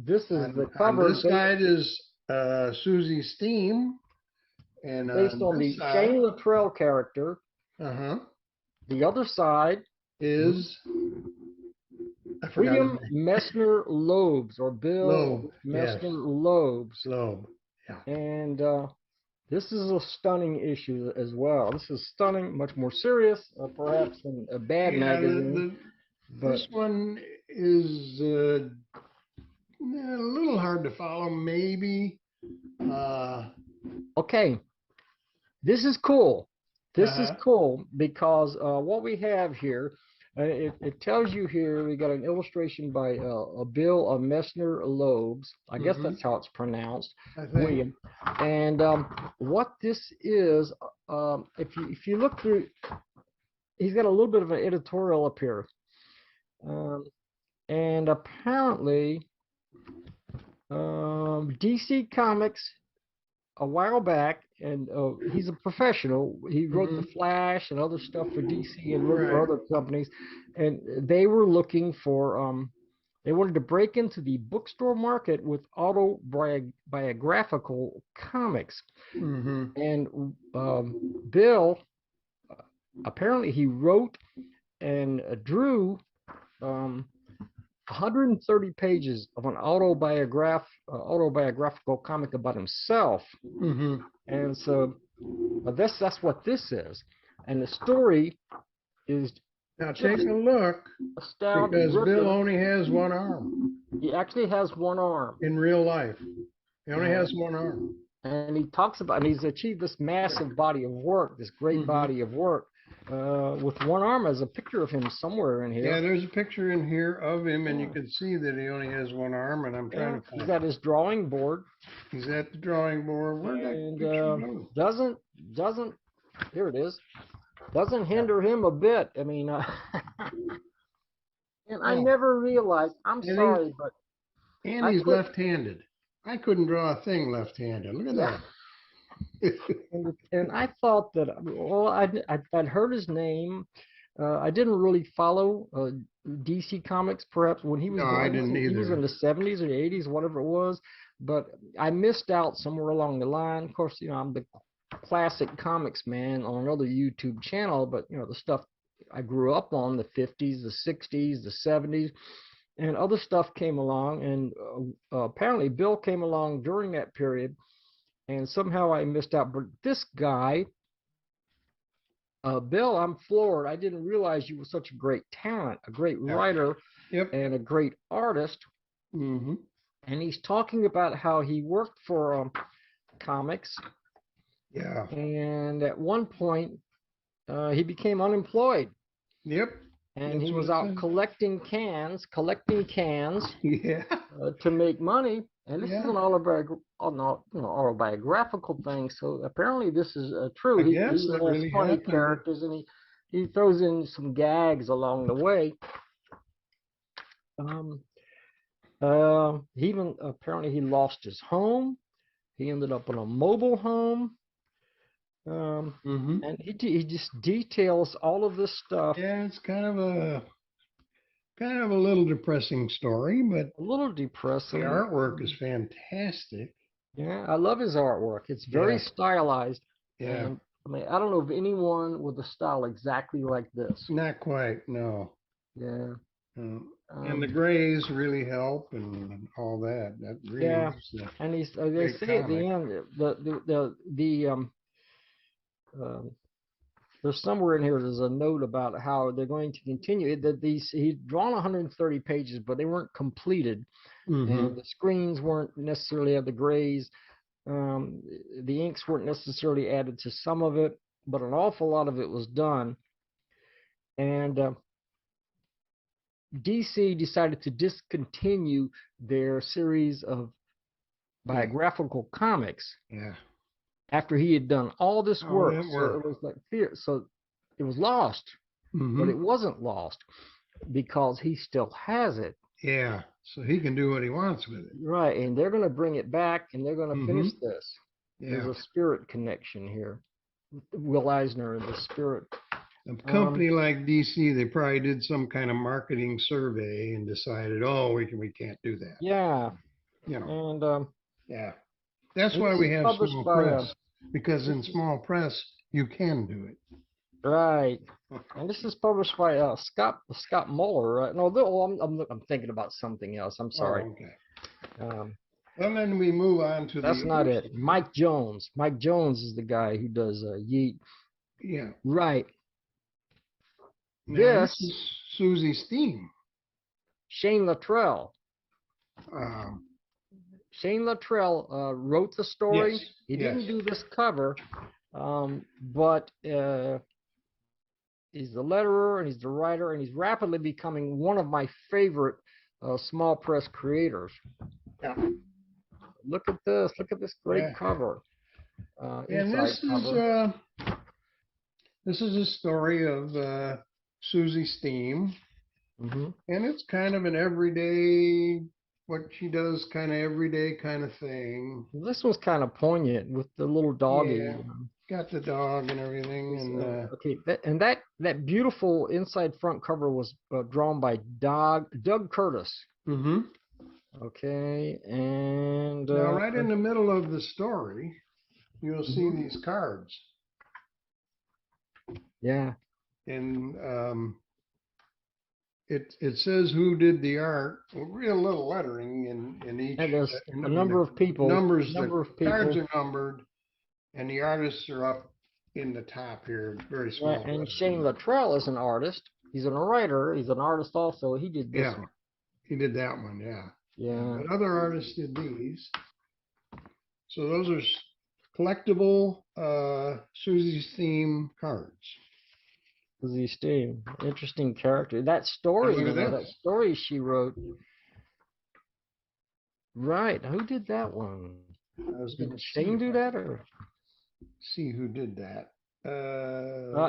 This is the cover. This side is Susie Steam, and based on the Shane Luttrell character. The other side is William Messner Loebs, or Bill Messner Loebs. Loeb. Yeah. And This is a stunning issue as well. This is stunning, much more serious, perhaps than a bad magazine. But this one is a little hard to follow, maybe. Okay, this is cool. This is Uh-huh. cool because what we have here, it tells you here, we got an illustration by Bill Messner Loebs. I guess that's how it's pronounced, I think. William. And what this is, if you look through, he's got a little bit of an editorial up here. And apparently, DC Comics a while back, and he's a professional. He wrote the Flash and other stuff for DC and wrote for other companies, and they were looking for they wanted to break into the bookstore market with autobiographical comics. And Bill, apparently he wrote and drew 130 pages of an autobiographical comic about himself. And so that's what this is. And the story is now take a look, astounding. because Bill only has one arm. He actually has one arm. In real life, he only has one arm. And he talks about, and he's achieved this massive body of work, this great body of work, with one arm. There's a picture of him somewhere in here. Yeah, there's a picture in here of him, and you can see that he only has one arm, and I'm trying to find He's at his drawing board. He's at the drawing board. Where'd that picture go? Doesn't, here it is. Doesn't hinder him a bit. I mean, and I never realized, I'm sorry, but. And he's left-handed. I couldn't draw a thing left-handed. Look at that. And I thought that, well, I'd heard his name. I didn't really follow DC Comics, perhaps when he was. No, I didn't either. He was in the 70s or the 80s, whatever it was. But I missed out somewhere along the line. Of course, I'm the classic comics man on another YouTube channel, but the stuff I grew up on, the 50s, the 60s, the 70s. And other stuff came along, and apparently Bill came along during that period, and somehow I missed out. But this guy, Bill, I'm floored. I didn't realize you were such a great talent, a great writer, and a great artist. And he's talking about how he worked for comics. Yeah. And at one point, he became unemployed. And he was out collecting cans to make money. And this is an autobiographical thing. So apparently this is true. He has funny characters, and he throws in some gags along the way. Apparently he lost his home. He ended up in a mobile home. And he just details all of this stuff. Yeah, it's kind of a little depressing story, but a little depressing. The artwork is fantastic. Yeah, I love his artwork. It's very stylized. Yeah. And, I mean, I don't know of anyone with a style exactly like this. Not quite, no. Yeah. And the grays really help, and all that. That really is and they say at the end there's somewhere in here there's a note about how they're going to continue that he'd drawn 130 pages, but they weren't completed, and the screens weren't necessarily of the grays. The inks weren't necessarily added to some of it, but an awful lot of it was done. And DC decided to discontinue their series of biographical comics. Yeah. After he had done all this work. So it was like fear. So it was lost, but it wasn't lost because he still has it. Yeah. So he can do what he wants with it. Right. And they're going to bring it back, and they're going to finish this. There's a spirit connection here. Will Eisner and the spirit. A company like DC, they probably did some kind of marketing survey and decided, we can't do that. Yeah. And that's why we have small press, because in small press you can do it. Right. And this is published by Scott Muller. Right? No, I'm thinking about something else. I'm sorry. Oh, okay. Well, then we move on to That's the not other it. story. Mike Jones. Mike Jones is the guy who does Yeet. Yeah. Right. Now, this This is Susie Steam. Shane Luttrell. Um, Shane Luttrell wrote the story. Yes, He yes. didn't do this cover, but he's the letterer and he's the writer, and he's rapidly becoming one of my favorite small press creators. Yeah. Look at this. Look at this great Yeah. cover. And Inside cover. This is a story of Susie Steam, Mhm. and it's kind of an everyday, what she does, kind of everyday kind of thing. This one's kind of poignant with the little doggy. Yeah. Got the dog and everything, and Okay, that beautiful inside front cover was drawn by Doug Curtis. mm-hmm. Okay, and Now right in the middle of the story, you'll see Mhm. these cards, yeah, and it says who did the art. Real little lettering in each. and there's in a number of people. Numbers. Number The of people. cards are numbered, and the artists are up in the top here, very small. Yeah, and Shane Luttrell is an artist. He's a writer. He's an artist also. He did this Yeah, one. he did that one. Yeah. Yeah. But other artists did these. So those are collectible Susie's Theme cards. Susie Steam, interesting character. That story, Look at that this. story she wrote. Right. Who did that one? I was Did going to Shane do that, or see who did that.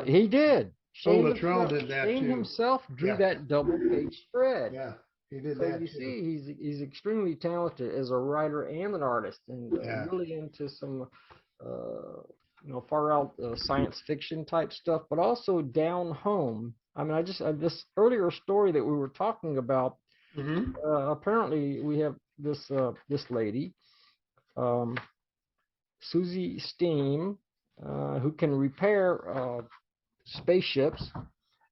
he did? Shane Luttrell did that Shane too. himself drew Yeah. that double-page spread. Yeah, he did So that you too. see, he's extremely talented as a writer and an artist, and Yeah. really into some, far out science fiction type stuff, but also down home. I mean, this earlier story that we were talking about. Mm-hmm. Apparently, we have this lady, Susie Steam, who can repair spaceships,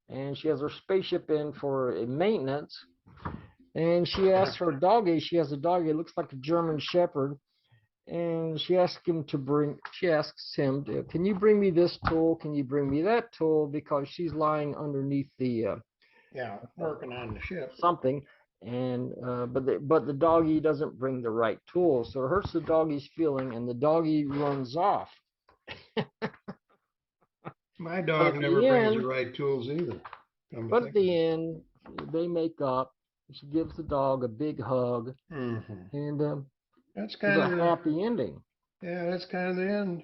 and she has her spaceship in for maintenance. And she asks her doggy. She has a doggy that looks like a German Shepherd, and she asks him, "Can you bring me this tool? Can you bring me that tool?" Because she's lying underneath the working on the ship. something, and but the doggy doesn't bring the right tool, so it hurts the doggy's feeling, and the doggy runs off. My dog never brings the right tools either. But at the end, they make up. She gives the dog a big hug, Mm-hmm. and That's kind of a happy ending. Yeah, that's kind of the end,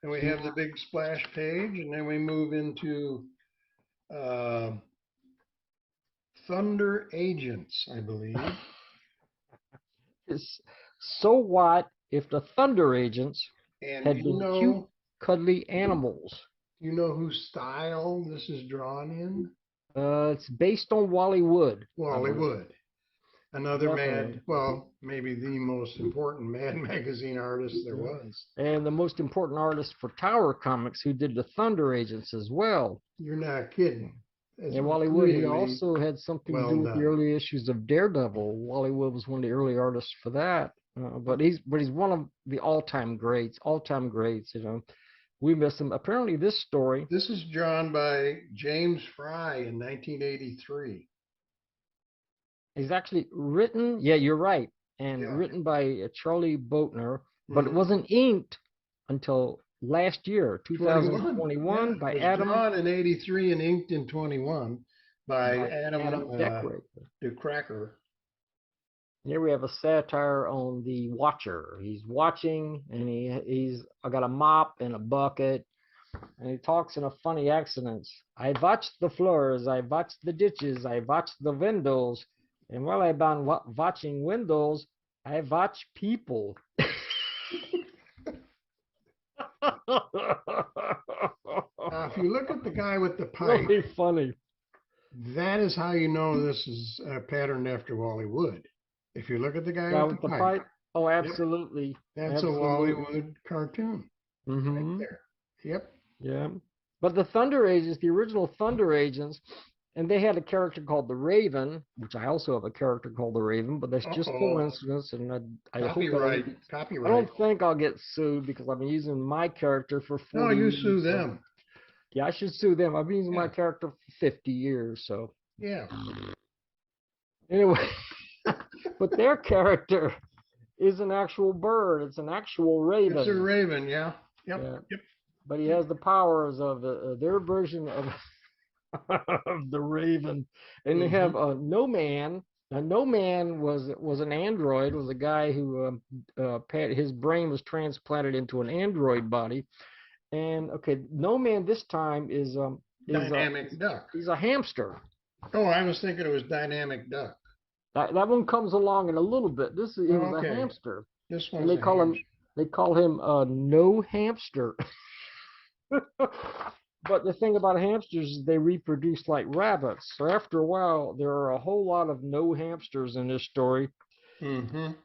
And we have the big splash page, and then we move into Thunder Agents, I believe. So what if the Thunder Agents And had been cute, cuddly animals? You know whose style this is drawn in? It's based on Wally Wood. Wally Wood. Another Definitely. maybe the most important Mad magazine artist there was. And the most important artist for Tower Comics, who did the Thunder Agents as well. You're not kidding. And Wally Wood, he also had something to do with the early issues of Daredevil. Wally Wood was one of the early artists for that. But he's one of the all-time greats. We miss him. Apparently, this story. This is drawn by James Fry in 1983. He's actually written. Yeah, you're right. And written by Charlie Boatner, but it wasn't inked until last year, 2021, by Adam. Drawn in 83 and inked in 21 by Adam DeCracker. Here we have a satire on the watcher. He's watching, and he's got a mop and a bucket, and he talks in a funny accent. I watch the floors, I watch the ditches, I watch the windows, and while I've been watching windows, I watch people. If you look at the guy with the pipe, really funny. That is how you know this is patterned after Wally Wood. If you look at the guy with the pipe. Oh, absolutely. That's absolutely. a Wally Wood cartoon. Mm-hmm. Right there. Yep. Yeah. But the Thunder Agents, the original Thunder Agents, And they had a character called the Raven, which I also have a character called the Raven, but that's just coincidence. And I hope I don't think I'll get sued because I've been using my character for 40 years. No, you sue them. Yeah, I should sue them. I've been using my character for 50 years, so. Yeah. Anyway, but their character is an actual bird. It's an actual raven. It's a raven, yeah. Yep. Yeah. Yep. But he has the powers of their version of, of the raven. And they have No Man. Now, No Man was an android, was a guy who his brain was transplanted into an android body. And okay, No Man this time is Dynamic Duck. He's a hamster. Oh, I was thinking it was Dynamic Duck. That one comes along in a little bit. He was a hamster. This one. They call him No Hamster. But the thing about hamsters is they reproduce like rabbits. So after a while, there are a whole lot of no hamsters in this story,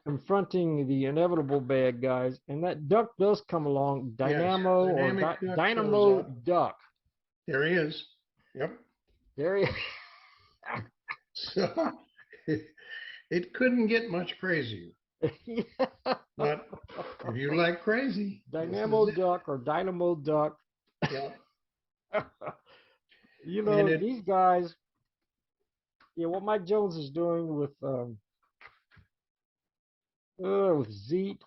confronting the inevitable bad guys. And that duck does come along, Dynamo Duck. There he is. Yep. There he is. So it couldn't get much crazier. But if you like crazy, Dynamo Duck or Dynamo Duck. Yeah. You know, these guys, what Mike Jones is doing with Zeet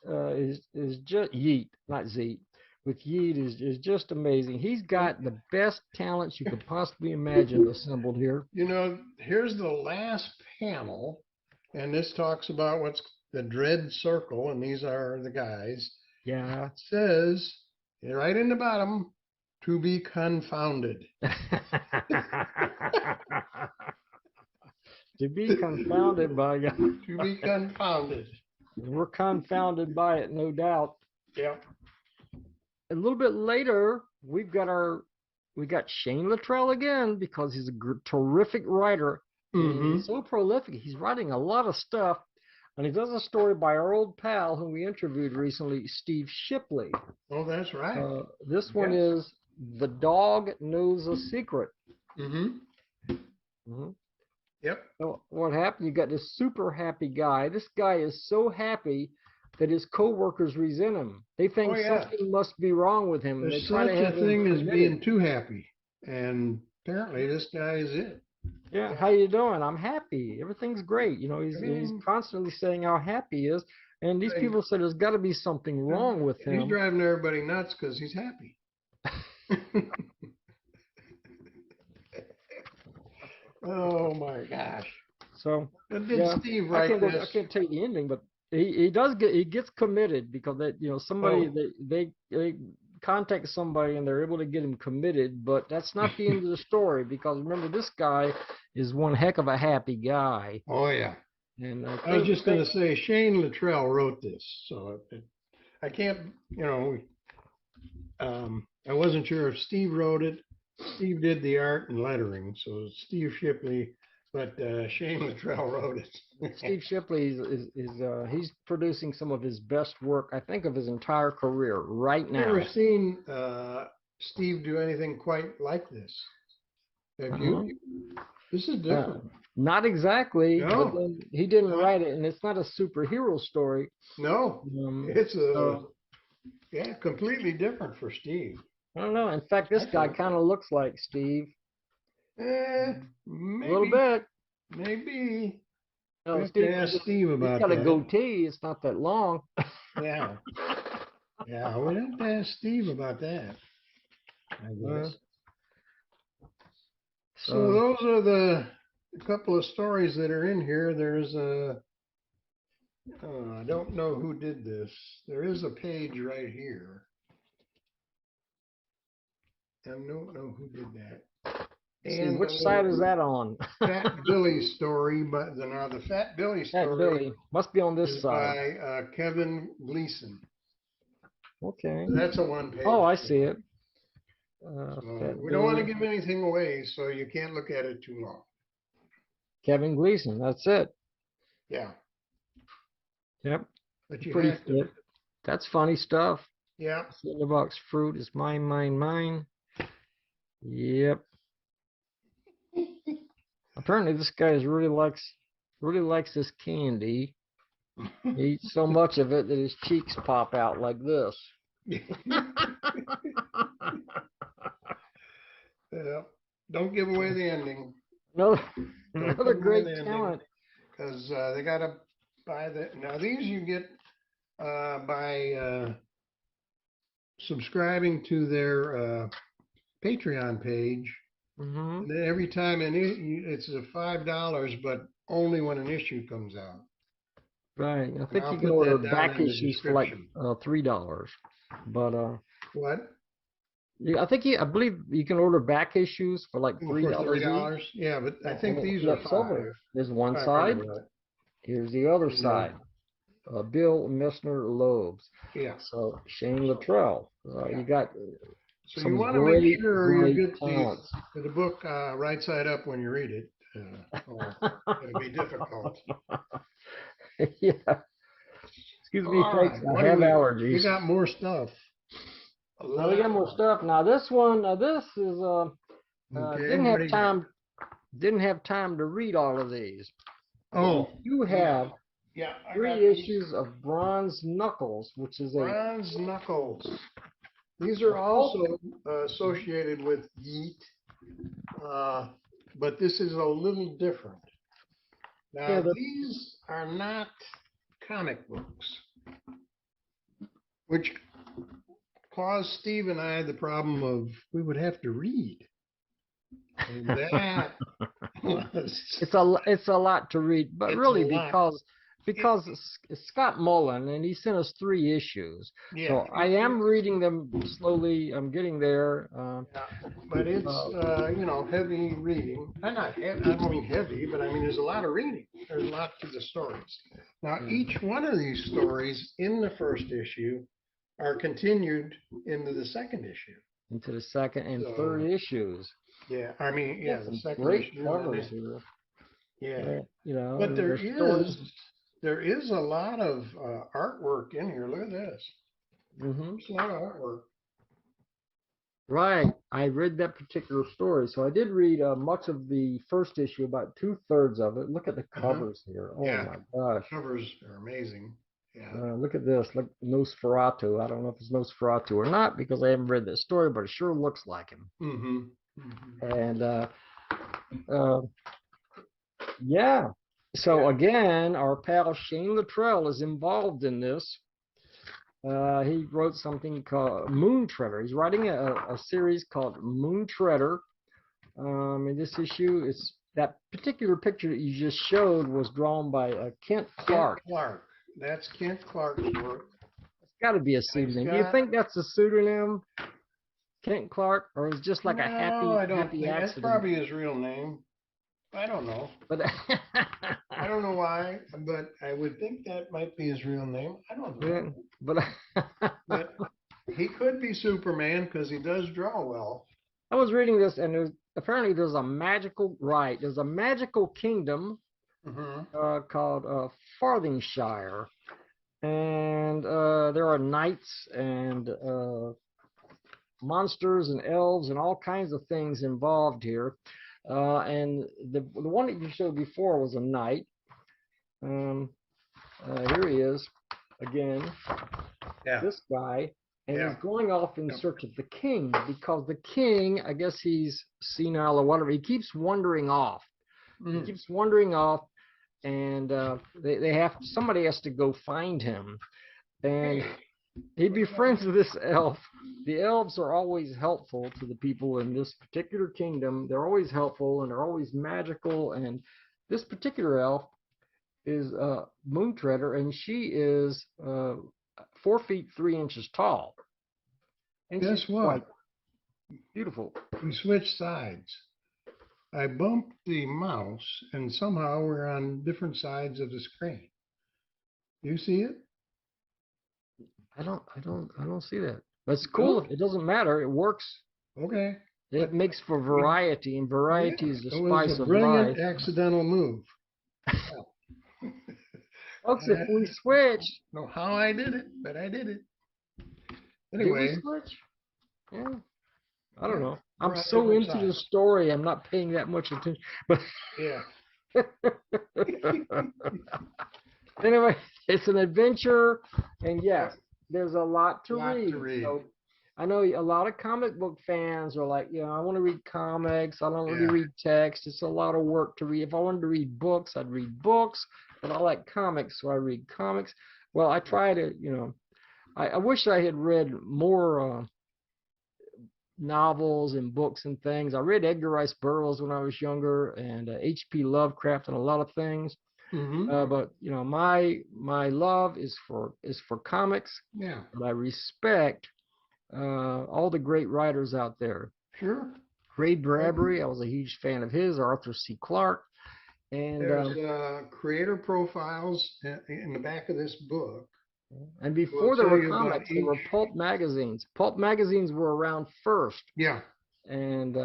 is just Yeet, not Zeet. With Yeet is just amazing. He's got the best talents you could possibly imagine assembled here. You know, here's the last panel, and this talks about what's the Dread Circle, and these are the guys. Yeah. It says right in the bottom, to be confounded. To be confounded by God. To be confounded. We're confounded by it, no doubt. Yeah. A little bit later, we got Shane Luttrell again because he's a terrific writer. He's so prolific. He's writing a lot of stuff. And he does a story by our old pal who we interviewed recently, Steve Shipley. Oh, that's right. This one is The Dog Knows a Secret. Yep. So what happened? You got this super happy guy. This guy is so happy that his coworkers resent him. They think something must be wrong with him. There's such a thing as being too happy. And apparently this guy is it. Yeah, how you doing? I'm happy. Everything's great. You know, he's constantly saying how happy he is. And these people said there's got to be something wrong with him. He's driving everybody nuts because he's happy. Oh my gosh. So Steve write this? I can't tell you the ending, but he gets committed because somebody they contact somebody and they're able to get him committed, but that's not the end of the story because remember this guy is one heck of a happy guy. Oh yeah. And I was just going to say Shane Luttrell wrote this, so I can't, I wasn't sure if Steve wrote it. Steve did the art and lettering, so Steve Shipley, but Shane Luttrell wrote it. Steve Shipley he's producing some of his best work, I think, of his entire career right now. Never seen Steve do anything quite like this. Have you? This is different. Not exactly. No. But then he didn't write it, and it's not a superhero story. No, it's completely different for Steve. I don't know. In fact, this guy kind of looks like Steve. Maybe. A little bit. Maybe. No, Steve about he's got a goatee. It's not that long. Yeah. Yeah, we have to ask Steve about that, I guess. So those are the couple of stories that are in here. There's I don't know who did this. There is a page right here. I don't know who did that. And which side is that on? Fat Billy's story, but now the Fat Billy story Fat Billy must be on this side. By Kevin Gleason. Okay. That's a one page. Oh, I see it. We don't want to give anything away, so you can't look at it too long. Kevin Gleason, that's it. Yeah. Yep. But you Pretty have to. That's funny stuff. Yeah. Box fruit is mine, mine, mine. Yep. Apparently, this guy really likes this candy. He eats so much of it that his cheeks pop out like this. Yeah. Don't give away the ending. Another, Don't another give away great the ending, talent. because they gotta buy the, now these you get by subscribing to their Patreon page. Hmm. And then every time it's a $5, but only when an issue comes out. Right. I And think I'll you can put order that down back in the issues for like description. $3. But What? I believe you can order back issues for like For $3 each. $3? Yeah, but I think And these are flips over. There's one 500, side. right? Here's the other And, side. Bill Messner Loebs. Yeah. So Shane Luttrell. You got So you some want to make great, sure you great get talents. the book right side up when you read it. Or it'll be difficult. Yeah. Excuse me, All folks. right, I what do have we allergies. got more stuff. Now we got more stuff. Now this one, this is Okay, didn't what do have you got? time to read all of these. Oh, You have yeah, I got 3 these. issues of Bronze Knuckles, which is a Bronze Knuckles. These are also associated with Yeet, but this is a little different. Now, these are not comic books, which caused Steve and I the problem of we would have to read. And that was, it's a lot to read, but It's a really lot. because it's Scott Mullen and he sent us 3 issues. yeah. So I am reading them slowly. I'm getting there. But it's, heavy reading. Not heavy, I don't mean heavy, but I mean, there's a lot of reading. There's a lot to the stories. Now, each one of these stories in the first issue are continued into the second issue. Into the second and So, third issues. Yeah, I mean, yeah, the Some second great issue. covers here. Yeah, You know, but there there's stories. is a lot of artwork in here. Look at this. Mm-hmm. There's a lot of artwork. Right. I read that particular story. So I did read much of the first issue, about 2/3 of it. Look at the covers here. Oh Yeah. my gosh. Covers are amazing. Yeah. Look at this. Look, Nosferatu. I don't know if it's Nosferatu or not because I haven't read that story, but it sure looks like him. Mm-hmm. And yeah. So again, our pal Shane Luttrell is involved in this. He wrote something called Moon Treader. He's writing a series called Moon Treader. In this issue, it's that particular picture that you just showed was drawn by Kent Clark. Kent Clark. That's Kent Clark's work. It's got to be a pseudonym. Do you think that's a pseudonym, Kent Clark, or is it just like a happy think accident? that's probably his real name. I don't know. But I don't know why, but I would think that might be his real name. I don't know. Yeah, But he could be Superman because he does draw well. I was reading this, and there's a magical kingdom called Farthingshire, and there are knights and monsters and elves and all kinds of things involved here. And the one that you showed before was a knight. Here he is again. Yeah. This guy. And he's going off in search of the king because the king, I guess he's senile or whatever, he keeps wandering off. He keeps wandering off, and somebody has to go find him. And he befriends this elf. The elves are always helpful to the people in this particular kingdom. They're always helpful and they're always magical. And this particular elf is Moon Treader, and she is 4 feet 3 inches tall. And guess what? Beautiful. We switched sides. I bumped the mouse, and somehow we're on different sides of the screen. You see it? I don't see that. That's cool. It doesn't matter. It works. Okay. It makes for variety, and variety is the spice of life. Brilliant accidental move. Folks, if we switch. I don't know how I did it, but I did it. Anyway. Did we switch? Yeah. I don't know. They're I'm on so different into the sides. story, I'm not paying that much attention. But Yeah. anyway, it's an adventure, and yes, Yep. there's a lot to Lot read. to read. So I know a lot of comic book fans are like, I want to read comics. I don't really Yeah. read text. It's a lot of work to read. If I wanted to read books, I'd read books, but I like comics, so I read comics. Well, I try to, I wish I had read more novels and books and things. I read Edgar Rice Burroughs when I was younger, and H.P. Lovecraft and a lot of things. Mm-hmm. But my love is for comics. Yeah. But I respect all the great writers out there. Sure. Ray Bradbury, I was a huge fan of his. Arthur C. Clarke, and There's creator profiles in the back of this book. before there tell were you about comics, there were each. pulp magazines. Pulp magazines were around first. Yeah. And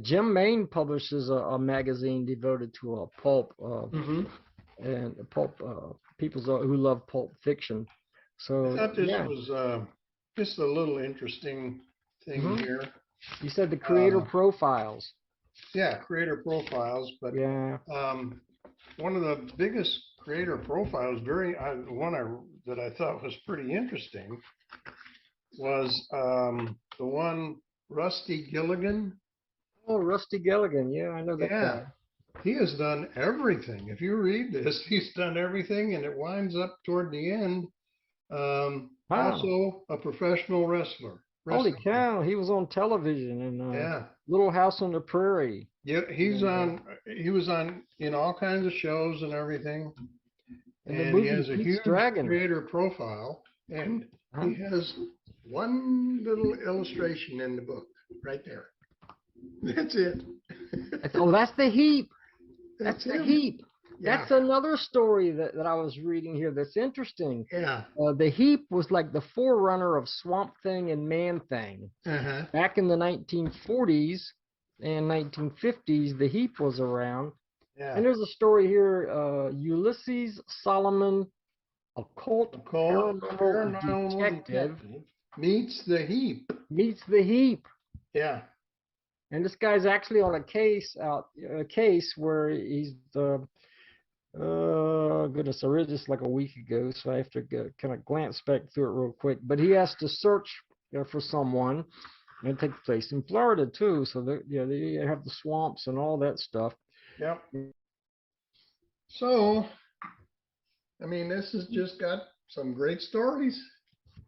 Jim Maine publishes a magazine devoted to pulp Mm-hmm. and pulp people who love pulp fiction. So I thought this yeah, was just a little interesting thing Mhm. here. You said the creator profiles. Yeah, creator profiles, but Yeah. one of the biggest creator profiles, that I thought was pretty interesting, was the one Rusty Gilligan. Oh, Rusty Gilligan. Yeah, I know that Yeah, guy. he has done everything. If you read this, he's done everything, and it winds up toward the end. Wow. Also a professional wrestler. Holy wrestling. cow, he was on television in Yeah. Little House on the Prairie. Yeah, he was on all kinds of shows and everything. And the And he movie has a Pete's huge Dragon. creator profile, and he has one little illustration in the book right there. That's it. Oh, that's the heap. That's the him. heap. Yeah. That's another story that I was reading here that's interesting. Yeah. The Heap was like the forerunner of Swamp Thing and Man Thing. Uh-huh. Back in the 1940s and 1950s, the Heap was around. Yeah. And there's a story here, Ulysses Solomon, occult paranormal detective, meets the Heap. meets the Heap. Yeah. And this guy's actually on a case where he's goodness, I read this like a week ago, so I have to kind of glance back through it real quick. But he has to search for someone, and it takes place in Florida too. So they have the swamps and all that stuff. Yep. So, I mean, this has just got some great stories.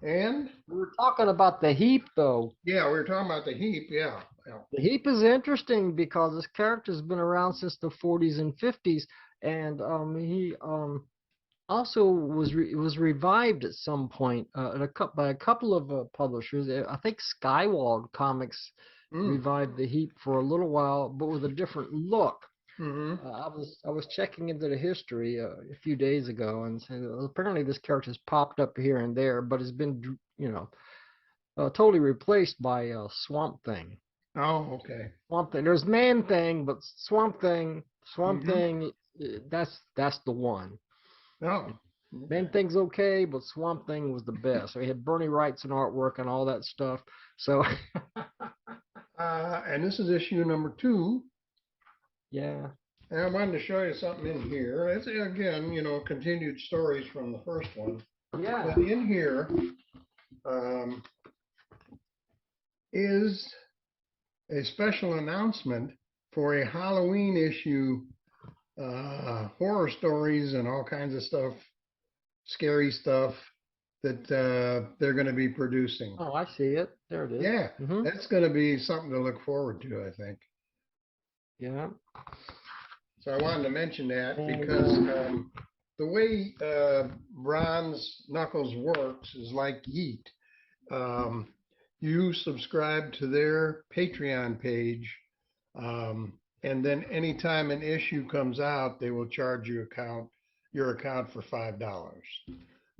And We were talking about the Heap, though. yeah, we were talking about the Heap. Yeah. The Heap is interesting because this character's been around since the 40s and 50s, and he also was revived at some point by a couple of publishers. I think Skywald Comics revived the Heap for a little while, but with a different look. Mm-hmm. I was checking into the history a few days ago, and apparently this character's popped up here and there, but has been totally replaced by Swamp Thing. Oh, okay. Swamp Thing. There's Man Thing, but Swamp Thing, Mhm. that's the one. Oh. Man Thing's okay, but Swamp Thing was the best. So he had Bernie Wrightson artwork and all that stuff. So And this is issue number 2. yeah. And I wanted to show you something in here. It's again, continued stories from the first one. Yeah. But in here is a special announcement for a Halloween issue, horror stories and all kinds of stuff, scary stuff that they're going to be producing. Oh, I see it. There it is. Yeah, Mm-hmm. that's going to be something to look forward to, I think. Yeah. So I wanted to mention that because the way Bronze Knuckles works is like Yeet. You subscribe to their Patreon page, and then anytime an issue comes out, they will charge your account for $5.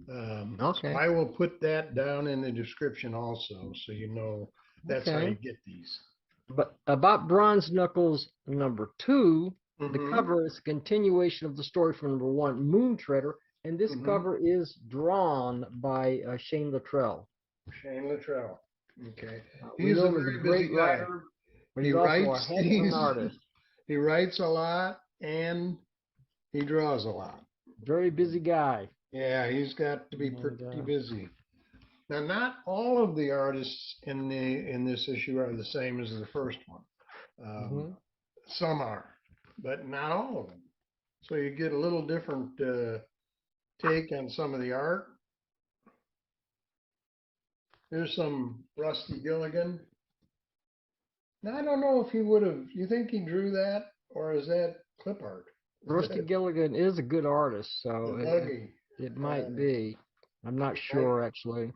Okay. So I will put that down in the description also, so that's how you get these. But about Bronze Knuckles number 2, the cover is a continuation of the story from number 1, Moon Treader, and this cover is drawn by Shane Luttrell. Shane Luttrell. Okay. We He's know a him as very a great busy guy. writer, but He he's also a writes heck of things. an artist. He writes a lot and he draws a lot. Very busy guy. Yeah, he's got to be And, pretty busy. Now, not all of the artists in this issue are the same as the first one. mhm. Some are, but not all of them. So you get a little different take on some of the art. There's some Rusty Gilligan. Now, I don't know if he would have, you think he drew that, or is that clip art? Rusty Gilligan is a good artist, so The buggy. it might be. I'm not sure, actually.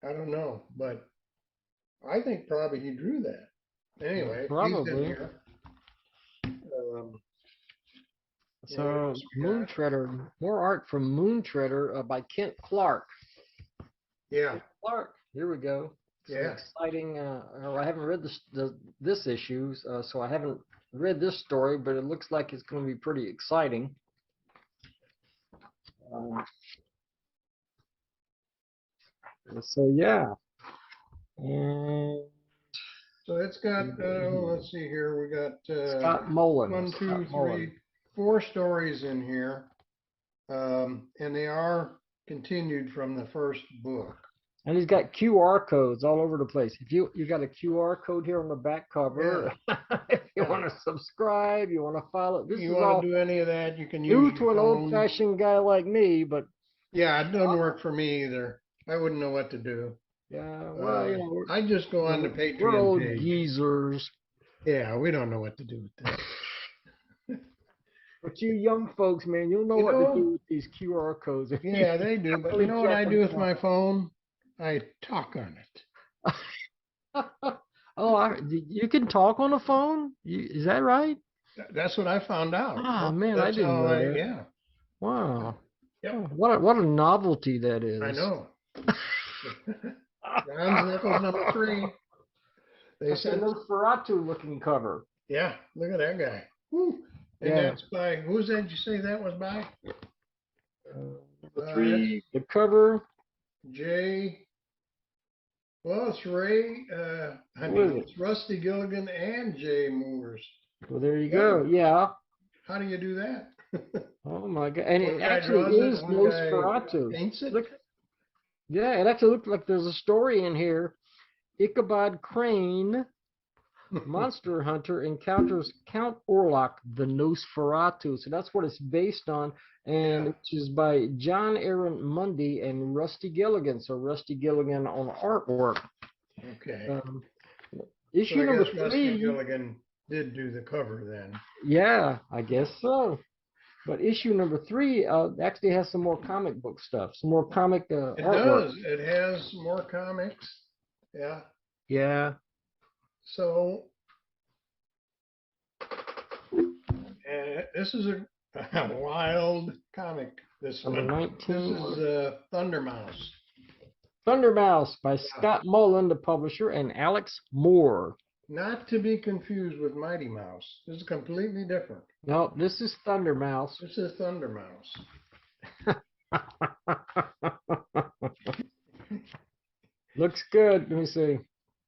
I don't know, but I think probably he drew that. Anyway, he's in Probably. here. So, Moon Treader, more art from Moon Treader by Kent Clark. Yeah, Clark, here we go. Some yeah. exciting. I haven't read this issue, so I haven't read this story, but it looks like it's going to be pretty exciting. So yeah, and So it's got, let's see here, we got Scott Mullen. 1, 2, Scott 3, Mullen. 4 stories in here. And they are continued from the first book. And he's got QR codes all over the place. If you got a QR code here on the back cover, if you want to subscribe, you want to follow. This You is all want to do any of that, you can use new your to an phone. old-fashioned guy like me, but Yeah, it doesn't work for me either. I wouldn't know what to do. yeah, well, you know, I just go on the we're old Patreon page. geezers. Yeah, we don't know what to do with that. But you young folks, man, you'll know what to do with these QR codes. Yeah, they do. But you know what I do with my phone? I talk on it. Oh, you can talk on the phone? Is that right? That's what I found out. Oh man, I didn't know that. Yeah. Wow. Yep. Oh, what a novelty that is. I know. John's Nichols #3. They That's said a Nosferatu looking cover. yeah, look at that guy. Woo. And that's by, who's that you say that was by? Number 3, the cover. Well, it's Ray, it's Rusty Gilligan and Jay Moores. Well, there you go. Yeah. How do you do that? Oh my God. And One it guy actually draws is it, one guy Nosferatu. paints it? Look, yeah, it actually looked like there's a story in here. Ichabod Crane, monster hunter, encounters Count Orlok, the Nosferatu. So that's what it's based on, and which is by John Aaron Mundy and Rusty Gilligan. So Rusty Gilligan on artwork. Okay. Issue So I number guess 3. Rusty Gilligan did do the cover then. Yeah, I guess so. But issue number 3 actually has some more comic book stuff, some more comic It artwork. does. It has more comics. Yeah. Yeah. So this is a wild comic. This Number one. 19. This is Thunder Mouse. Thunder Mouse by Scott Mullen, the publisher, and Alex Moore. Not to be confused with Mighty Mouse. This is completely different. No, this is Thunder Mouse. This is Thunder Mouse. Looks good. Let me see.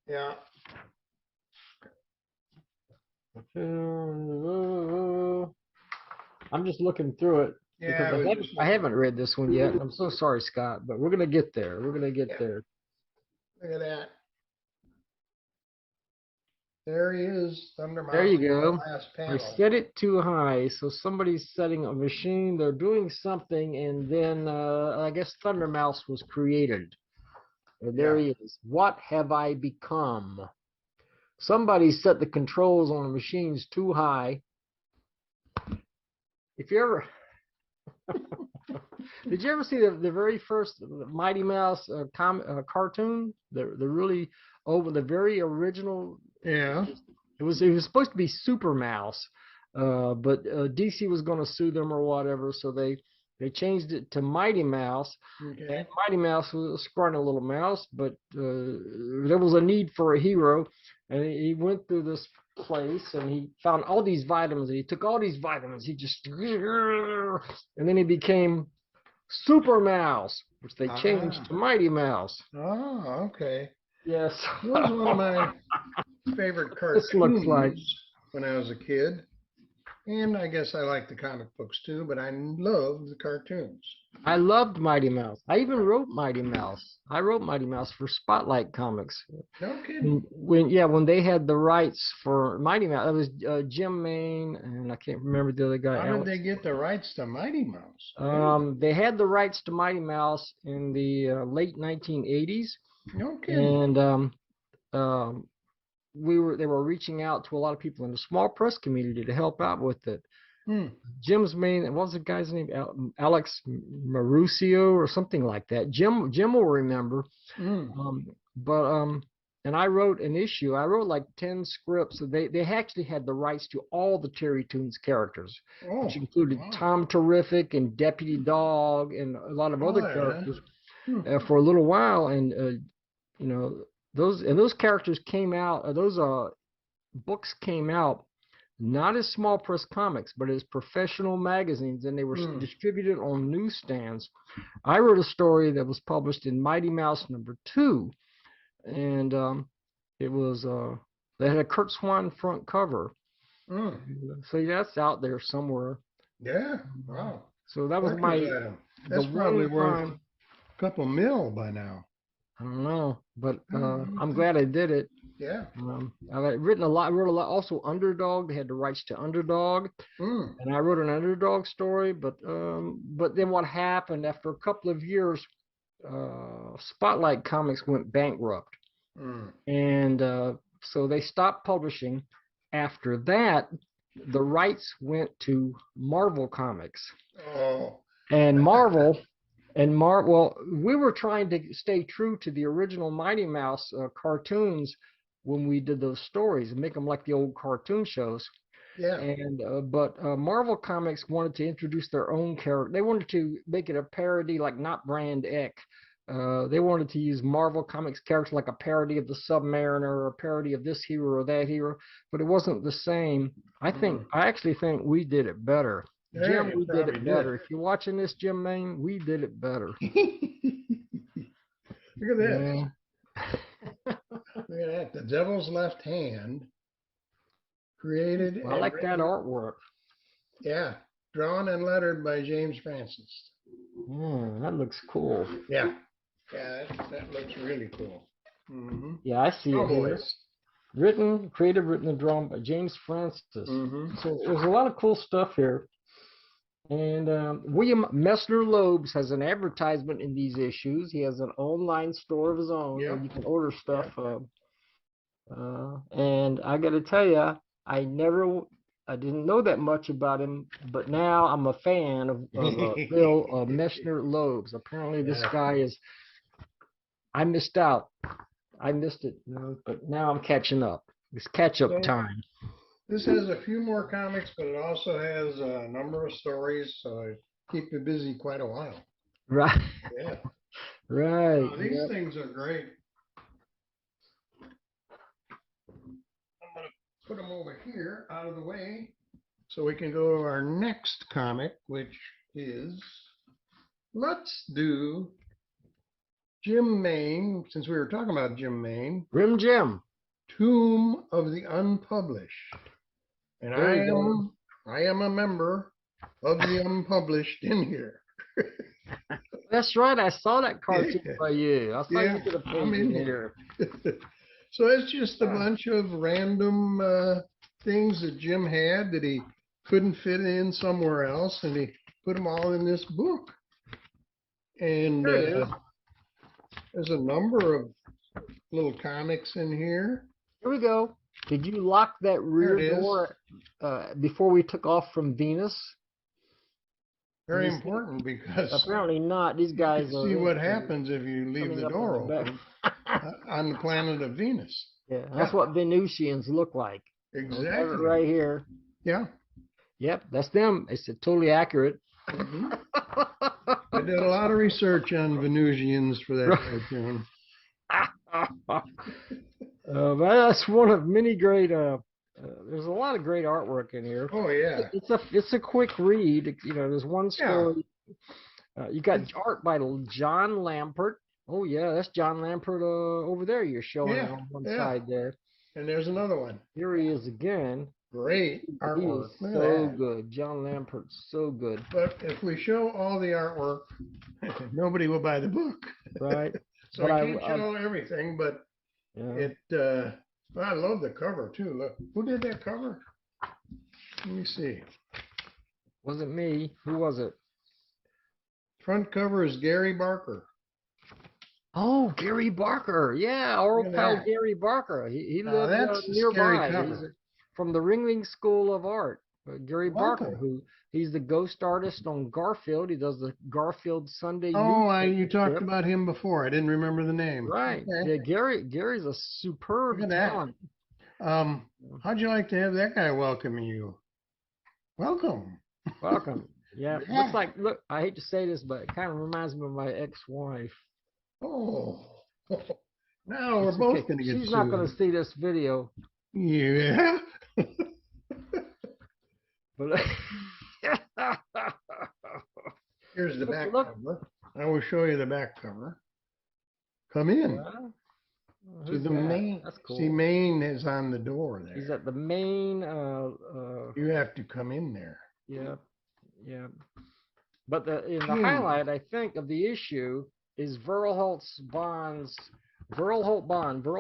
Yeah. I'm just looking through it. Yeah. I haven't read this one yet. I'm so sorry, Scott, but we're going to get there. We're going to get there. Look at that. There he is, Thunder Mouse. There you go. Last I panel. set it too high, so somebody's setting a machine. They're doing something, and then I guess Thunder Mouse was created. And there he is. What have I become? Somebody set the controls on the machines too high. If you ever did you ever see the very first Mighty Mouse cartoon? The really the very original. Yeah. It was supposed to be Super Mouse, but DC was going to sue them or whatever, so they changed it to Mighty Mouse. Okay. And Mighty Mouse was a scrawny little mouse, but there was a need for a hero, and he went through this place and he found all these vitamins, and he took all these vitamins. He just and then he became Super Mouse, which they changed to Mighty Mouse. Oh, okay. Yes. It was one of my favorite This looks like. cartoons when I was a kid. And I guess I like the comic books too, but I love the cartoons. I loved Mighty Mouse. I even wrote Mighty Mouse. I wrote Mighty Mouse for Spotlight Comics. No kidding. When they had the rights for Mighty Mouse, it was Jim Maine, and I can't remember the other guy. How did Alex. they get the rights to Mighty Mouse? They had the rights to Mighty Mouse in the late 1980s, No kidding. and they were reaching out to a lot of people in the small press community to help out with it. Jim's main, what was the guy's name? Alex Marucio or something like that. Jim will remember. And I wrote an issue. I wrote like 10 scripts. They actually had the rights to all the Terry Toons characters, which included Tom Terrific and Deputy Dog and a lot of other characters for a little while. And those characters came out. Those books came out not as small press comics, but as professional magazines, and they were distributed on newsstands. I wrote a story that was published in Mighty Mouse #2, and it was they had a Kurt Swan front cover. So that's out there somewhere. Yeah, wow. So that was that's probably worth a couple mil by now. I don't know, but I'm glad I did it. Yeah. I've written a lot. I wrote a lot. Also, Underdog. They had the rights to Underdog, and I wrote an Underdog story. But then what happened after a couple of years? Spotlight Comics went bankrupt, and so they stopped publishing. After that, the rights went to Marvel Comics, and Marvel. Well, we were trying to stay true to the original Mighty Mouse cartoons when we did those stories and make them like the old cartoon shows. Yeah. But Marvel Comics wanted to introduce their own character. They wanted to make it a parody, like not Brand X. They wanted to use Marvel Comics characters like a parody of the Submariner or a parody of this hero or that hero, but it wasn't the same. I actually think we did it better. Jim, we did it better. If you're watching this, Jim Maine, we did it better. Look at this. Look at that. The Devil's Left Hand. Created. I like that artwork. Yeah. Drawn and lettered by James Francis. That looks cool. Yeah. Yeah, that looks really cool. Yeah, I see it here. Created, written, and drawn by James Francis. So there's a lot of cool stuff here. And William Messner Loebs has an advertisement in these issues. He has an online store of his own where you can order stuff. And I got to tell you, I didn't know that much about him, but now I'm a fan of Bill Messner Loebs. Apparently, this guy is. I missed out. I missed it, but now I'm catching up. It's catch-up time. This has a few more comics, but it also has a number of stories, so I keep you busy quite a while. Right. Yeah. Right. These things are great. I'm going to put them over here out of the way so we can go to our next comic, which is, let's do Jim Maine, since we were talking about Jim Maine. Grim Jim. Tomb of the Unpublished. And I am a member of the Unpublished in here. That's right. I saw that cartoon by you. I saw you did a page in here. So it's just a bunch of random things that Jim had that he couldn't fit in somewhere else, and he put them all in this book. And there's a number of little comics in here. Here we go. Did you lock that rear door before we took off from Venus? Very important, because apparently not. These guys see what happens if you leave the door open on the planet of Venus. Yeah, that's what Venusians look like. Exactly. Right here. Yeah. Yep, that's them. It's totally accurate. I did a lot of research on Venusians for that cartoon. That's one of many great. There's a lot of great artwork in here. Oh yeah. It's a quick read. There's one story. You got art by John Lampert, Oh yeah, that's John Lampert over there. You're showing Yeah, on one yeah. side there. And there's another one. Here he is again. Great He artwork. is Look at so that. good. John Lampert, so good. But if we show all the artwork, nobody will buy the book. Right. So But I can't show everything, but yeah. well, I love the cover too. Look, who did that cover? Let me see. Wasn't me. Who was it? Front cover is Gary Barker. Oh, Gary Barker. Yeah, our Look old at pal that. Gary Barker. He Now lived that's a scary nearby. He's cover. from the Ringling School of Art. Gary Barker, Welcome. he's the ghost artist on Garfield. He does the Garfield Sunday Oh, newspaper you talked strip. about him before. I didn't remember the name. Right. Okay. Yeah, Gary's a superb Look at that. talent. How'd you like to have that guy welcoming you? Welcome. Welcome. Yeah, Yeah. looks like, look, I hate to say this, but it kind of reminds me of my ex-wife. Oh, now we're both going to get She's not going to sued. see this video, Yeah. but Here's the Look, back look. cover. I will show you the back cover. Come in Well, to who's the that? main. That's cool. See, main is on the door there. He's at the main, You have to come in there. yeah, yeah. But in the Hmm. highlight, I think, of the issue is Verl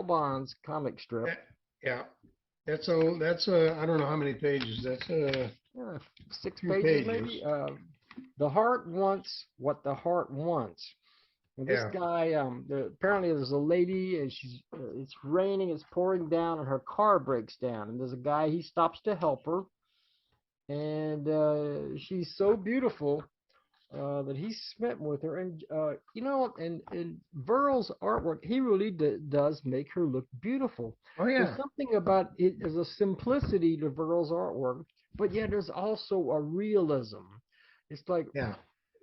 Bond's comic strip. Yeah. That's I don't know how many pages. That's Yeah, 6 Few pages pages. maybe. The heart wants what the heart wants. And this Yeah. guy, apparently there's a lady, and it's raining, it's pouring down, and her car breaks down. And there's a guy, he stops to help her, and she's so beautiful that he's smitten with her. And and Verl's artwork, he really does make her look beautiful. Oh There's yeah. something about it. There's a simplicity to Verl's artwork, but yet there's also a realism. It's like Yeah.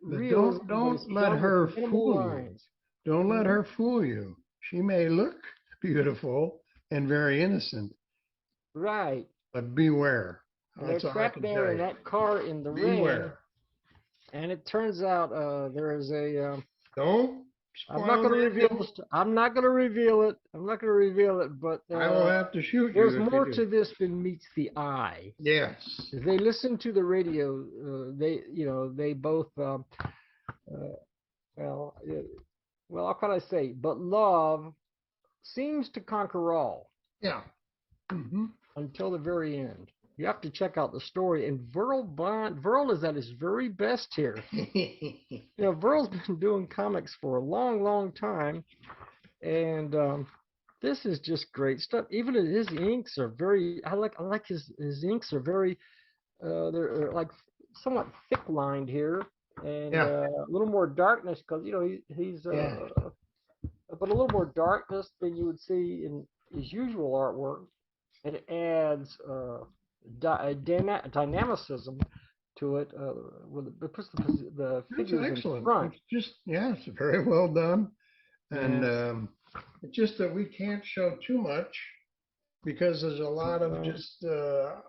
But realism, but don't it's let done with her minimal fool you. lines. Don't let Mhm. her fool you. She may look beautiful and very innocent, Right. but beware. And they're That's all I trapped can there tell in you. that car in the rain, Beware. and it turns out there is a. Don't I'm not spoil going to the reveal ending. this. I'm not going to reveal it. I'm not going to reveal it. But I will have to shoot there's you if more you to do. this than meets the eye. Yes. If they listen to the radio, they both. Well, how can I say? But love seems to conquer all Yeah. Hmm. until the very end. You have to check out the story. And Verl is at his very best here. Verl's been doing comics for a long, long time, and this is just great stuff. Even his inks are very. I like his inks are very. They're like somewhat thick lined here, and Yeah. a little more darkness because he's Yeah. but a little more darkness than you would see in his usual artwork. And it adds dynamicism to it it puts the That's figures in excellent. front. It's just, it's very well done. And Yeah. it's just that we can't show too much because there's a lot of just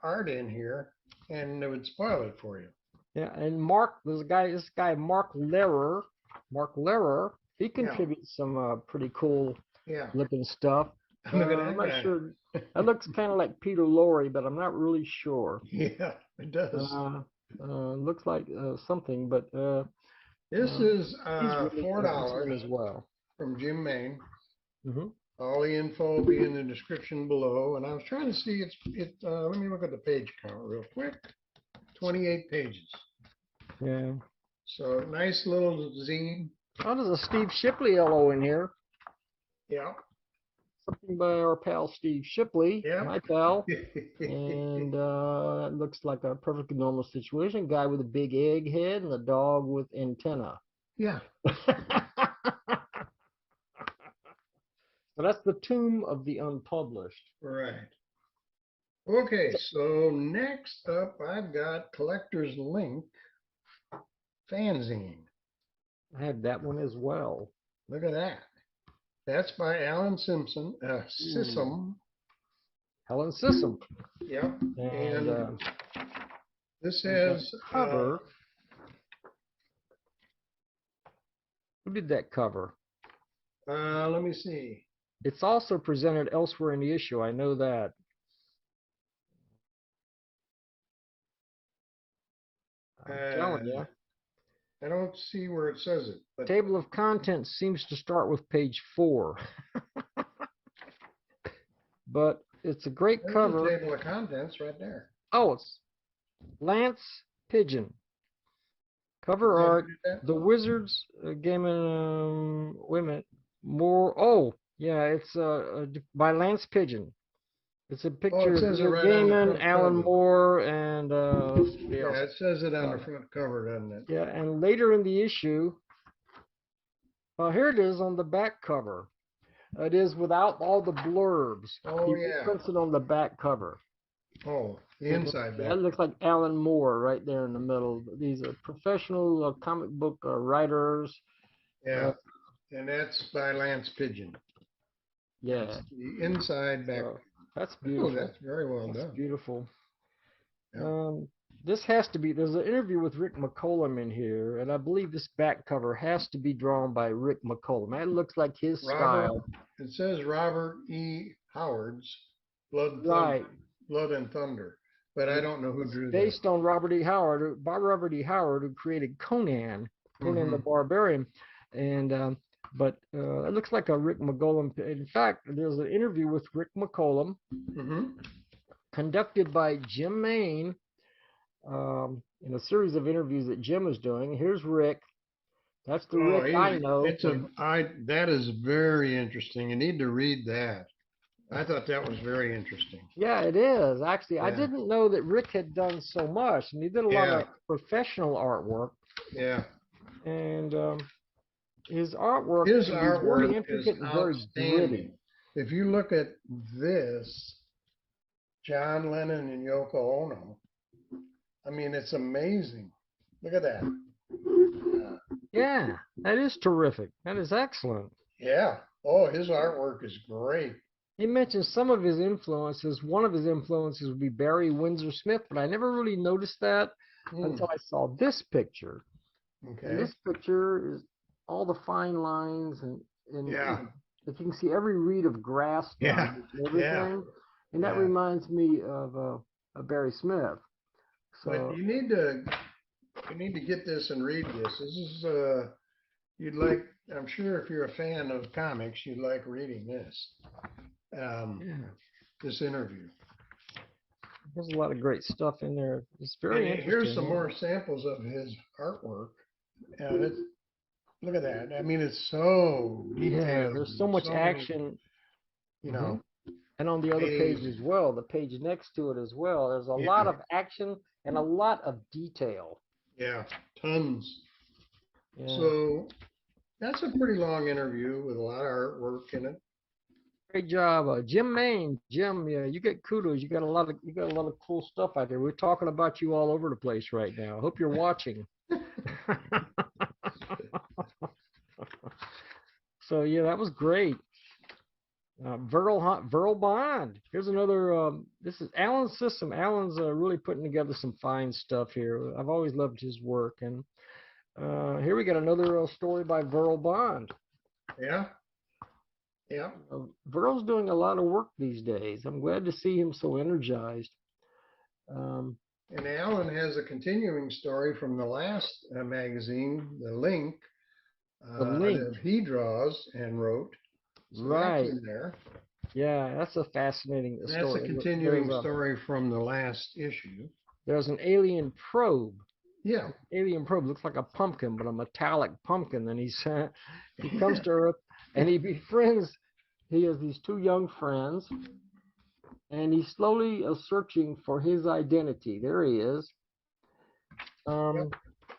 art in here and it would spoil it for you. Yeah, and this guy Mark Lehrer, he contributes some pretty cool Yeah. looking stuff. Look at that I'm not guy. sure. That looks kind of like Peter Lorre, but I'm not really sure. Yeah, it does. Looks like something, but This is he's really $4 as well. from Jim Main. Hmm. All the info will be in the description below. And I was trying to see let me look at the page count real quick. 28 pages. Yeah. So nice little zine. Oh, there's a Steve Shipley yellow in here. Yeah. Something by our pal Steve Shipley, Yeah. my pal. And it looks like a perfectly normal situation. Guy with a big egg head and a dog with antenna. Yeah. So that's the Tomb of the Unpublished. Right. Okay, so next up, I've got Collector's Link fanzine. I had that one as well. Look at that. That's by Alan Sissom. Helen Sissom. Yep. And This has cover. Who did that cover? Let me see. It's also presented elsewhere in the issue. I know that. I'm telling you. I don't see where it says it, but Table of contents seems to start with page 4. But it's a great there's cover. the table of contents right there. Oh, it's Lance Pigeon. Cover Yeah, art. who did that? The Wizards game wait a minute. More. Oh, yeah, it's by Lance Pigeon. It's a picture of says it Neil right on the Gaiman, front Alan cover. Moore, and somebody Yeah, else. it says it on the front cover, doesn't it? Yeah, and later in the issue, here it is on the back cover. It is without all the blurbs. Oh, He yeah. prints it on the back cover. Oh, the inside Yeah, back. it looks like Alan Moore right there in the middle. These are professional comic book writers. Yeah, and that's by Lance Pigeon. Yeah, That's the inside back. that's Oh, beautiful. that's very well That's done. beautiful. Yeah. This has to be, there's an interview with Rick McCollum in here, and I believe this back cover has to be drawn by Rick McCollum. That looks like his style. It says Robert E. Howard's Right. Blood and Thunder, but I don't know who drew that. Based on Robert E. Howard, Robert E. Howard, who created Conan the Barbarian, and but it looks like a Rick McCollum. In fact, there's an interview with Rick McCollum conducted by Jim Main in a series of interviews that Jim is doing. Here's Rick. That's the Rick I know. That is very interesting. You need to read that. I thought that was very interesting. Yeah, it is. Actually, I Yeah. didn't know that Rick had done so much, and he did a lot of professional artwork. Yeah. And his artwork His is artwork very is intricate and very gritty. outstanding. If you look at this, John Lennon and Yoko Ono, I mean, it's amazing. Look at that. Yeah, that is terrific. That is excellent. Yeah. Oh, his artwork is great. He mentioned some of his influences. One of his influences would be Barry Windsor Smith, but I never really noticed that until I saw this picture. Okay. And this picture is all the fine lines and Yeah. you can see every reed of grass done and everything. Yeah. And that reminds me of Barry Smith. So But you need to get this and read this. This is I'm sure if you're a fan of comics, you'd like reading this. This interview. There's a lot of great stuff in there. It's very interesting. Here's some more samples of his artwork. Look at that. I mean, it's so detailed. Yeah, there's so much action. You know. And on the other page as well, the page next to it as well, there's a lot of action and a lot of detail. Yeah, tons. Yeah. So that's a pretty long interview with a lot of artwork in it. Great job, Jim Main. Jim, yeah, you get kudos. You got a lot of cool stuff out there. We're talking about you all over the place right now. I hope you're watching. So yeah, that was great. Viral Bond. Here's another. This is Alan's system. Alan's really putting together some fine stuff here. I've always loved his work, and here we got another story by Viral Bond. Yeah. Yeah. Viral's doing a lot of work these days. I'm glad to see him so energized. And Alan has a continuing story from the last magazine, The Link. That he draws and wrote. So right there. Yeah, that's a fascinating story. That's a continuing story from the last issue. There's an alien probe. Yeah. Alien probe looks like a pumpkin, but a metallic pumpkin. And he comes to Earth and he befriends. He has these two young friends, and he's slowly searching for his identity. There he is.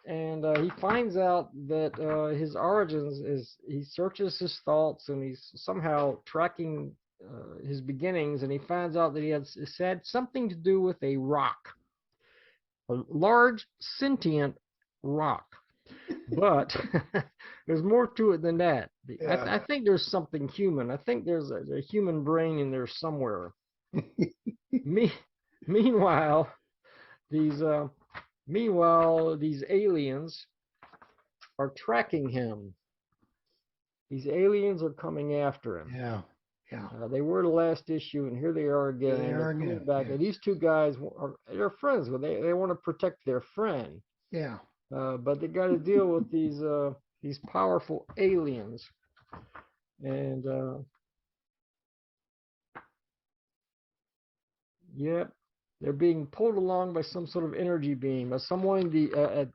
And he finds out that his origins is he searches his thoughts, and he's somehow tracking his beginnings, and he finds out that it's had something to do with a rock, a large sentient rock. But there's more to it than that. I think there's something human. I think there's a human brain in there somewhere. Meanwhile, these aliens are tracking him. These aliens are coming after him. Yeah. Yeah. They were the last issue, and here they are again. They are coming again, back. yes. And these two guys they're friends. They want to protect their friend. Yeah. But they got to deal with these powerful aliens. And yep, they're being pulled along by some sort of energy beam. Someone the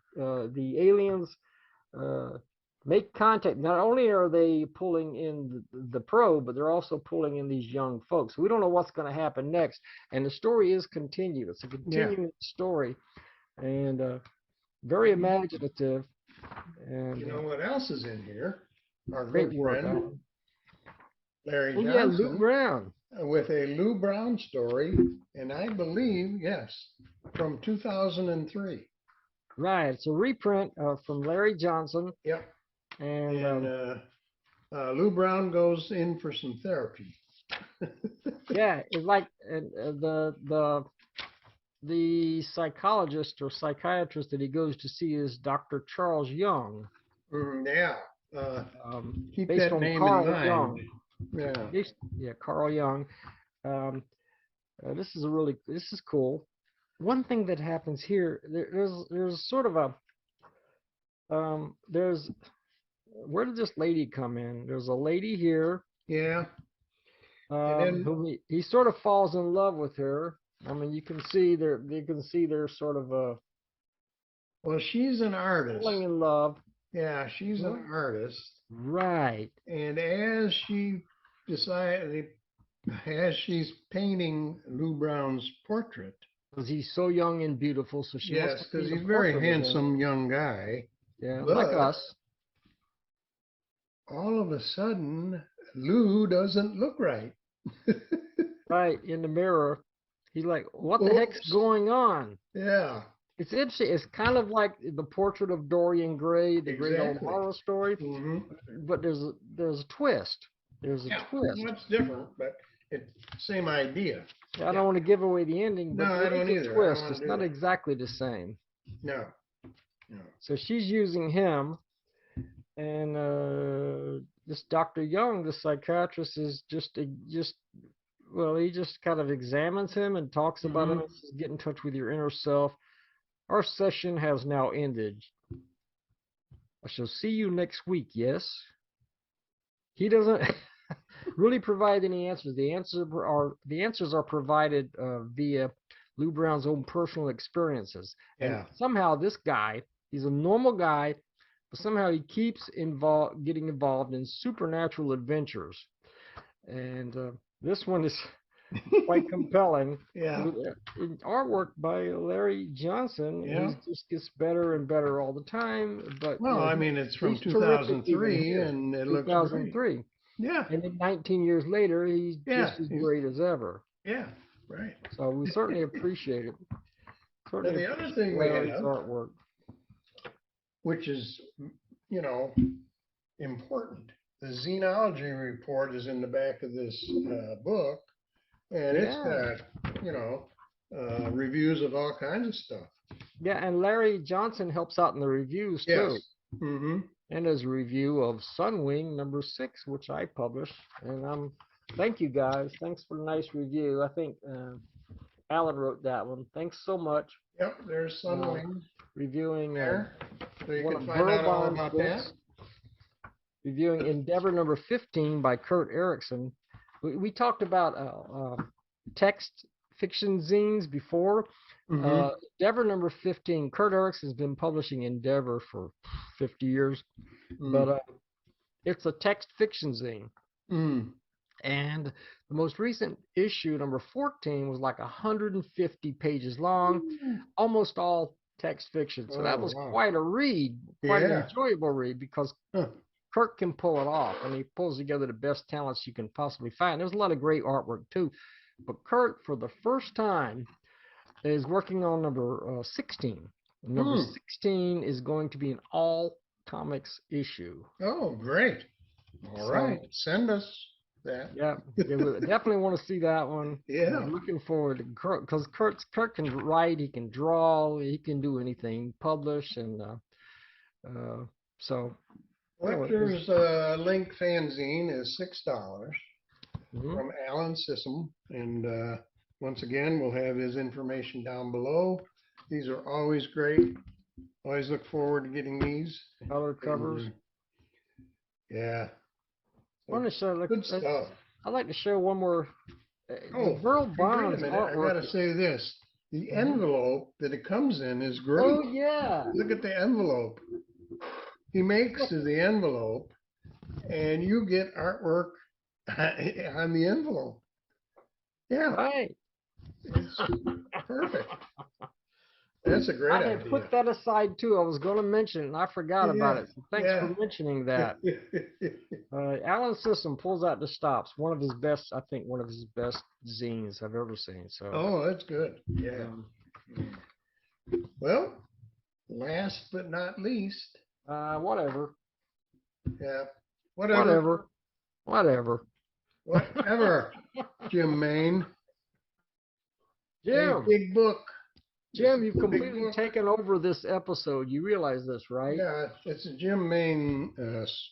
aliens make contact. Not only are they pulling in the probe, but they're also pulling in these young folks. We don't know what's going to happen next, and the story is continued. It's a continuing story, and very imaginative. And You know what else is in here? Our great good work, friend Alan. Larry Oh Johnson. yeah, Lou Brown. With a Lou Brown story, and I believe, yes, from 2003. Right, it's a reprint from Larry Johnson. Yep. And Lou Brown goes in for some therapy. yeah, it's like the psychologist or psychiatrist that he goes to see is Dr. Charles Young. Yeah. Keep based that on name Carl in mind. Young. Yeah. Carl Young. This is cool. One thing that happens here, there's sort of a where did this lady come in? There's a lady here. Yeah. And then, who he sort of falls in love with her. I mean, you can see they're sort of well, she's an artist. falling in love. Yeah, she's an artist. Right. And as she's painting Lou Brown's portrait. Because he's so young and beautiful, so she wants to because paint he's a a very portrait of him. handsome young guy. Yeah, But like us. all of a sudden, Lou doesn't look right. Right, in the mirror. He's like, what the heck's Oops. going on? Yeah. It's interesting. It's kind of like the portrait of Dorian Gray, the great old Exactly. horror story. Mm-hmm. But there's a twist. There's a twist. Well, it's different, but it's same idea. I don't want to give away the ending, but No, I there don't is a either. I don't twist. wanna It's do not that. exactly the same. No. So she's using him, and this Dr. Young, the psychiatrist, is he just kind of examines him and talks about him. Says, get in touch with your inner self. Our session has now ended. I shall see you next week, yes? He doesn't really provide any answers. The answers are provided via Lou Brown's own personal experiences. Yeah. And somehow this guy, he's a normal guy, but somehow he keeps getting involved in supernatural adventures. And this one is quite compelling. Yeah. Artwork by Larry Johnson. Yeah. He just gets better and better all the time. But Well, I mean, it's from he's terrific 2003, even here. and it looks 2003. great. Yeah. And then 19 years later, he's just as great as ever. Yeah. Right. So we certainly appreciate it. Now, the other thing we Larry's have, artwork. which is, important, the xenology report is in the back of this book, and it's got, reviews of all kinds of stuff. Yeah, and Larry Johnson helps out in the reviews too. Yes. Mm-hmm. And his review of Sunwing #6, which I published. And thank you guys. Thanks for the nice review. I think Alan wrote that one. Thanks so much. Yep, there's Sunwing reviewing there. So you one can of find out all Burbon's about books. that. Reviewing Endeavor #15 by Kurt Erickson. We talked about text fiction zines before. Endeavor #15. Kurt Erickson has been publishing Endeavor for 50 years, but it's a text fiction zine. And the most recent issue, #14, was like 150 pages long, almost all text fiction. So that was quite a read, quite an enjoyable read, because Kurt can pull it off, and he pulls together the best talents you can possibly find. There's a lot of great artwork too, but Kurt, for the first time, is working on #16. Number 16 is going to be an all comics issue. Oh, great. All right. Send us that. Yeah, we definitely want to see that one. Yeah. I'm looking forward to Kurt, because Kurt can write, he can draw, he can do anything, publish, and so. Collector's Link fanzine is $6 from Alan Sissom. And once again, we'll have his information down below. These are always great. Always look forward to getting these. Color covers. Yeah. I want to show, Good stuff. I'd like to show one more. Oh, Earl wait a Barnes minute. I artwork. gotta say this. The envelope that it comes in is great. Oh, yeah. Look at the envelope. He makes the envelope, and you get artwork on the envelope. Yeah, Right. it's perfect. That's a great I had idea. put that aside too. I was going to mention it and I forgot about it. So thanks for mentioning that. Alan Sissom pulls out the stops. One of his best, I think, one of his best zines I've ever seen. So. Oh, that's good. Yeah. Well, last but not least. Whatever. Yeah. Whatever. Jim Main. Jim. Hey, big book. Jim, you've completely taken over this episode. You realize this, right? Yeah, it's a Jim Main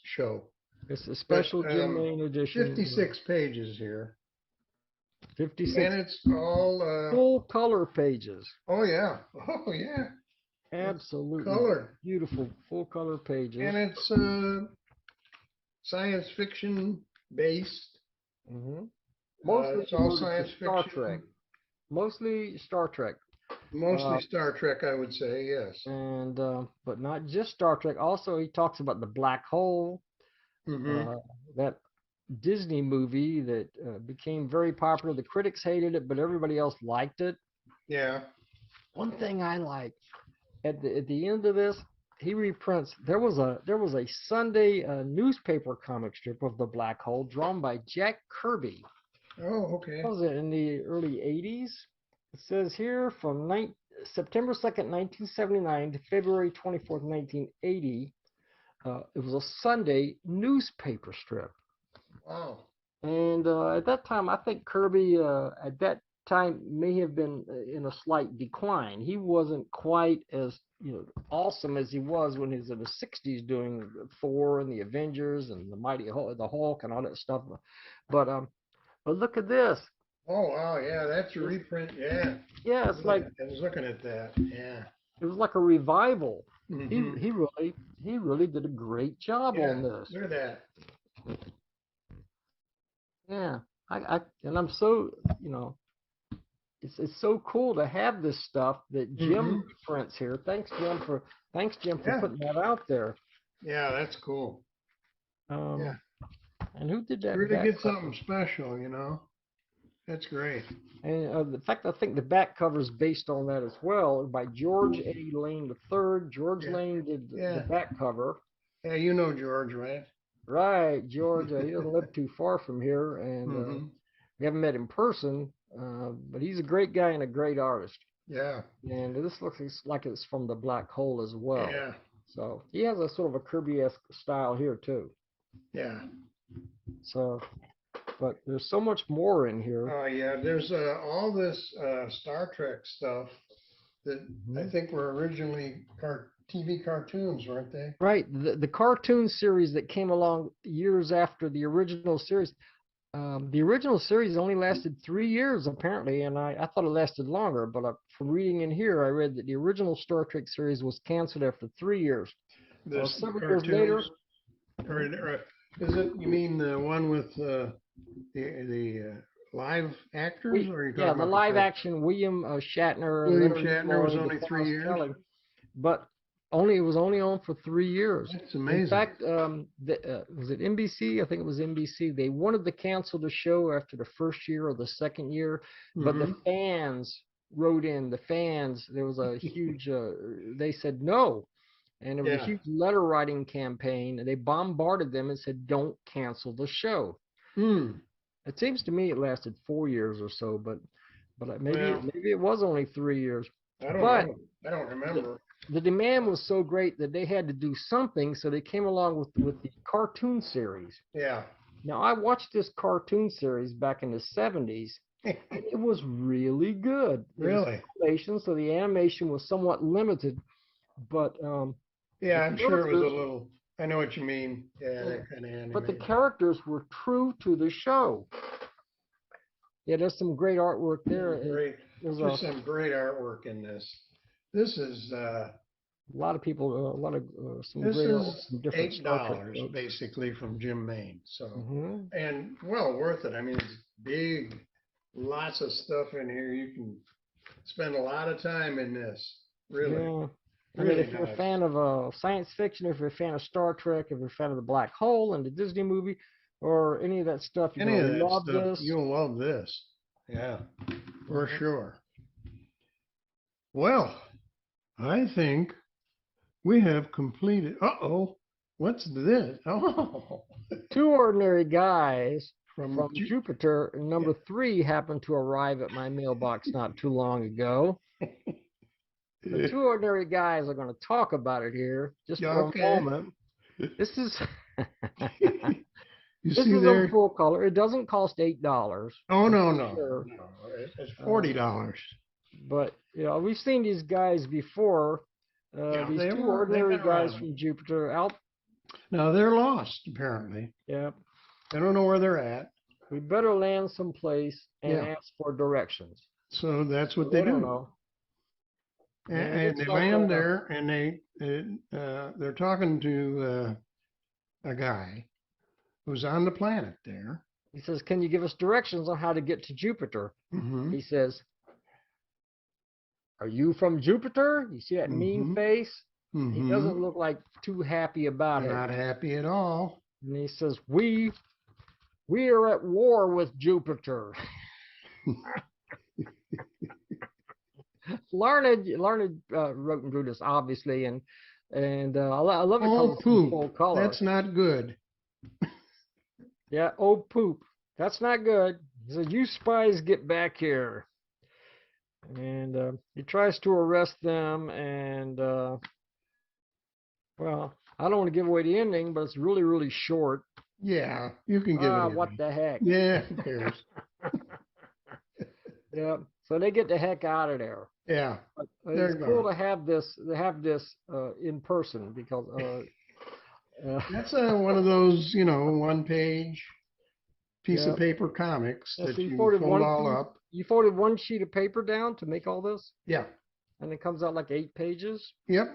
show. It's a special Jim Main edition. 56 pages here. 56. And it's all full color pages. Oh yeah. Oh yeah. Absolutely. Color. Beautiful full color pages. And it's science fiction based. Mostly it's all science fiction. Star Trek. Mostly Star Trek. Mostly Star Trek, I would say, yes. And but not just Star Trek. Also, he talks about the black hole. That Disney movie that became very popular. The critics hated it, but everybody else liked it. Yeah. One thing I like at the end of this, he reprints. There was a Sunday newspaper comic strip of the black hole drawn by Jack Kirby. Oh, okay. What was it in the early 80s? It says here from September 2nd, 1979 to February 24th, 1980. It was a Sunday newspaper strip. Wow. And at that time, I think Kirby at that time may have been in a slight decline. He wasn't quite as awesome as he was when he was in the 60s doing Thor and the Avengers and the the Hulk and all that stuff. But look at this. Oh wow, yeah, that's a reprint. Yeah. Yeah, it's like I was looking at that. Yeah. It was like a revival. He really did a great job on this. Look at that. Yeah, and I'm so it's so cool to have this stuff that Jim prints here. Thanks Jim for putting that out there. Yeah, that's cool. And who did that? Really get something special, That's great. And the fact I think the back cover is based on that as well by George A. Lane III. George Lane did the back cover. Yeah, you know George, right? Right, George. He doesn't live too far from here, and we haven't met in person, but he's a great guy and a great artist. Yeah. And this looks like it's from the black hole as well. Yeah. So he has a sort of a Kirby-esque style here too. Yeah. So, but there's so much more in here. Oh yeah, there's all this Star Trek stuff that I think were originally TV cartoons, weren't they? Right. The cartoon series that came along years after the original series. The original series only lasted 3 years, apparently, and I thought it lasted longer. But from reading in here, I read that the original Star Trek series was canceled after 3 years. Several years later. Or is it? You mean the one with the live actors? Yeah, the live action William Shatner. William Shatner was only 3 years. Kelly, but it was only on for 3 years. That's amazing. In fact, was it NBC? I think it was NBC. They wanted to cancel the show after the first year or the second year, but the fans wrote in. There was a huge. They said no, and it was a huge letter writing campaign. And they bombarded them and said, "Don't cancel the show." It seems to me it lasted 4 years or so, but maybe it was only 3 years. I don't know. I don't remember. The demand was so great that they had to do something, so they came along with the cartoon series. Yeah. Now, I watched this cartoon series back in the 70s. It was really good. Really? So the animation was somewhat limited, but yeah, I'm sure it was I know what you mean. Yeah, that kind of But the animated. characters were true to the show. Yeah, there's some great artwork there. Great. There's There's some great artwork in this. This is a lot of people, a lot of some this great artwork is from different Star Trek $8 books. basically from Jim Maine. So Mhm. and well worth it. I mean, it's big, lots of stuff in here. You can spend a lot of time in this. Really, Yeah. I mean, really if you're a nice. fan of science fiction, if you're a fan of Star Trek, if you're a fan of the Black Hole and the Disney movie, or any of that stuff, you're Any of gonna that love stuff, this. you'll love this. Yeah, for Mhm. sure. Well, I think we have completed. Uh-oh, what's this? Oh, Two ordinary guys from from Jupiter. Number 3 happened to arrive at my mailbox not too long ago. The two ordinary guys are going to talk about it here just for a moment. This is You this see is there? on full color. It doesn't cost $8. Oh I'm no, pretty no, sure. no. It's $40. But you know, we've seen these guys before. Yeah, These they've two ordinary been guys around. from Jupiter out. Now they're lost apparently. Yeah, I don't know where they're at. we better land someplace and Yeah. ask for directions. So that's what They they don't do. know. And they land there, and they're talking to a guy who's on the planet there. He says, "Can you give us directions on how to get to Jupiter?" Mm-hmm. He says, "Are you from Jupiter?" You see that mean face? Mm-hmm. He doesn't look like too happy about it. Not happy at all. And he says, "We are at war with Jupiter." Larned wrote and drew this, obviously, and I love it because it's in full color. That's not good. Yeah, oh poop. That's not good. He said, "You spies, get back here." And he tries to arrest them, and well, I don't want to give away the ending, but it's really, really short. Yeah, you can give it. What the heck? Yeah, who cares? Yeah. So they get the heck out of there. Yeah. But it's cool to have this in person because that's one of those, one-page piece of paper comics that so you fold all up. You folded one sheet of paper down to make all this? Yeah. And it comes out like 8 pages? Yep.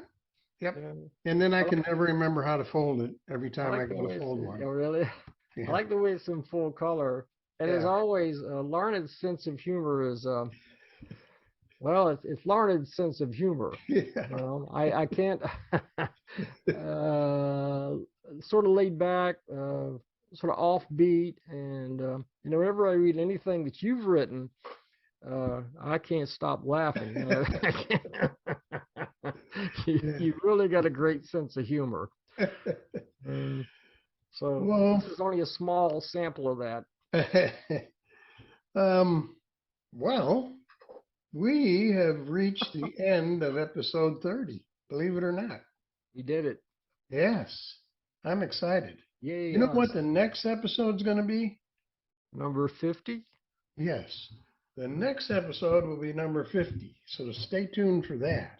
And then I can never remember how to fold it every time I go to fold one. Oh, really? Yeah. I like the way it's in full color. And as always, Larned's sense of humor is, well, it's Larned's sense of humor. Yeah. I can't, sort of laid back, sort of offbeat. And, whenever I read anything that you've written, I can't stop laughing. You really got a great sense of humor. So this is only a small sample of that. Well, we have reached the end of episode 30, believe it or not. We did it. Yes, I'm excited. Yay. You know what the next episode's going to be? Number 50? Yes. The next episode will be number 50, so stay tuned for that.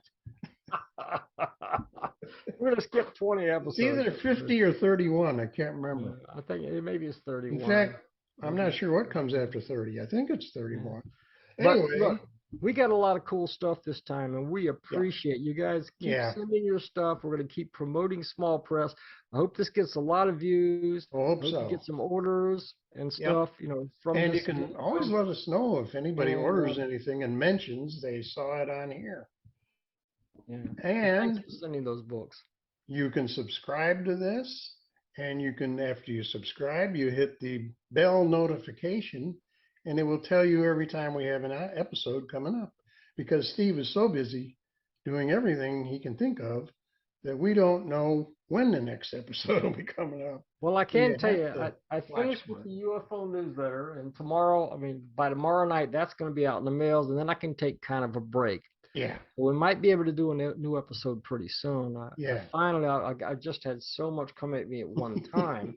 We're going to skip 20 episodes. It's either 50 or 31. I can't remember. I think maybe it's 31. In fact, I'm not sure what comes after 30. I think it's 31. But Anyway, look, we got a lot of cool stuff this time, and we appreciate you guys. Keep sending your stuff. We're going to keep promoting Small Press. I hope this gets a lot of views. I hope so. You get some orders and stuff, from and this. you can always let us know if anybody orders anything and mentions they saw it on here. Yeah. And thanks for sending those books. You can subscribe to this, and you can, after you subscribe, you hit the bell notification, and it will tell you every time we have an episode coming up. Because Steve is so busy doing everything he can think of that we don't know when the next episode will be coming up. Well, I can tell you, I finished with the UFO newsletter, and by tomorrow night, that's going to be out in the mails, and then I can take kind of a break. Yeah. We might be able to do a new episode pretty soon. Finally, I just had so much come at me at one time,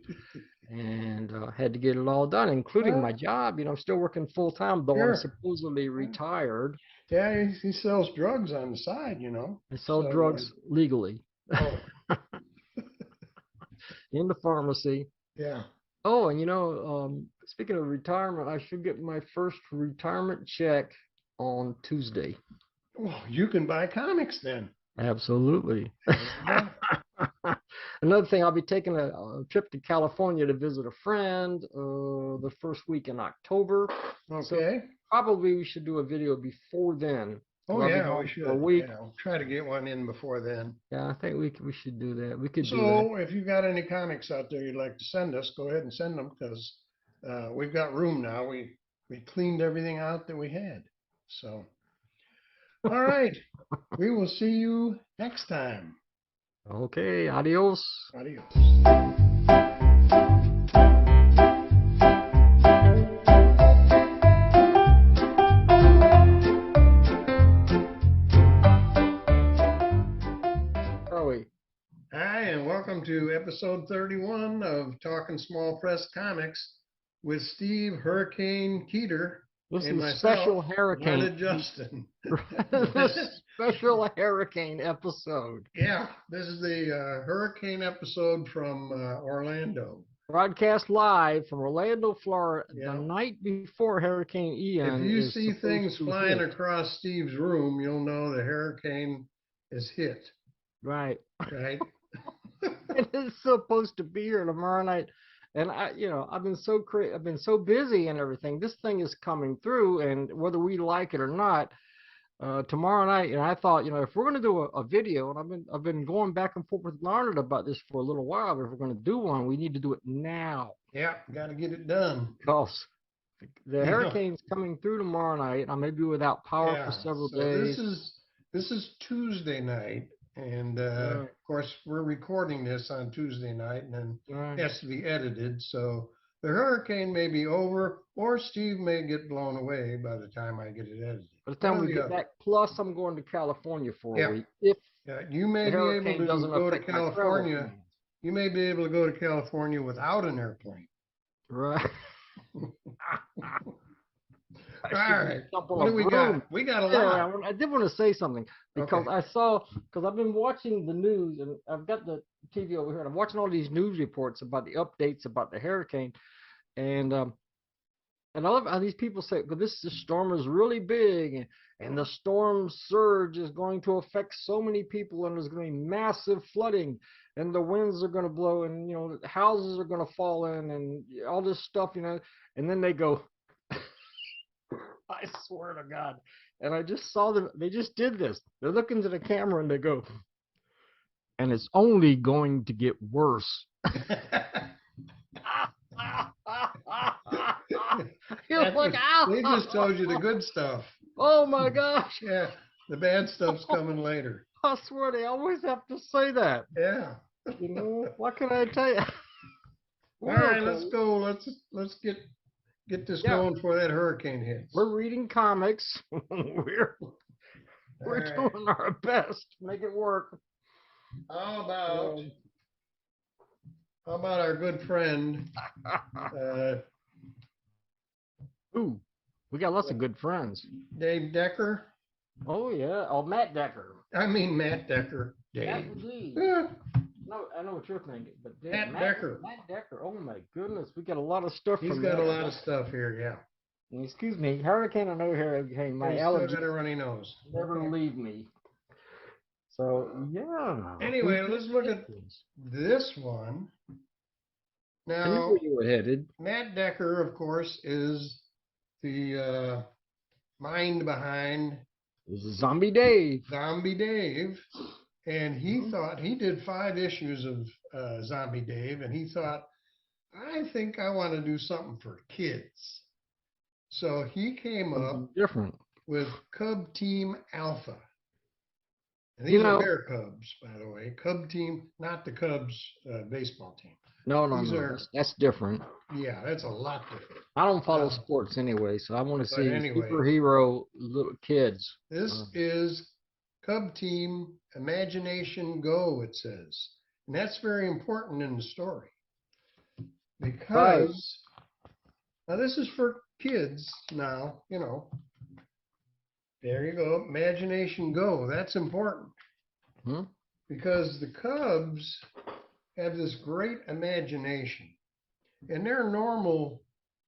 and had to get it all done, including my job. I'm still working full time, though I'm supposedly retired. Yeah, he sells drugs on the side, I sell drugs legally. Oh. in the pharmacy. Yeah. Oh, and speaking of retirement, I should get my first retirement check on Tuesday. Well, you can buy comics then. Absolutely. Another thing, I'll be taking a trip to California to visit a friend the first week in October. Okay. So probably we should do a video before then. Oh yeah, we should. A week. Yeah, we'll try to get one in before then. Yeah, I think we should do that. We could do So if you've got any comics out there you'd like to send us, go ahead and send them because we've got room now. We cleaned everything out that we had. So, all right, we will see you next time. that. Okay, adios. Adios. Hi, and welcome to episode 31 of Talking Small Press Comics with Steve Hurricane Keeter This and is myself, special hurricane. Larnedjustin. Special hurricane episode. Yeah, this is the hurricane episode from Orlando. Broadcast live from Orlando, Florida, Yeah. the night before Hurricane Ian. If you is see supposed things to flying hit. across Steve's room, you'll know the hurricane is hit, Right. right? It is supposed to be here tomorrow night. And I've been so busy and everything. This thing is coming through, and whether we like it or not, tomorrow night. And I thought, if we're going to do a video, and I've been going back and forth with Larned about this for a little while. But if we're going to do one, we need to do it now. Yeah, got to get it done. Because the hurricane's coming through tomorrow night. I may be without power for several days. This is Tuesday night. And of course, we're recording this on Tuesday night, and then it has to be edited. So the hurricane may be over, or Steve may get blown away by the time I get it edited. By the time we get back, plus I'm going to California for a week. If you may be able to go to California. You may be able to go to California without an airplane. Right. All right. What do we got? We got a lot. I did want to say something because I've been watching the news, and I've got the TV over here, and I'm watching all these news reports about the updates about the hurricane, and I love how these people say, "But this storm is really big, and the storm surge is going to affect so many people, and there's going to be massive flooding, and the winds are going to blow, and houses are going to fall in, and all this stuff, and then they go." I swear to God. And I just saw them. They just did this. They're looking to the camera and they go, and it's only going to get worse. You're like, ow. They just told you the good stuff. Oh my gosh. Yeah. The bad stuff's coming later. I swear they always have to say that. Yeah. What can I tell you? All right, let's go. Let's get this going before that hurricane hits. We're reading comics. We're doing our best to make it work. How about our good friend? Ooh, we got lots of good friends. Dave Decker. Oh yeah. Oh, Matt Decker. I mean Matt Decker. Dave. Yeah. No, I know what you're thinking, but Matt Decker. Matt Decker. Oh my goodness, we got a lot of stuff. He's got a lot of stuff here. Yeah. Excuse me, hurricane or no hurricane, my allergies got a runny nose. Never leave me. So yeah. Anyway, let's look at this one. Now, I knew where you were headed. Matt Decker, of course, is the mind behind Zombie Dave. Zombie Dave. And he thought, he did 5 issues of Zombie Dave, and he thought, I think I want to do something for kids. So he came up with Cub Team Alpha. And these are their Cubs, by the way. Cub Team, not the Cubs baseball team. No, that's different. Yeah, that's a lot different. I don't follow sports anyway, so I want to see superhero little kids. This is Cub Team Imagination Go, it says. And that's very important in the story. Because, now this is for kids now, There you go, Imagination Go. That's important. Because the Cubs have this great imagination, and they're normal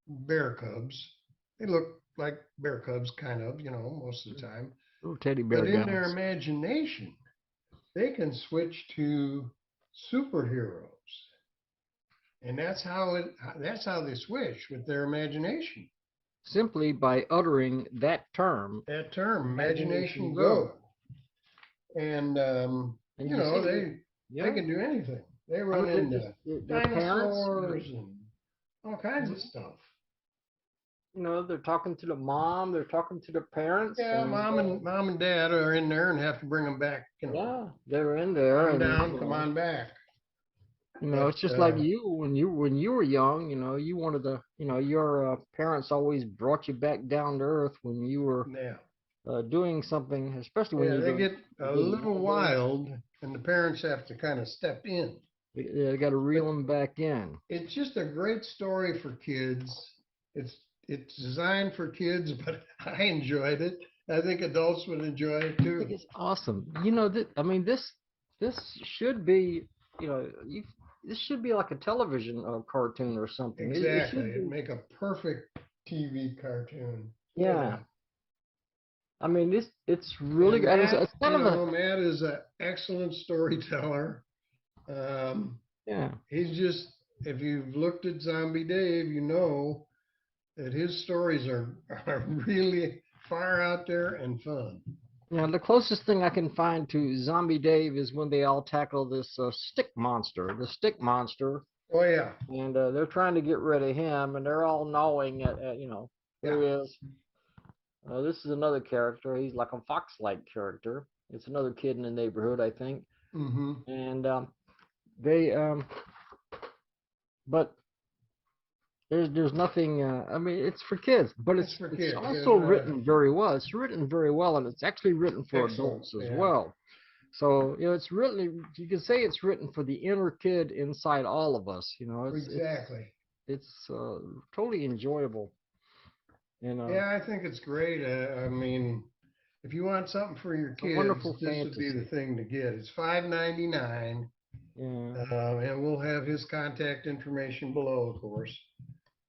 bear cubs. They look like bear cubs, kind of, most of the time. Little teddy bear But in guys. their imagination, they can switch to superheroes. And that's how they switch with their imagination. Simply by uttering that term. That term, imagination go. go. And And they can do anything. They run into their dinosaurs parents, and all kinds of stuff. They're talking to the mom, they're talking to the parents. Yeah, and, mom and dad are in there and have to bring them back. Yeah, they're in there. Come down, come on back. It's just like you when you were young. You wanted to. Your parents always brought you back down to earth when you were doing something, especially when they get a little wild, and the parents have to kind of step in. They got to reel them back in. It's just a great story for kids. It's designed for kids, but I enjoyed it. I think adults would enjoy it too. I think it's awesome. This should be. This should be like a television cartoon or something. Exactly. It'd make a perfect TV cartoon. Yeah. It's really good. It's kind of Matt is an excellent storyteller. He's just, if you've looked at Zombie Dave, you know that his stories are really far out there and fun. The closest thing I can find to Zombie Dave is when they all tackle this stick monster. The stick monster. Oh, yeah. And they're trying to get rid of him, and they're all gnawing at there he is. This is another character. He's like a fox-like character. It's another kid in the neighborhood, I think. Mm-hmm. And but there's nothing. It's for kids, but it's also written very well. It's written very well, and it's actually written for adults as well. So it's written. You can say it's written for the inner kid inside all of us. Exactly. It's totally enjoyable. I think it's great. If you want something for your kids, this would be the thing to get. It's $5.99. Yeah. And we'll have his contact information below, of course.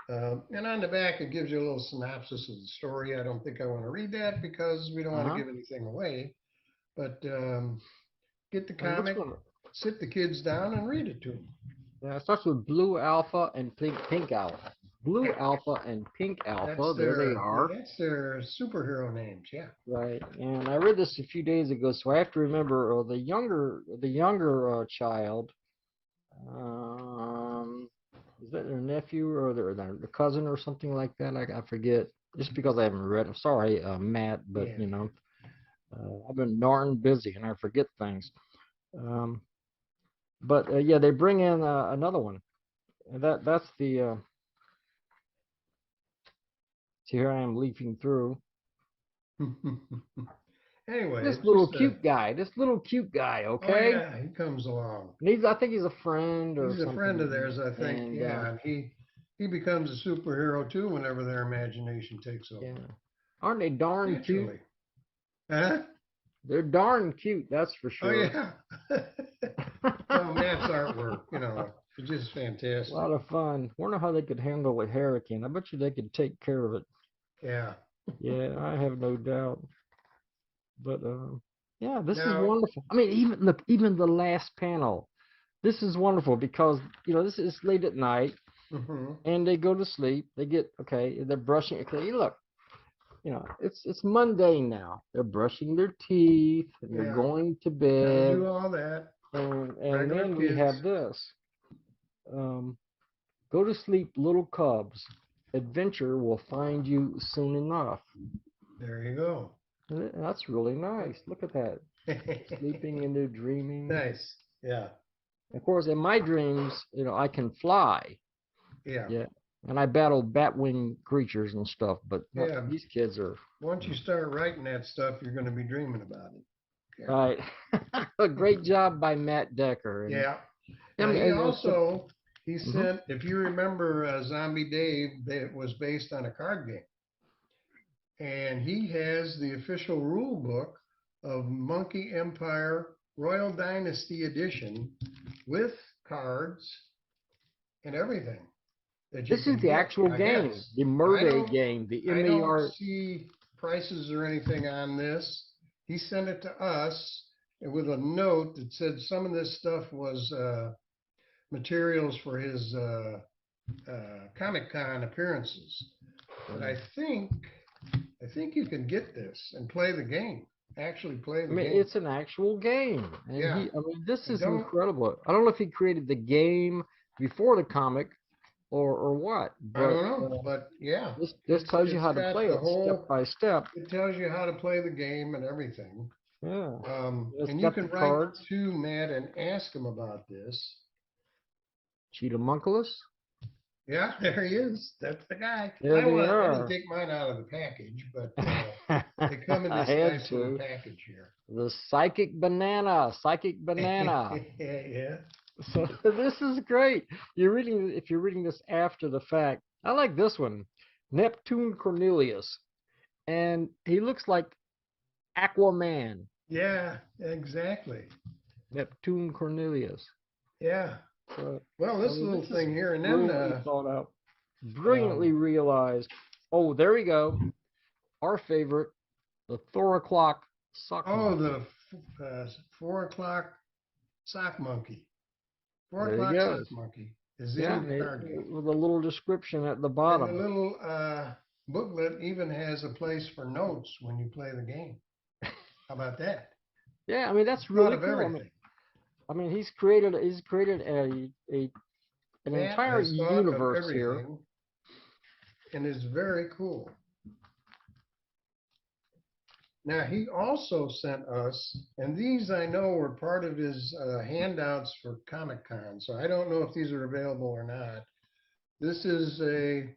And on the back, it gives you a little synopsis of the story. I don't think I want to read that because we don't want to give anything away. But get the comic, sit the kids down, and read it to them. Yeah, it starts with Blue Alpha and Pink Alpha. Blue Alpha and Pink Alpha. There they are. That's their superhero names, yeah. Right. And I read this a few days ago, so I have to remember the younger child. Is that their nephew or their cousin or something like that? I forget. Just because I haven't read. I'm sorry, Matt, but I've been darn busy and I forget things. But they bring in another one. And that's the. See, here I am leafing through. Anyway, this little cute guy, okay? Oh, yeah, he comes along. And I think he's a friend or something. He's a friend of theirs, I think. And he becomes a superhero too whenever their imagination takes over. Yeah. Aren't they darn cute? Huh? They're darn cute, that's for sure. Oh, yeah. Matt's artwork, it's just fantastic. A lot of fun. Wonder how they could handle a hurricane. I bet you they could take care of it. Yeah. Yeah, I have no doubt. But this is wonderful. Even the last panel, this is wonderful because this is late at night, and they go to sleep. They get they're brushing. Okay, look, it's mundane now. They're brushing their teeth and they're going to bed. Do all that. And then we have this. Go to sleep, little cubs. Adventure will find you soon enough. There you go. That's really nice. Look at that. Sleeping and they're dreaming. Nice. Yeah. Of course, in my dreams, I can fly. Yeah. Yeah. And I battle batwing creatures and stuff, but these kids are. Once you start writing that stuff, you're going to be dreaming about it. Yeah. Right. A great job by Matt Decker. And he sent, if you remember Zombie Dave, that was based on a card game. And he has the official rule book of Monkey Empire Royal Dynasty Edition with cards and everything. That you This is can the get, actual I game, guess. the I Murday don't- game, the I don't MAR. see prices or anything on this. He sent it to us with a note that said some of this stuff was materials for his Comic-Con appearances. But I think you can get this and play the game. Actually play I the mean, game. it's an actual game, and Yeah. I mean, this I is don't- incredible. I don't know if he created the game before the comic, or what. But I don't know, but yeah. this tells you it's how to got play the it whole- step by step. It tells you how to play the game and everything. Yeah. It's And you got can the write cards. to Matt and ask him about this. Cheetahmunculus. Yeah, there he is. That's the guy. There I they didn't are. take mine out of the package, but they come in I this had nice little to. package here. The psychic banana. Yeah. So this is great. If you're reading this after the fact. I like this one, Neptune Cornelius, and he looks like Aquaman. Yeah, exactly. Neptune Cornelius. Yeah. So, Well, this little is thing here, and then brilliantly thought out, brilliantly realized. Oh, there we go. Our favorite, the Thor o'clock sock. oh, monkey. the 4 o'clock sock monkey. 4 There you o'clock go. sock monkey is Yeah, in the card game. with a little description at the And bottom. the little booklet even has a place for notes when you play the game. How about that? Yeah, I mean that's Thought really of cool. everything. I mean he's created an Matt entire has thought of universe here. everything, and it's very cool. Now, he also sent us, and these I know were part of his handouts for Comic-Con, so I don't know if these are available or not. This is a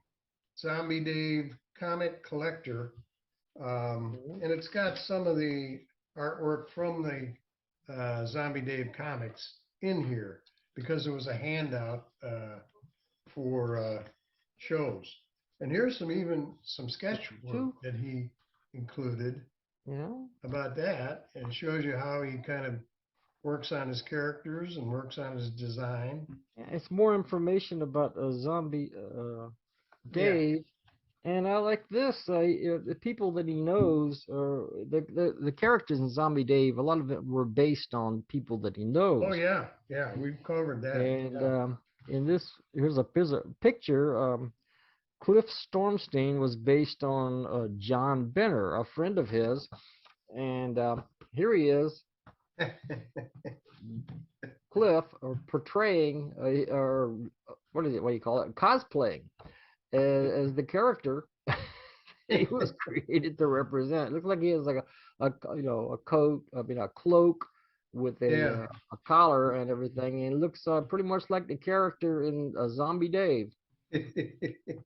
Zombie Dave comic collector, and it's got some of the artwork from the Zombie Dave comics in here because it was a handout for shows. And here's some sketch work that he included. Yeah. About that, and shows you how he kind of works on his characters and works on his design. Yeah, it's more information about Zombie Dave, and I like this. The people that he knows, or the characters in Zombie Dave, a lot of it were based on people that he knows. Oh yeah, we've covered that. And in this, here's a picture. Cliff Stormstein was based on John Benner, a friend of his, and here he is, Cliff, portraying, or what is it? What do you call it? Cosplaying as the character he was created to represent. It looks like he has like a coat, a cloak with a collar and everything, and it looks pretty much like the character in Zombie Dave.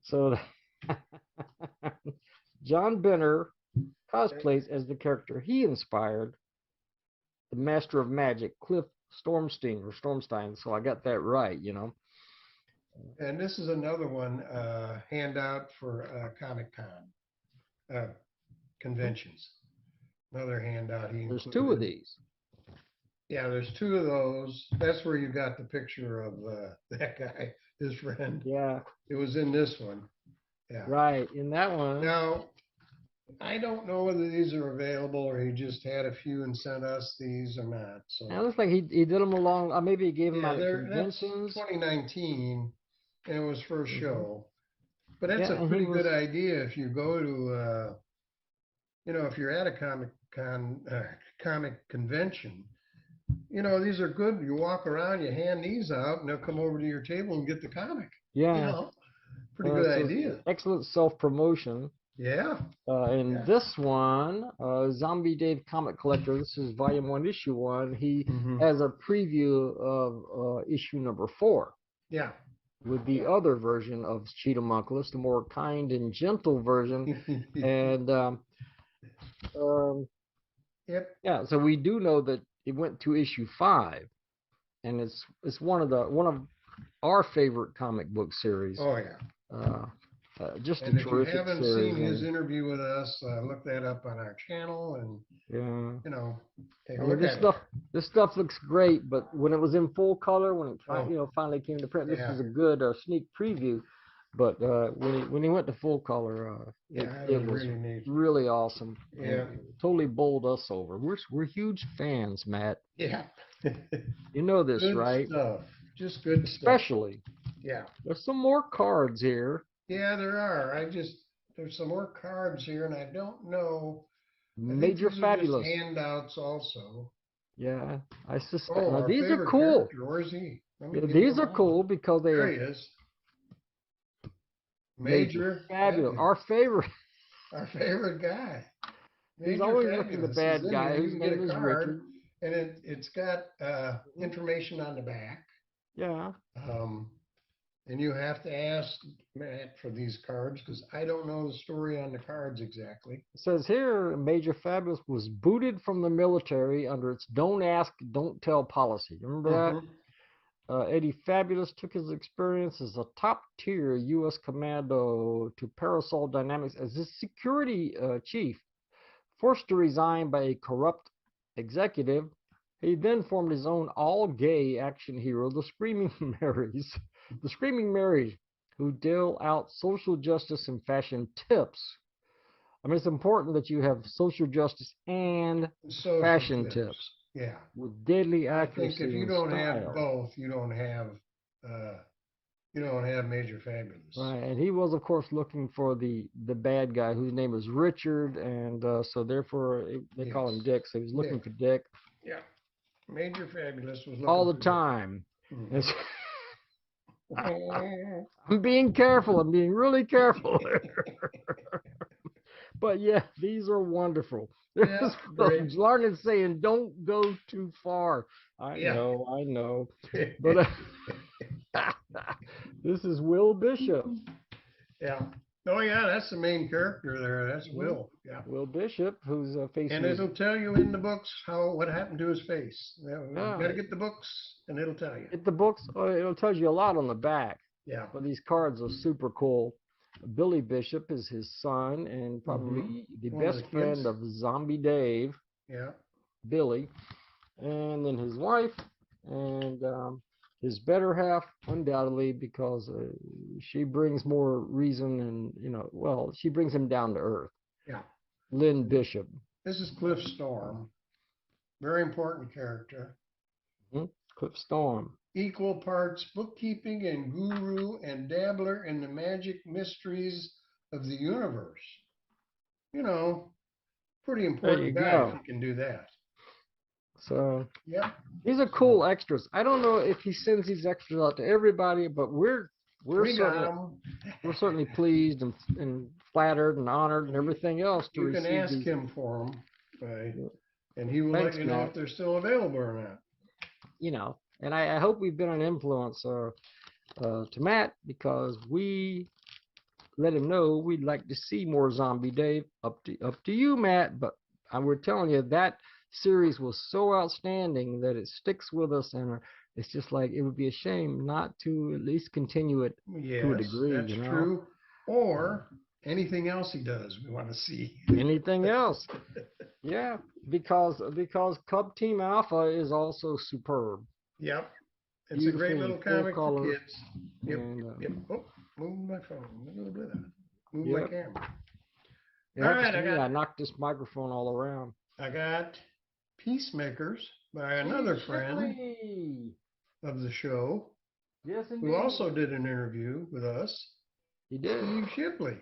So John Benner cosplays as the character he inspired, the Master of Magic, Cliff Stormstein. So I got that right, And this is another one handout for Comic-Con conventions. Another handout he included. There's two of these. Yeah, there's two of those. That's where you got the picture of that guy, his friend. Yeah. It was in this one. Yeah. Right, in that one. Now, I don't know whether these are available or he just had a few and sent us these or not. So It looks like he did them along. Maybe he gave them out at that's conventions. 2019, and it was first show. But that's a and pretty he good idea if you go to, if you're at a comic convention. These are good. You walk around, you hand these out, and they'll come over to your table and get the comic. Yeah. Pretty good idea. Excellent self-promotion. Yeah. And this one, Zombie Dave Comic Collector, this is volume 1, issue 1. He has a preview of issue number 4. Yeah. With the other version of Cheetahmunculus, the more kind and gentle version. And yep. Yeah, so we do know that it went to issue 5, and it's one of our favorite comic book series. Oh yeah. Just And a if you terrific haven't series. seen his And, interview with us, look that up on our channel and, yeah. you know, take I a mean, look at it. this stuff looks great, but when it was in full color, when it Oh. finally came to print, this Yeah. is a good sneak preview. But when he went to full color, Yeah, it was really neat. really awesome. Yeah. And totally bowled us over. We're huge fans, Matt. Yeah. You know this, Good right? stuff. Just good stuff. Especially, Yeah. there's some more cards here. Yeah, there are. There's some more cards here, and I don't know. I think Major these are just Fabulous. handouts also. Yeah, I suspect. Oh, Now our these are favorite cool. character. Where's he? Let me Yeah, get these him are on. cool because they There are he is. Major Major Fabulous. Fabulous. Our favorite. Our favorite guy. He's Major always looking the Fabulous is bad in guy here. You whose can get name a is card, Richard. and it's got information on the back. Yeah. And you have to ask Matt for these cards because I don't know the story on the cards exactly. It says here Major Fabulous was booted from the military under its don't ask, don't tell policy. Remember that? Eddie Fabulous took his experience as a top-tier U.S. commando to Parasol Dynamics as his security chief. Forced to resign by a corrupt executive, he then formed his own all-gay action hero, the Screaming Marys. The Screaming Marys, who deal out social justice and fashion tips. I mean, it's important that you have social justice and Social fashion tips. Yeah. With deadly I accuracy think if you and don't style. have both, you don't have Major Fabulous. Right, and he was, of course, looking for the bad guy whose name was Richard, and so therefore they call him Dick. So he was looking for Dick. Yeah, Major Fabulous was looking all the for time. Dick. I'm being careful. I'm being really careful. But yeah, these are wonderful. Yeah, great. Larned saying, "Don't go too far." I know. But this is Will Bishop. Yeah. Oh yeah, that's the main character there. That's Will. Yeah. Will Bishop, who's facing. And it'll tell you in the books what happened to his face. You got to get the books, and it'll tell you. Get the books. It'll tell you a lot on the back. Yeah. But these cards are super cool. Billy Bishop is his son and probably the best friend of Zombie Dave. Yeah. Billy. And then his wife and his better half, undoubtedly, because she brings more reason and, she brings him down to earth. Yeah. Lynn Bishop. This is Cliff Storm. Very important character. Cliff Storm. Equal parts bookkeeping and guru and dabbler in the magic mysteries of the universe. Pretty important guy if he can do that. So yeah, these are cool extras. I don't know if he sends these extras out to everybody, but we're certainly pleased and flattered and honored and everything else to receive. You can ask him for them, and he will let you know if they're still available or not. And I hope we've been an influence to Matt, because we let him know we'd like to see more Zombie Dave. Up to you, Matt. But we're telling you that series was so outstanding that it sticks with us, and it's just like it would be a shame not to at least continue it to a degree. That's true. Or anything else he does, we want to see. Anything else? Yeah, because Cub Team Alpha is also superb. Yep. It's a great little comic for kids. Yep. Yep. Oh, move my phone. Move my camera. All right, I knocked this microphone all around. I got Peacemakers by another friend of the show. Yes, indeed. Who also did an interview with us. He did. Steve Shipley.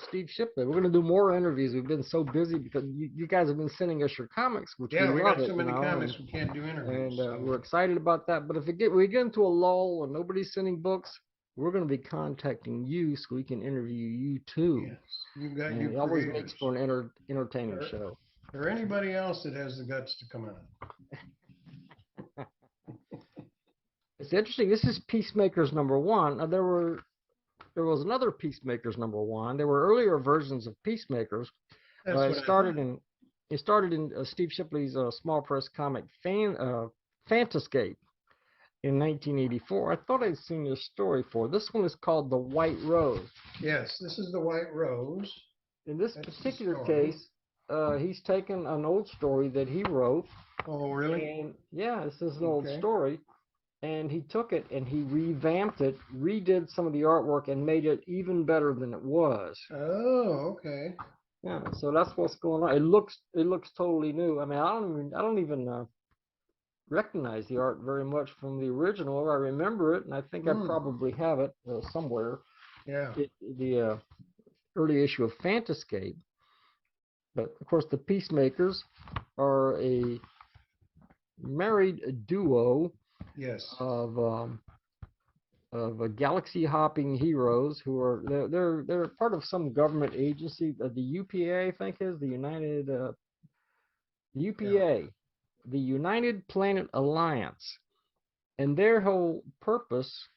Steve Shipley. We're going to do more interviews. We've been so busy because you guys have been sending us your comics, which we love. Got so many comics we can't do interviews. And we're excited about that. But if we get into a lull and nobody's sending books, we're going to be contacting you so we can interview you too. Yes, you got your. It always makes for an entertaining show. Or anybody else that has the guts to come on. It's interesting. This is Peacemakers #1. Now, there was another Peacemakers #1. There were earlier versions of Peacemakers. It started in Steve Shipley's small press comic Fantascape. in 1984. I thought I'd seen this story before. This one is called The White Rose. Yes, this is the White Rose. In this That's the particular story. case, he's taken an old story that he wrote. Oh, really? And yeah, this is an old Okay. story. And he took it and he revamped it, redid some of the artwork, and made it even better than it was. Oh, okay. Yeah, so that's what's going on. It looks totally new. I mean, I don't even recognize the art very much from the original. I remember it, and I think I probably have it somewhere. Yeah. The early issue of Fantascape. But of course, the Peacemakers are a married duo. Yes. Of galaxy hopping heroes who are they're part of some government agency. The UPA, I think, is the UPA, the United Planet Alliance, and their whole purpose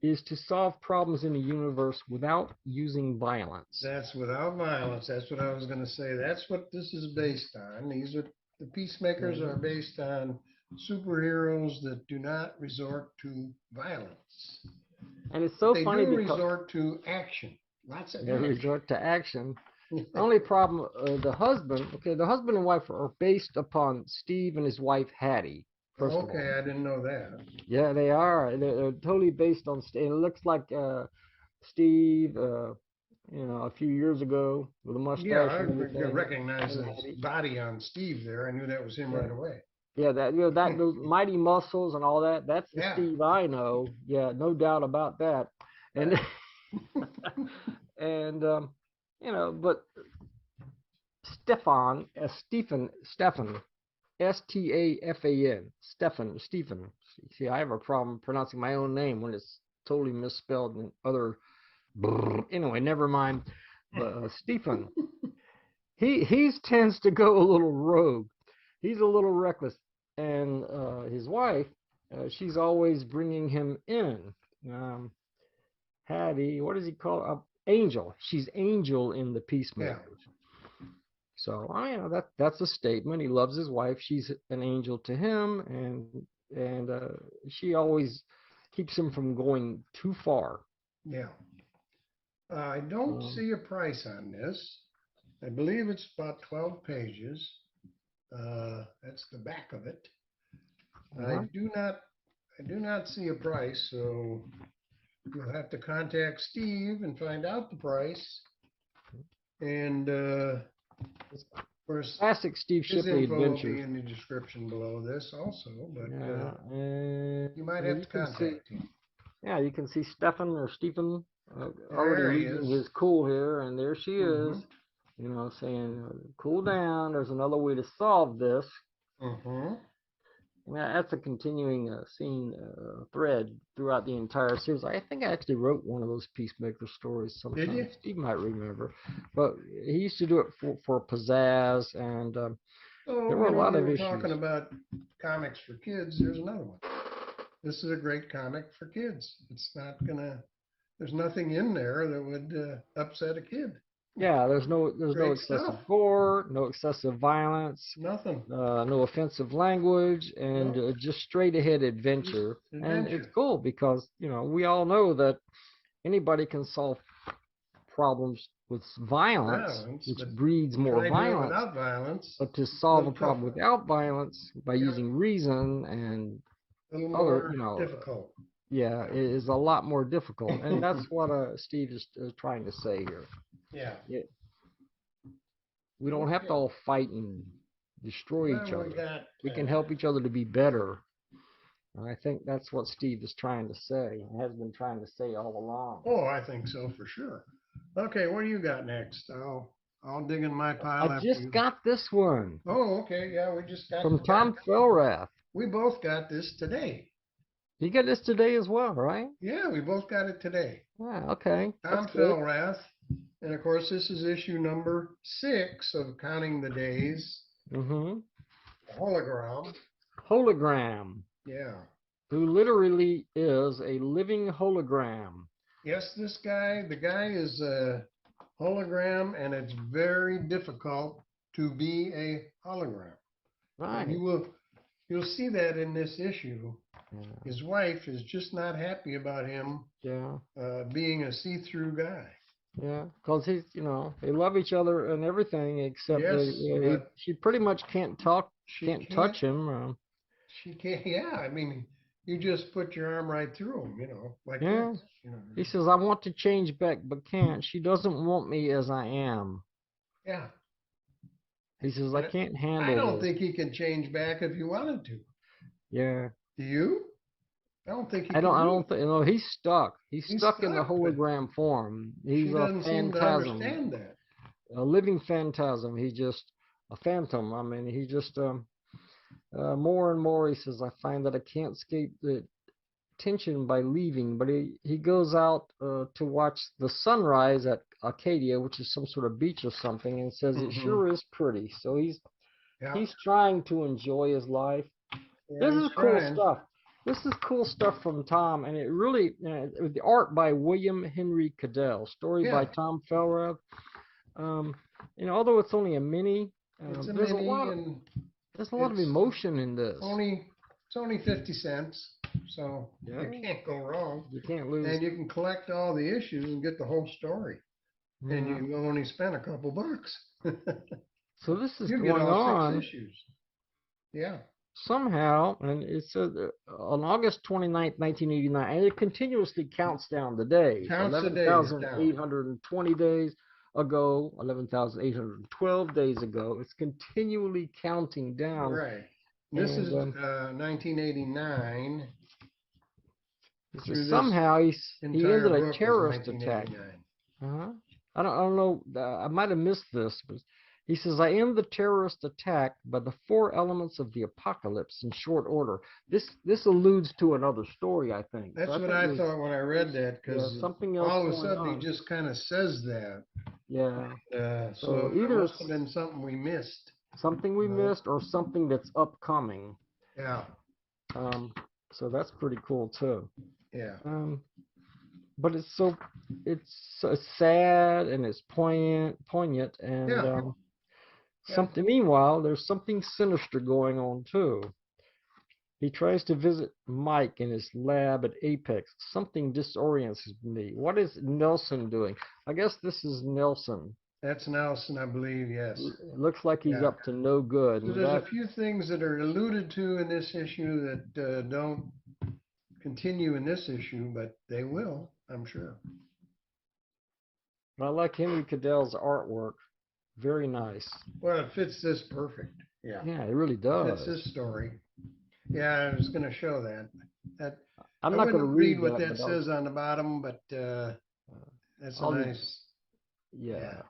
is to solve problems in the universe without using violence. That's without violence. That's what I was going to say. That's what this is based on. These are the Peacemakers are based on superheroes that do not resort to violence. And it's so They funny do because resort to action. Lots of they action. resort to action. Only problem, the husband and wife are based upon Steve and his wife Hattie. First of all. Okay, I didn't know that. Yeah, they are. They're totally based on Steve. It looks like Steve, a few years ago with a mustache. Yeah, I and everything. recognized his body on Steve there. I knew that was him right away. Yeah, that those mighty muscles and all that. That's the Steve I know. Yeah, no doubt about that. And and but Stefan, Stephen, Stephen. See, I have a problem pronouncing my own name when it's totally misspelled and other. Anyway, never mind. But Stephen, he tends to go a little rogue. He's a little reckless, and his wife, she's always bringing him in. Hattie, what does he call her? Angel. She's Angel in the Peacemakers. Yeah. So that's a statement. He loves his wife. She's an angel to him, and she always keeps him from going too far. Yeah. I don't see a price on this. I believe it's about 12 pages. That's the back of it. I do not see a price, so you'll have to contact Steve and find out the price. And of course, classic Steve Shipley info will adventure be in the description below this also. But you might have to contact him. Yeah, you can see Stephen already losing his cool here, and there she is. Saying, "Cool down. There's another way to solve this." Yeah, that's a continuing thread throughout the entire series. I think I actually wrote one of those Peacemaker stories sometime. Did you? Steve might remember, but he used to do it for pizzazz, and there were a lot of issues. Talking about comics for kids, there's another one. This is a great comic for kids. There's nothing in there that would upset a kid. Yeah, there's no excessive gore, no excessive violence, nothing, no offensive language, and just straight ahead adventure. And it's cool because we all know that anybody can solve problems with violence which breeds more violence. Without violence, but to solve a problem without violence by using reason and other, difficult. Yeah, it is a lot more difficult, and that's what Steve is trying to say here. Yeah. We don't have to all fight and destroy each other. We can help each other to be better. And I think that's what Steve is trying to say, and has been trying to say all along. Oh, I think so for sure. Okay, what do you got next? I'll dig in my pile. I just got this one. Oh, okay, yeah, we just got from Tom Felrath. We both got this today. You got this today as well, right? Yeah, we both got it today. Yeah, okay. Tom Felrath. And of course, this is issue number 6 of Counting the Days. Hologram. Yeah. Who literally is a living hologram. Yes, the guy is a hologram, and it's very difficult to be a hologram. Right. And you'll see that in this issue. his wife is just not happy about him Yeah. being a see-through guy. Yeah, because he's, they love each other and everything, except Yes, but she pretty much can't she can't can't. touch him. She can't. Yeah, I mean, you just put your arm right through him, like Yeah, this. he says, I want to change back, but can't. She doesn't want me as I am. Yeah. He says, I And can't I handle don't this. think he can change back if he wanted to. Yeah. Do you? I don't think he I can do don't it. think, he's stuck. He's He's stuck in the stuck, but hologram form. she He's a doesn't seem to phantasm, understand that. a living phantasm. He's just a phantom. I mean, he just, more and more, he says, I find that I can't escape the tension by leaving, but he goes out to watch the sunrise at Arcadia, which is some sort of beach or something, and says it sure is pretty. So he's trying to enjoy his life. Yeah, This he's is cool trying. stuff. This is cool stuff from Tom, and it really the art by William Henry Cadell, story by Tom Felrev. Although it's only a mini, It's a there's mini, there's a lot of emotion in this. It's only 50 cents, so you can't go wrong. You can't lose. And you can collect all the issues and get the whole story. And you only spend a couple bucks. So this is you going get all on. 6 issues. Yeah. Somehow, and it says on August 29th, 1989, and it continuously counts down the days. Counts the days 11,820 days ago, 11,812 days ago. It's continually counting down. Right. This is 1989. Somehow he ended a terrorist attack. I don't know. I might have missed this, but he says, I end the terrorist attack by the 4 elements of the apocalypse in short order. This alludes to another story, I think. That's what I thought when I read that, because something else all of a sudden he just kind of says that. Yeah. So either it must have been something we missed. Something we missed, or something that's upcoming. Yeah. So that's pretty cool too. Yeah. But it's so sad and it's poignant and something. Meanwhile, there's something sinister going on too. He tries to visit Mike in his lab at Apex. Something disorients me. What is Nelson doing? I guess this is Nelson. That's Nelson, I believe, yes. It looks like he's up to no good. So there's a few things that are alluded to in this issue that don't continue in this issue, but they will, I'm sure. I like Henry Cadell's artwork. Very nice. Well, it fits this perfect. Yeah. Yeah, it really does. It fits this story. Yeah, I was going to show that. I'm not going to read what that says on the bottom, but that's a nice. Yeah.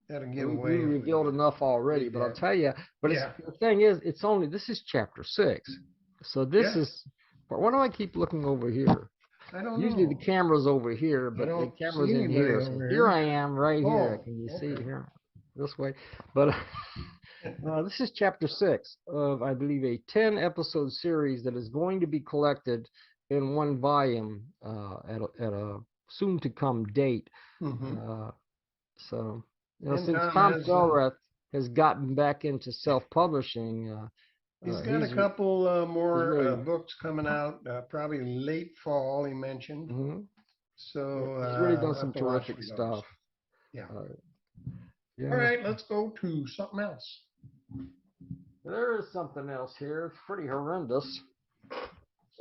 That'll give away. We revealed enough already, but I'll tell you. But the thing is, this is chapter 6. So this is. But why do I keep looking over here? I don't know. Usually the camera's over here, but the camera's in here. So here I am, right here. Can you see here? This way. But this is chapter 6 of, I believe, a 10-episode series that is going to be collected in one volume at a soon-to-come date. So, since Tom Felrev has gotten back into self-publishing, he's got a couple more books coming out, probably late fall, he mentioned. So he's really done some terrific stuff. Yeah. All right, let's go to something else. There is something else here. It's pretty horrendous.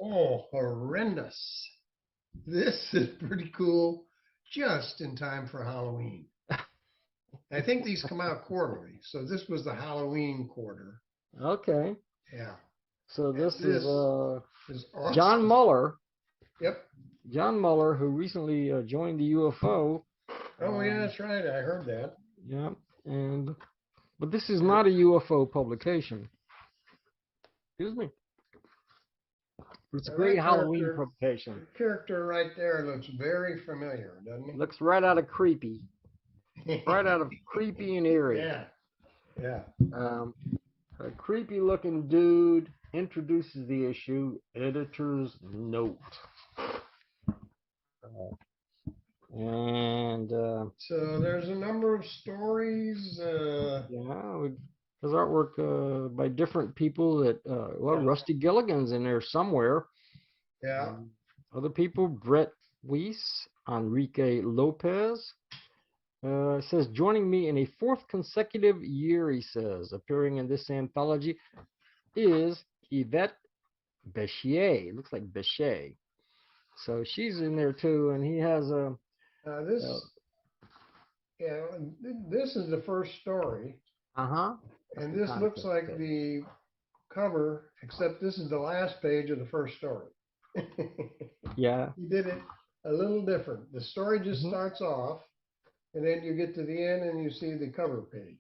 Oh, horrendous. This is pretty cool, just in time for Halloween. I think these come out quarterly, so this was the Halloween quarter. Okay. Yeah. So this is awesome. John Muller. Yep. John Muller, who recently joined the UFO. Oh, yeah, that's right. I heard that. Yeah. But this is not a UFO publication. Excuse me. It's a great Halloween publication. The character right there looks very familiar, doesn't he? Looks right out of Creepy. Right out of Creepy and Eerie. Yeah. Yeah. A creepy looking dude introduces the issue. Editor's note. So there's a number of stories. Yeah, There's artwork by different people that, well, Rusty Gilligan's in there somewhere. Yeah. Other people, Brett Weiss, Enrique Lopez. It says, joining me in a 4th consecutive year, he says, appearing in this anthology is Yvette Bechet. Looks like Bechet. So she's in there too, and he has a. This is the first story. And this looks like the cover, except this is the last page of the first story. Yeah. He did it a little different. The story just starts off, and then you get to the end and you see the cover page.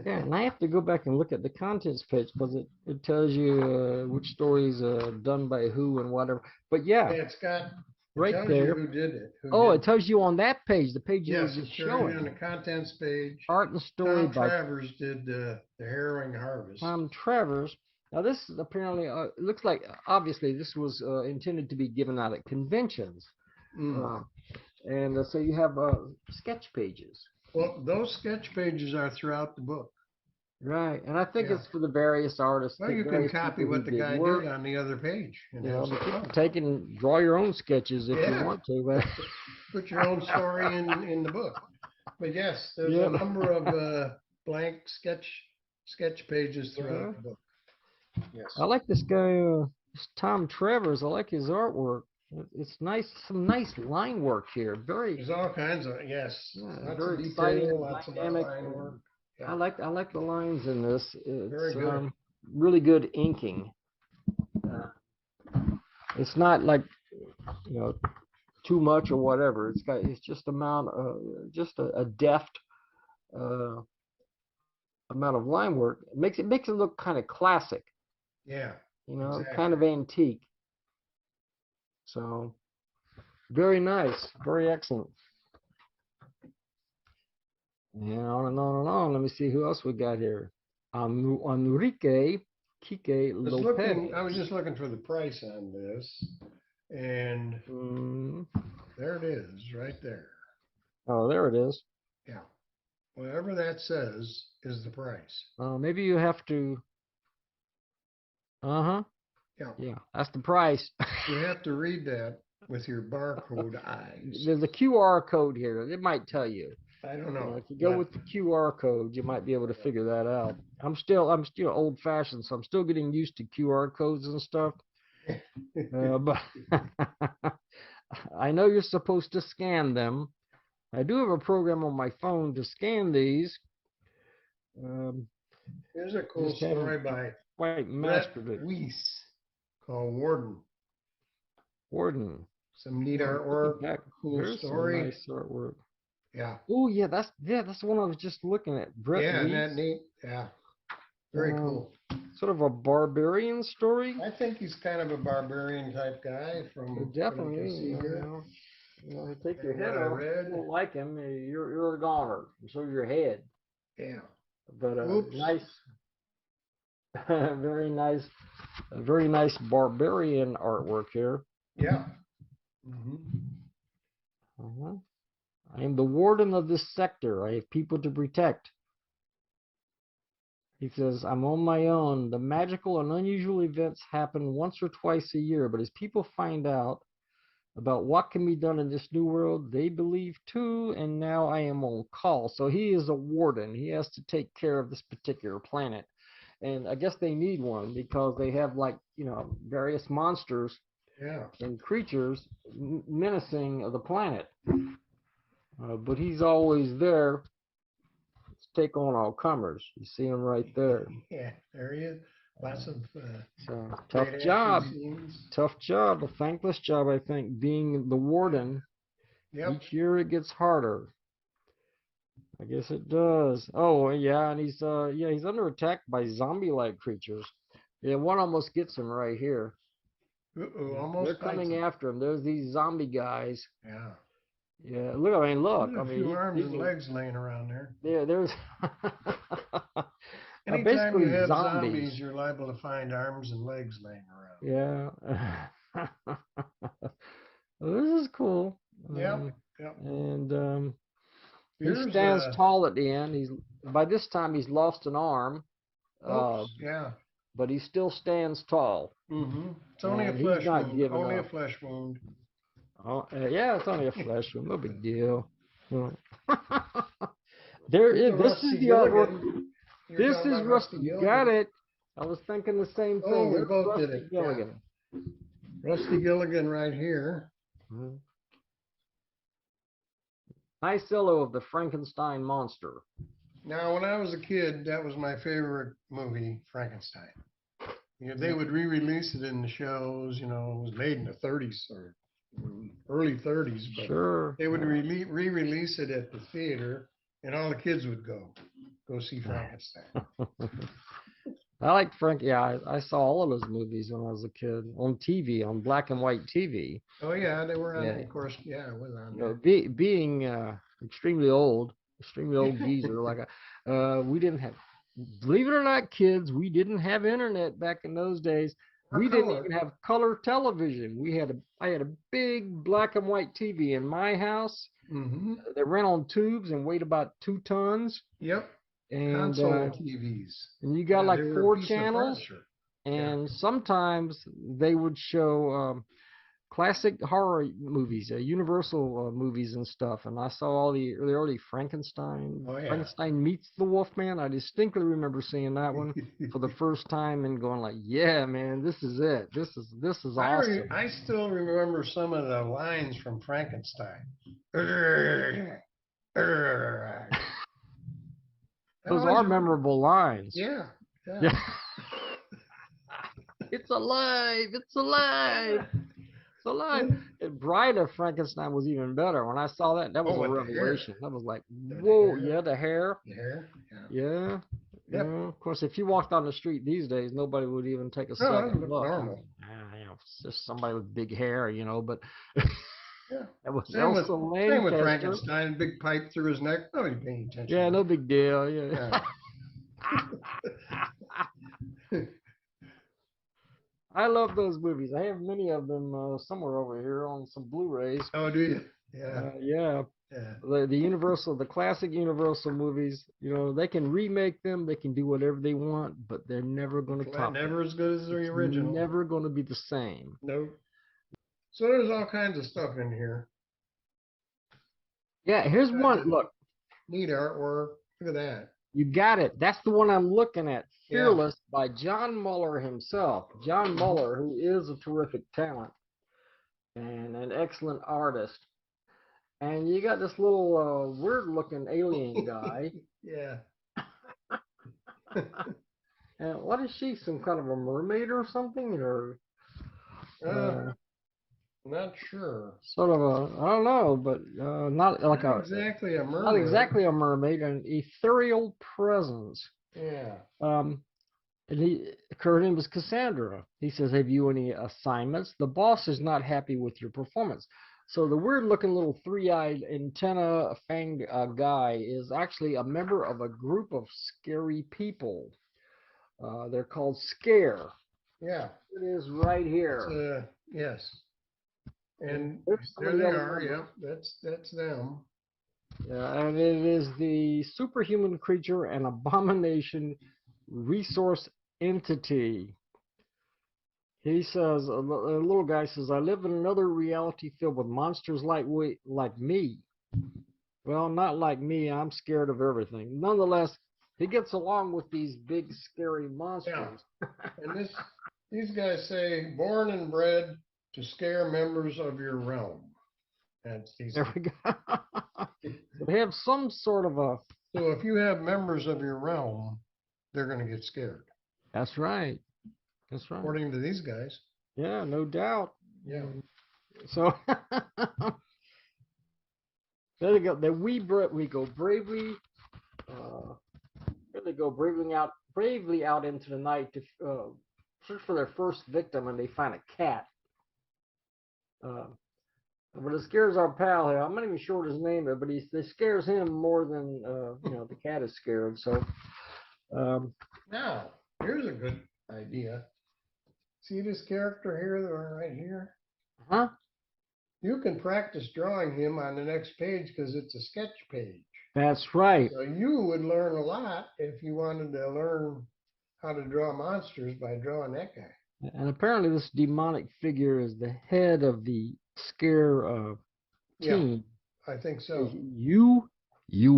Yeah, and I have to go back and look at the contents page because it tells you which stories done by who and whatever. But yeah, it's got right tells there. You who did it. It tells you on that page, the page you were just showing. On the contents page. Art and story Tom by Travers did the Harrowing Harvest. Tom Travers. Now this is apparently looks like obviously this was intended to be given out at conventions, and so you have sketch pages. Well, those sketch pages are throughout the book. Right, and I think it's for the various artists. Well, you can copy what the guy did on the other page. You know, take and draw your own sketches if you want to. But put your own story in the book. But yes, there's a number of blank sketch pages throughout the book. Yes. I like this guy, Tom Travers. I like his artwork. It's nice, some nice line work here. There's all kinds of very exciting, dynamic. I like the lines in this. It's very good. Really good inking. It's not like too much or whatever. It's just a deft amount of line work. It makes it look kind of classic. Yeah. Kind of antique. So, very nice, very excellent. And on and on and on. Let me see who else we got here. Enrique Lopez. I was just looking for the price on this, and there it is, right there. Oh, there it is. Yeah. Whatever that says is the price. Maybe you have to. Yeah, that's the price. You have to read that with your barcode eyes. There's a QR code here. It might tell you. I don't know. If you go with the QR code, you might be able to figure that out. I'm still old fashioned, so I'm still getting used to QR codes and stuff. But I know you're supposed to scan them. I do have a program on my phone to scan these. Here's a cool story by Brett Weiss called Warden. Some neat artwork. Cool story. Some nice artwork. Yeah. Oh yeah, that's the one I was just looking at. Brett Weiss. Isn't that neat? Yeah. Very cool. Sort of a barbarian story. I think he's kind of a barbarian type guy definitely. Take your head off. You don't like him, you're a goner. So your head. Yeah. But nice, very nice barbarian artwork here. Yeah. I am the warden of this sector. I have people to protect. He says, I'm on my own. The magical and unusual events happen once or twice a year, but as people find out about what can be done in this new world, they believe too, and now I am on call. So he is a warden. He has to take care of this particular planet. And I guess they need one because they have various monsters and creatures menacing the planet. But he's always there to take on all comers. You see him right there. Yeah, there he is. Lots of tough job. Tough job. A thankless job, I think, being the warden. Yep. Each year it gets harder. I guess it does. Oh yeah, and he's under attack by zombie-like creatures. Yeah, one almost gets him right here. Almost. They're coming after him. There's these zombie guys. Yeah. Yeah, look. I mean, a few arms and legs laying around there. Yeah, there's. Anytime you have zombies, you're liable to find arms and legs laying around. Yeah. Well, this is cool. Yep. And he stands tall at the end. By this time he's lost an arm. Oops, yeah. But he still stands tall. Mm-hmm. It's only a And flesh he's not wound. giving Only up. a flesh wound. Oh, yeah, it's only a flesh wound. No big deal. There is. This is the artwork. This is Rusty. You got it. I was thinking the same thing. Oh, we There's both Rusty did it. Gilligan. Yeah. Rusty Gilligan right here. Mhm. Nice illo of the Frankenstein monster. Now, when I was a kid, that was my favorite movie, Frankenstein. You know, they would re-release it in the shows. You know, it was made in the 30s or early 30s, but Sure. they would re-release it at the theater, and all the kids would go see Frankenstein. I like Frank. Yeah, I saw all of those movies when I was a kid on TV, on black and white TV. Oh yeah, they were on. Yeah. Of course, yeah, it was on You know, there. being extremely old geezer, like we didn't have, believe it or not, kids, we didn't have internet back in those days. We didn't even have color television. I had a big black and white TV in my house. Mm-hmm. They ran on tubes and weighed about 2 tons. Yep. And Console TVs. And you got Yeah, like they were a 4 piece of channels. furniture. And sometimes they would show classic horror movies, Universal movies and stuff. And I saw all the early Frankenstein. Oh, yeah. Frankenstein Meets the Wolfman. I distinctly remember seeing that one for the first time and going like, yeah, man, this is it. This is awesome. I still remember some of the lines from Frankenstein. Those are memorable lines. Yeah. Yeah. It's alive! It's alive! It's alive! And Bride of Frankenstein was even better. When I saw that, that was a revelation. That was like, whoa, yeah, the hair. The hair. Yeah. Yep. Of course, if you walked on the street these days, nobody would even take a second look. Normal. You know, it's just somebody with big hair, you know, but yeah. that was Same with Lancaster. Frankenstein, big pipe through his neck. Nobody paying attention. Yeah, no big deal. Yeah. I love those movies. I have many of them somewhere over here on some Blu-rays. Oh, do you? Yeah. Yeah. The Universal, the classic Universal movies, you know, they can remake them, they can do whatever they want, but they're never going to top. Never as good as the original. Never going to be the same. Nope. So there's all kinds of stuff in here. Yeah, here's one. Look. Neat artwork. Look at that. You got it. That's the one I'm looking at. Fearless by John Muller himself. John Muller, who is a terrific talent and an excellent artist. And you got this little weird-looking alien guy. Yeah. And what is she? Some kind of a mermaid or something? Or not sure. Sort of a, I don't know, but not like not exactly a mermaid. Not exactly a mermaid, an ethereal presence. Yeah. And her name was Cassandra. He says, have you any assignments? The boss is not happy with your performance. So the weird-looking little 3-eyed antenna fanged guy is actually a member of a group of scary people. They're called Scare. Yeah. It is right here. Yes. And there they are. Yep, that's them. Yeah, and it is the superhuman creature and abomination resource entity. He says, a little guy says, I live in another reality filled with monsters like me. Well, not like me. I'm scared of everything. Nonetheless, he gets along with these big, scary monsters. Yeah. And these guys say, born and bred to scare members of your realm. There we go. They have some sort of a... So if you have members of your realm, they're going to get scared. That's right. That's right. According to these guys. Yeah, no doubt. Yeah. So there they go. Then we go bravely. There they go bravely out into the night to search for their first victim, and they find a cat. But it scares our pal here. I'm not even sure what his name is, but it scares him more than the cat is scared. So now here's a good idea. See this character here, the one right here? Huh? You can practice drawing him on the next page because it's a sketch page. That's right. So you would learn a lot if you wanted to learn how to draw monsters by drawing that guy. And apparently this demonic figure is the head of the scare Yeah, team. I think so. You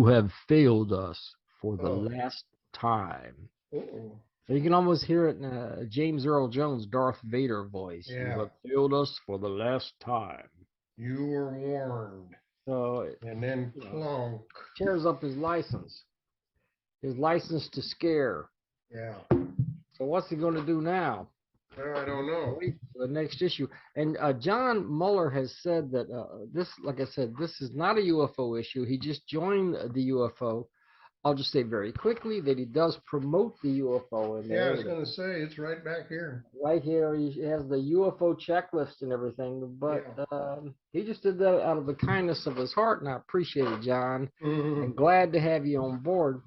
have failed us for the Oh. last time. Uh-oh. So you can almost hear it in James Earl Jones' Darth Vader voice. You Yeah. have failed us for the last time. You were warned. So And then you know, clonk. tears up his license to scare. Yeah. So what's he going to do now? Well, I don't know. Wait for the next issue. And John Muller has said that this, like I said, this is not a UFO issue. He just joined the UFO. I'll just say very quickly that he does promote the UFO in Yeah, I there. was going to say, it's right back here. Right here, he has the UFO checklist and everything, but he just did that out of the kindness of his heart, and I appreciate it, John. Mm-hmm. And glad to have you on board.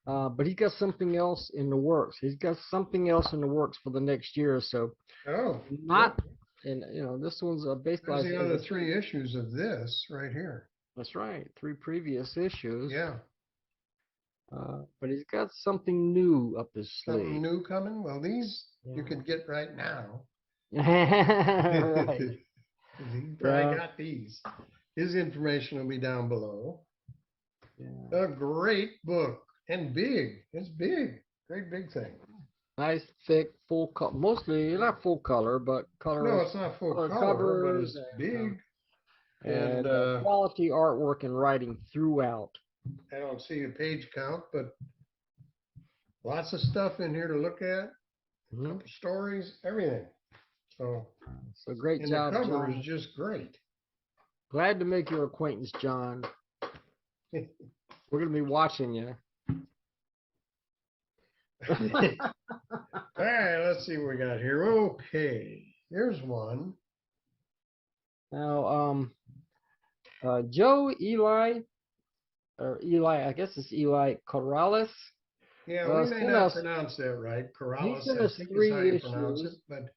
But he's got something else in the works. He's got something else in the works for the next year or so. Oh. Not, and this one's based on the other 3 issues of this right here. That's right, 3 previous issues. Yeah. But he's got something new up his sleeve. Something new coming? Well, these you can get right now. Right. He probably got these. His information will be down below. Yeah. A great book. And big. It's big. Great big thing. Nice, thick, full color. Mostly not full color, but color. No, it's not full color, but it's big. And quality artwork and writing throughout. I don't see a page count, but lots of stuff in here to look at. Couple stories, everything. So great job, the cover John. is just great. Glad to make your acquaintance, John. We're gonna be watching you. All right, let's see what we got here. Okay, here's one. Now, Joe Eli, I guess it's Eli Carrales. Yeah, we may not pronounce that right. Carrales, I think is how you pronounce it, but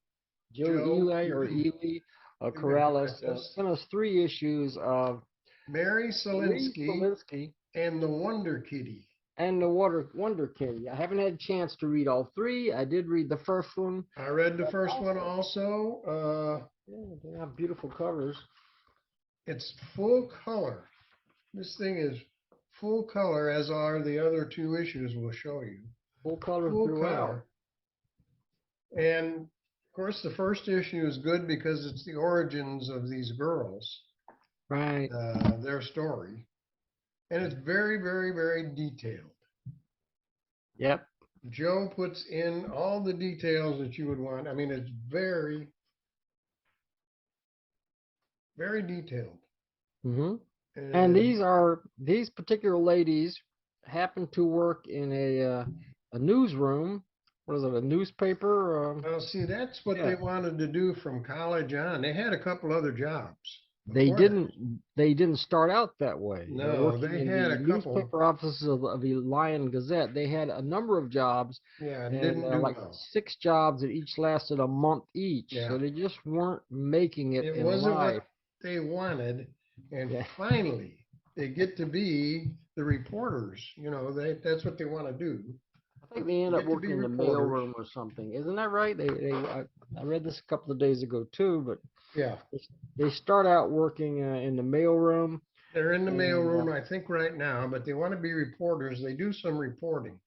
Joe Eli or Eli Carrales sent us 3 issues of Mary Selinsky and the Wonder Kitty. And the Wonder Kitty. I haven't had a chance to read all 3. I did read the first one. I read the first one also. Yeah, they have beautiful covers. It's full color. This thing is full color, as are the other 2 issues we'll show you. Full color Full throughout. color. And of course, the first issue is good because it's the origins of these girls. Right. Their story. And it's very, very, very detailed. Yep. Joe puts in all the details that you would want. I mean, it's very, very detailed. Mm-hmm. And these particular ladies happen to work in a newsroom. What is it, a newspaper? Well, see, that's what they wanted to do from college on. They had a couple other jobs. They didn't start out that way. No, they had a couple newspaper offices of the Lion Gazette. They had a number of jobs. Yeah, and didn't do like well. 6 jobs that each lasted a month each. Yeah. So they just weren't making it in wasn't life. what they wanted, and finally they get to be the reporters. That's what they want to do. I think they end up working in the mailroom or something. Isn't that right? I read this a couple of days ago too, but yeah, they start out working in the mailroom. They're in the mailroom, I think, right now, but they want to be reporters. They do some reporting,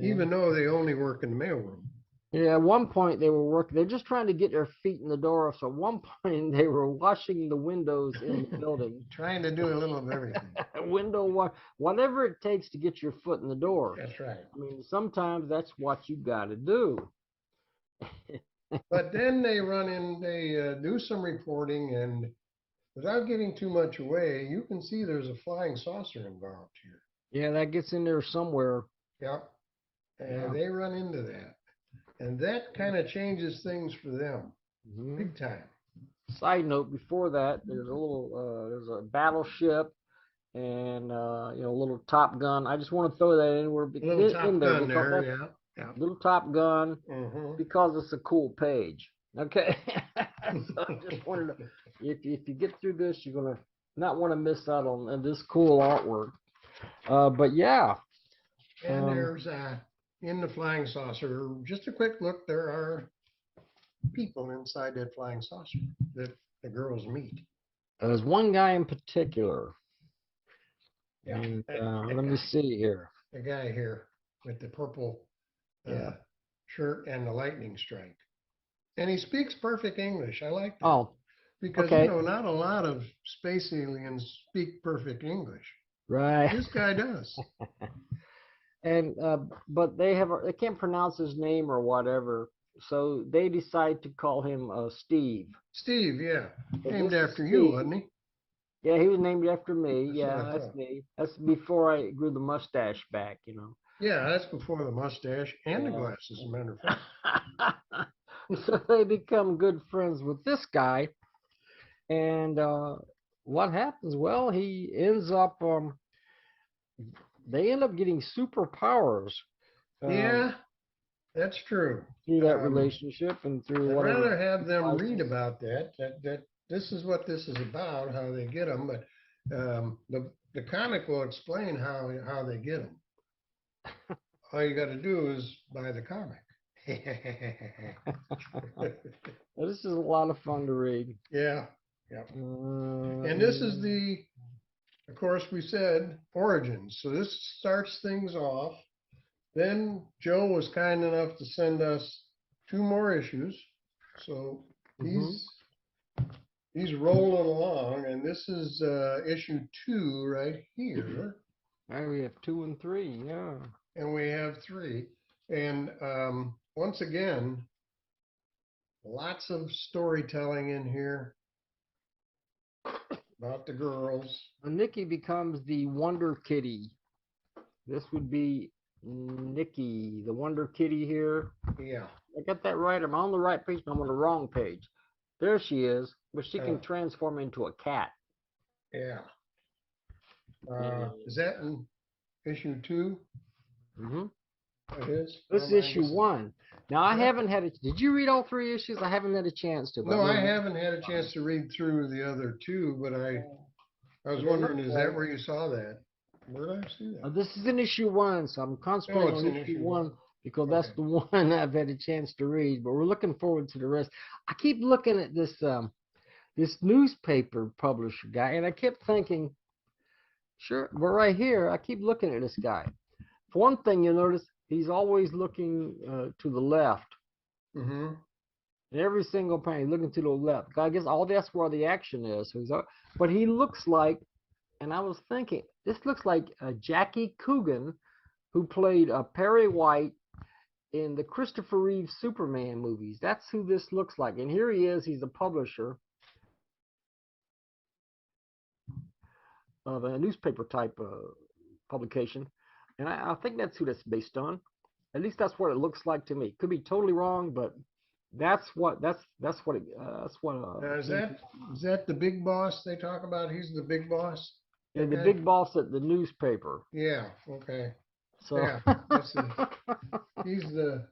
even though they only work in the mailroom. Yeah, at one point they were working. They're just trying to get their feet in the door. So at one point they were washing the windows in the building. Trying to do a little of everything. Whatever it takes to get your foot in the door. That's right. I mean, sometimes that's what you got to do. But then they do some reporting, and without giving too much away, you can see there's a flying saucer involved here. Yeah, that gets in there somewhere. Yeah, and they run into that. And that kind of changes things for them, big time. Side note: before that, there's a battleship and a little Top Gun. I just want to throw that in. Little Top Gun there, yeah. Little Top Gun, because it's a cool page. Okay, so I just wanted to. If you get through this, you're gonna not want to miss out on this cool artwork. But yeah. And there's in the flying saucer, just a quick look, there are people inside that flying saucer that the girls meet. There's one guy in particular. Yeah. And, that let me guy. see here. The guy here with the purple Yeah. shirt and the lightning strike. And he speaks perfect English. I like that. Oh, Because, okay. not a lot of space aliens speak perfect English. right. This guy does. And but they can't pronounce his name or whatever, so they decide to call him Steve. Steve, yeah. So Named this is after you, Steve. wasn't he? Yeah, he was named after me. That's what Yeah, I that's thought. me. That's before I grew the mustache back, Yeah, that's before the mustache and the Yeah. glasses, as a matter of fact. So they become good friends with this guy, and what happens? Well, he ends up. They end up getting superpowers. Yeah, that's true. Through that relationship and through I'd whatever. rather have them read devices. about that this is what this is about, how they get them, but the comic will explain how they get them. All you got to do is buy the comic. Well, this is a lot of fun to read. Yeah, yeah. And this is of course, we said origins. So this starts things off. Then Joe was kind enough to send us 2 more issues. So he's rolling along, and this is issue 2 right here. Now we have 2 and 3, yeah. And we have 3. And once again, lots of storytelling in here about the girls. Nikki becomes the Wonder Kitty. This would be Nikki, the Wonder Kitty here. Yeah. I got that right. I'm on the right page, but I'm on the wrong page. There she is, but she can transform into a cat. Yeah. Is that in issue 2? Mm-hmm. It is. This is issue 1. Now I haven't had did you read all 3 issues? I haven't had a chance to. No, I haven't had a chance to read through the other 2, but I was wondering, is that where you saw that? Where did I see that? This is in issue 1, so I'm concentrating on issue 1 because that's the one I've had a chance to read. But we're looking forward to the rest. I keep looking at this this newspaper publisher guy, and I kept thinking, sure, we're right here. I keep looking at this guy. For one thing, you'll notice he's always looking to the left. Mm-hmm. In every single panel, he's looking to the left. I guess all that's where the action is. So but he looks like, and I was thinking, this looks like Jackie Coogan, who played Perry White in the Christopher Reeve Superman movies. That's who this looks like. And here he is. He's a publisher of a newspaper type publication. And I think that's who that's based on. At least that's what it looks like to me. Could be totally wrong, but that's what Now, is that the big boss they talk about? He's the big boss? Yeah, the big boss at the newspaper. Yeah, okay. So yeah, he's the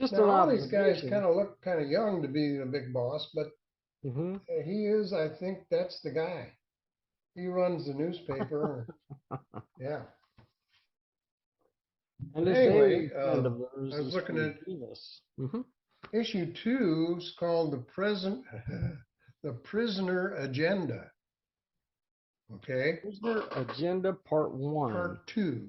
just now, all these guys kind of look kind of young to be the big boss, but he is, I think that's the guy. He runs the newspaper. Yeah. And anyway, I was looking at issue 2 is called the Prisoner Agenda. Okay. Prisoner Agenda Part 1. Part 2.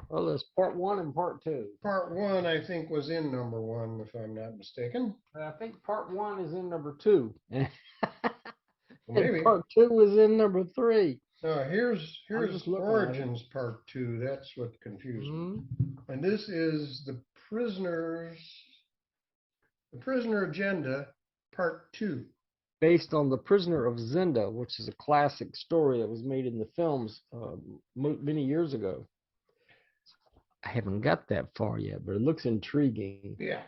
Well, there's Part 1 and Part 2. Part 1, I think, was in number 1, if I'm not mistaken. I think Part 1 is in number 2. Maybe. And Part 2 is in number 3. No, here's Origins Part 2. That's what confused me. And this is the Prisoner Agenda Part 2. Based on The Prisoner of Zenda, which is a classic story that was made in the films many years ago. I haven't got that far yet, but it looks intriguing. Yeah.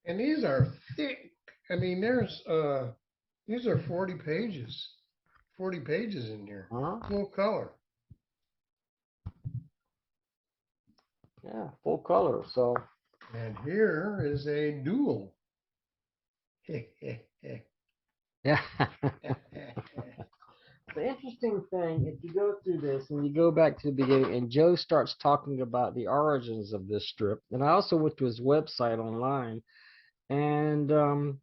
And these are thick. I mean, these are 40 pages. 40 pages in here. Full color. Yeah, full color. So. And here is a duel. Yeah. The interesting interesting thing, if you go through this and you go back to the beginning, and Joe starts talking about the origins of this strip, and I also went to his website online, and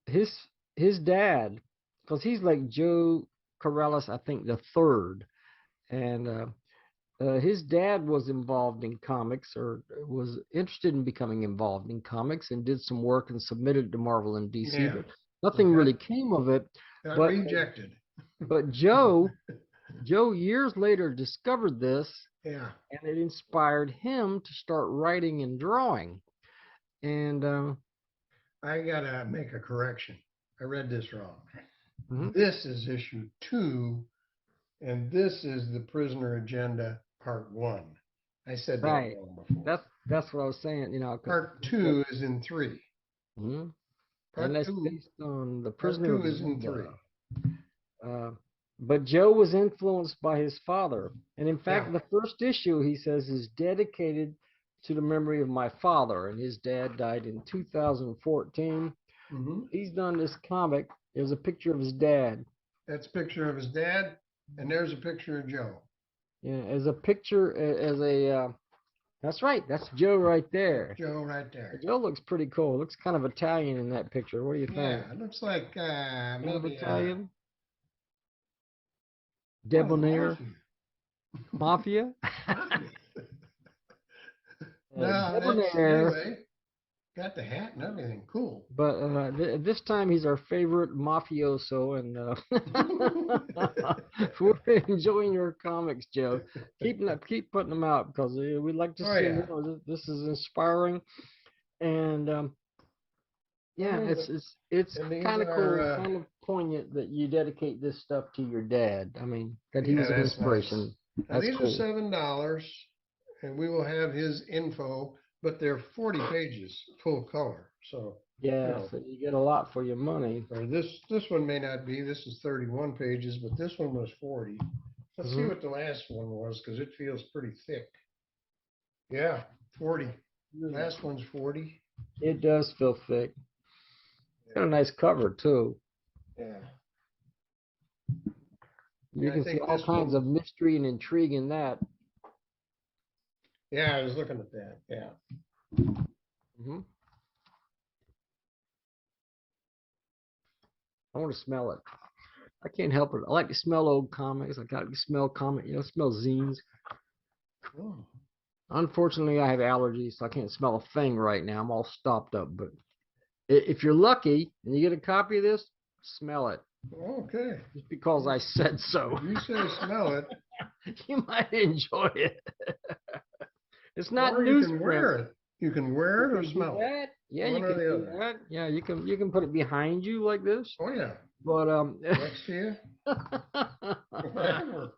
his dad, because he's like Joe Carrales, I think the third, and his dad was involved in comics, or was interested in becoming involved in comics, and did some work and submitted to Marvel and DC, Yeah. but nothing really came of it. Got But rejected. but Joe years later discovered this, Yeah. and it inspired him to start writing and drawing. And I gotta make a correction. I read this wrong. Mhm. This is issue 2, and this is the Prisoner Agenda Part 1. I said that Right. wrong before. that's what I was saying. Part 2 is in 3. Mhm. Part And that's 2, based on the part Prisoner 2 is in Agenda. 3. But Joe was influenced by his father. And in fact, Yeah. the first issue, he says, is dedicated to the memory of my father. And his dad died in 2014. Hmm. He's done this comic. There's a picture of his dad. That's a picture of his dad, and there's a picture of Joe. Yeah, as a picture, that's right. That's Joe right there. Joe right there. Joe looks pretty cool. Looks kind of Italian in that picture. What do you think? Yeah, it looks like Kind of maybe Italian? Debonair? Mafia? No, that's Debonair. anyway. Got the hat and everything. Cool. But this time he's our favorite mafioso, and we're enjoying your comics, Joe. Keep putting them out, because we'd like to Oh, see yeah. more. This is inspiring, and yeah, Oh, it's and these kind of cool, are, kind of poignant that you dedicate this stuff to your dad. I mean, that he Yeah, was an that's inspiration. Now, That's these cool. are $7, and we will have his info, but they're 40 pages, full color. So, Yeah, know. so you get a lot for your money. or this one may not be. This is 31 pages, but this one was 40. Let's see Mhm. what the last one was, because it feels pretty thick. Yeah, 40. Last one's 40. It does feel thick. Got a nice cover too. Yeah. You Yeah, I can see think all this kinds one- of mystery and intrigue in that. Yeah, I was looking at that. Yeah. Hmm. I want to smell it. I can't help it. I like to smell old comics. I got to smell smell zines. Oh. Unfortunately, I have allergies, so I can't smell a thing right now. I'm all stopped up. But if you're lucky and you get a copy of this, smell it. Okay. Just because I said so. If you say smell it, You might enjoy it. It's not or you can newsprint. wear it. You can wear it or You can do smell it. that. Yeah, One you or can the do other. that. Yeah, you can put it behind you like this. Oh yeah. But Next to you. Whatever.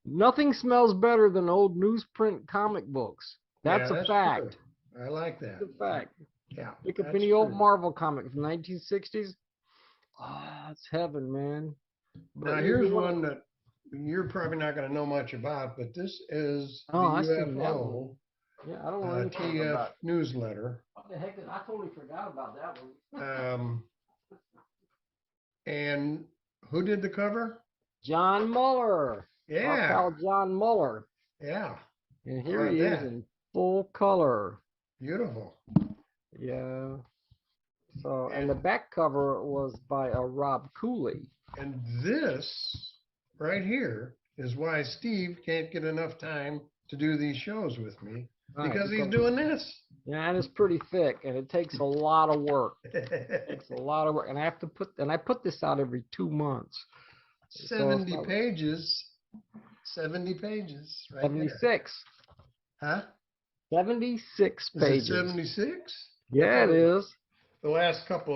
nothing smells better than old newsprint comic books. That's Yeah, a that's fact. true. I like that. That's a fact. Yeah. Pick up that's any old true. Marvel comic from 1960s. Ah, it's heaven, man. Now But here's one that you're probably not going to know much about, but this is the I seen that UFO one. Yeah, I don't know anything TF about it. newsletter. What the heck? I totally forgot about that one. And who did the cover? John Muller. Our Yeah. pal John Muller. Yeah. And How here about he is that? in full color. Beautiful. Yeah. So, and the back cover was by Rob Cooley. And this right here is why Steve can't get enough time to do these shows with me, Right, because he's doing this. Yeah, and it's pretty thick, and it takes a lot of work. It takes a lot of work, and I put this out every 2 months. 70 pages. 70 pages. Right 76. There. Huh? 76 Is pages. it 76? Yeah, it is. The last couple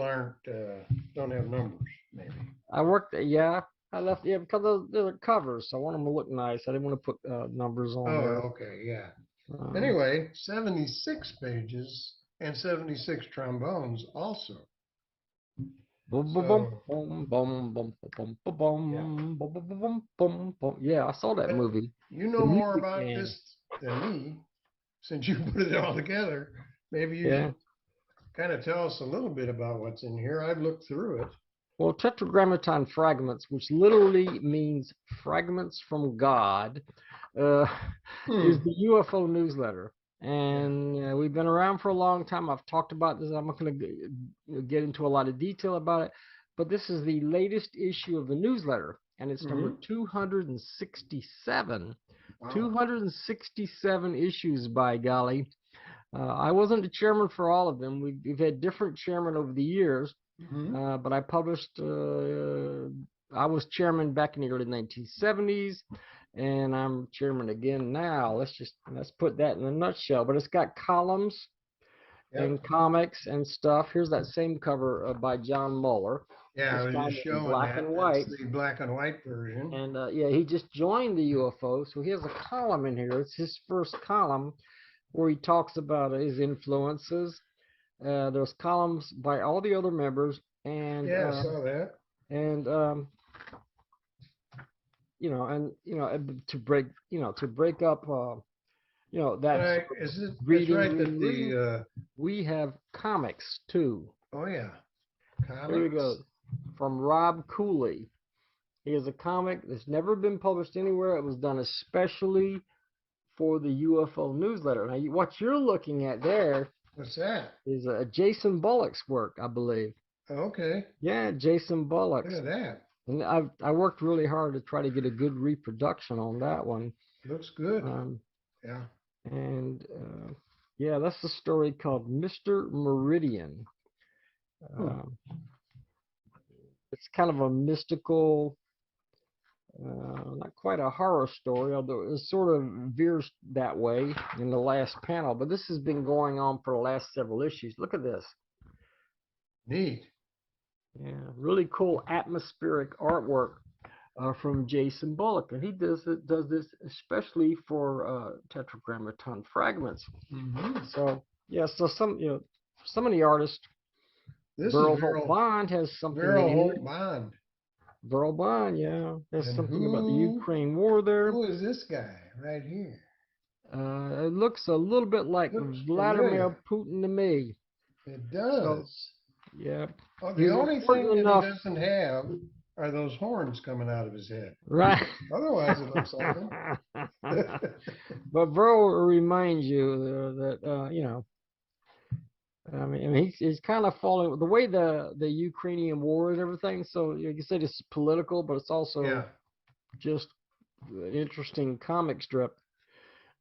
don't have numbers, maybe. I left, because they're covers, so I want them to look nice. I didn't want to put numbers on there. Oh, okay, yeah. Anyway, 76 pages and 76 trombones also. Boom, boom, boom, boom, boom, boom, boom, boom, boom, boom, boom, boom. Yeah, I saw that movie. You know more about this than me, since you put it all together. Maybe you should kind of tell us a little bit about what's in here. I've looked through it. Well, Tetragrammaton Fragments, which literally means fragments from God, uh, is the UFO newsletter. And we've been around for a long time. I've talked about this. I'm not going to get into a lot of detail about it, but this is the latest issue of the newsletter, and it's number 267. Wow. 267 issues, by golly. I wasn't the chairman for all of them. We've had different chairmen over the years, but I published. I was chairman back in the early 1970s, and I'm chairman again now. Let's put that in a nutshell. But it's got columns and comics and stuff. Here's that same cover by John Muller. Yeah, I was just showing black and white. That's the black and white version. And yeah, he just joined the UFO, so he has a column in here. It's his first column where he talks about his influences. There's columns by all the other members, and yeah, I saw that. And to break up, that's right. Reading. That's right. That we have comics too. Oh yeah, comics. Here we go. From Rob Cooley. He has a comic that's never been published anywhere. It was done especially for the UFO newsletter. Now, what you're looking at there, what's that? Is Jason Bullock's work, I believe. Okay. Yeah, Jason Bullock. Look at that. And I worked really hard to try to get a good reproduction on that one. Looks good. Yeah. And yeah, that's the story called Mr. Meridian. It's kind of a mystical, not quite a horror story, although it sort of veers that way in the last panel. But this has been going on for the last several issues. Look at this. Neat. Yeah, really cool atmospheric artwork from Jason Bullock, and he does this especially for Tetragrammaton Fragments. So yeah, so some of the artists. Burl Holt Bond has something. Burl Holt Bond. Burl Bond, yeah. There's something about the Ukraine war there. Who is this guy right here? It looks a little bit like Vladimir Putin to me. It does. So, yeah. Oh, the only thing that he doesn't have are those horns coming out of his head. Right. Otherwise, it looks like him. But Burl reminds you that, I mean, he's kind of following the way the Ukrainian war and everything. So you can say it's political, but it's also just an interesting comic strip.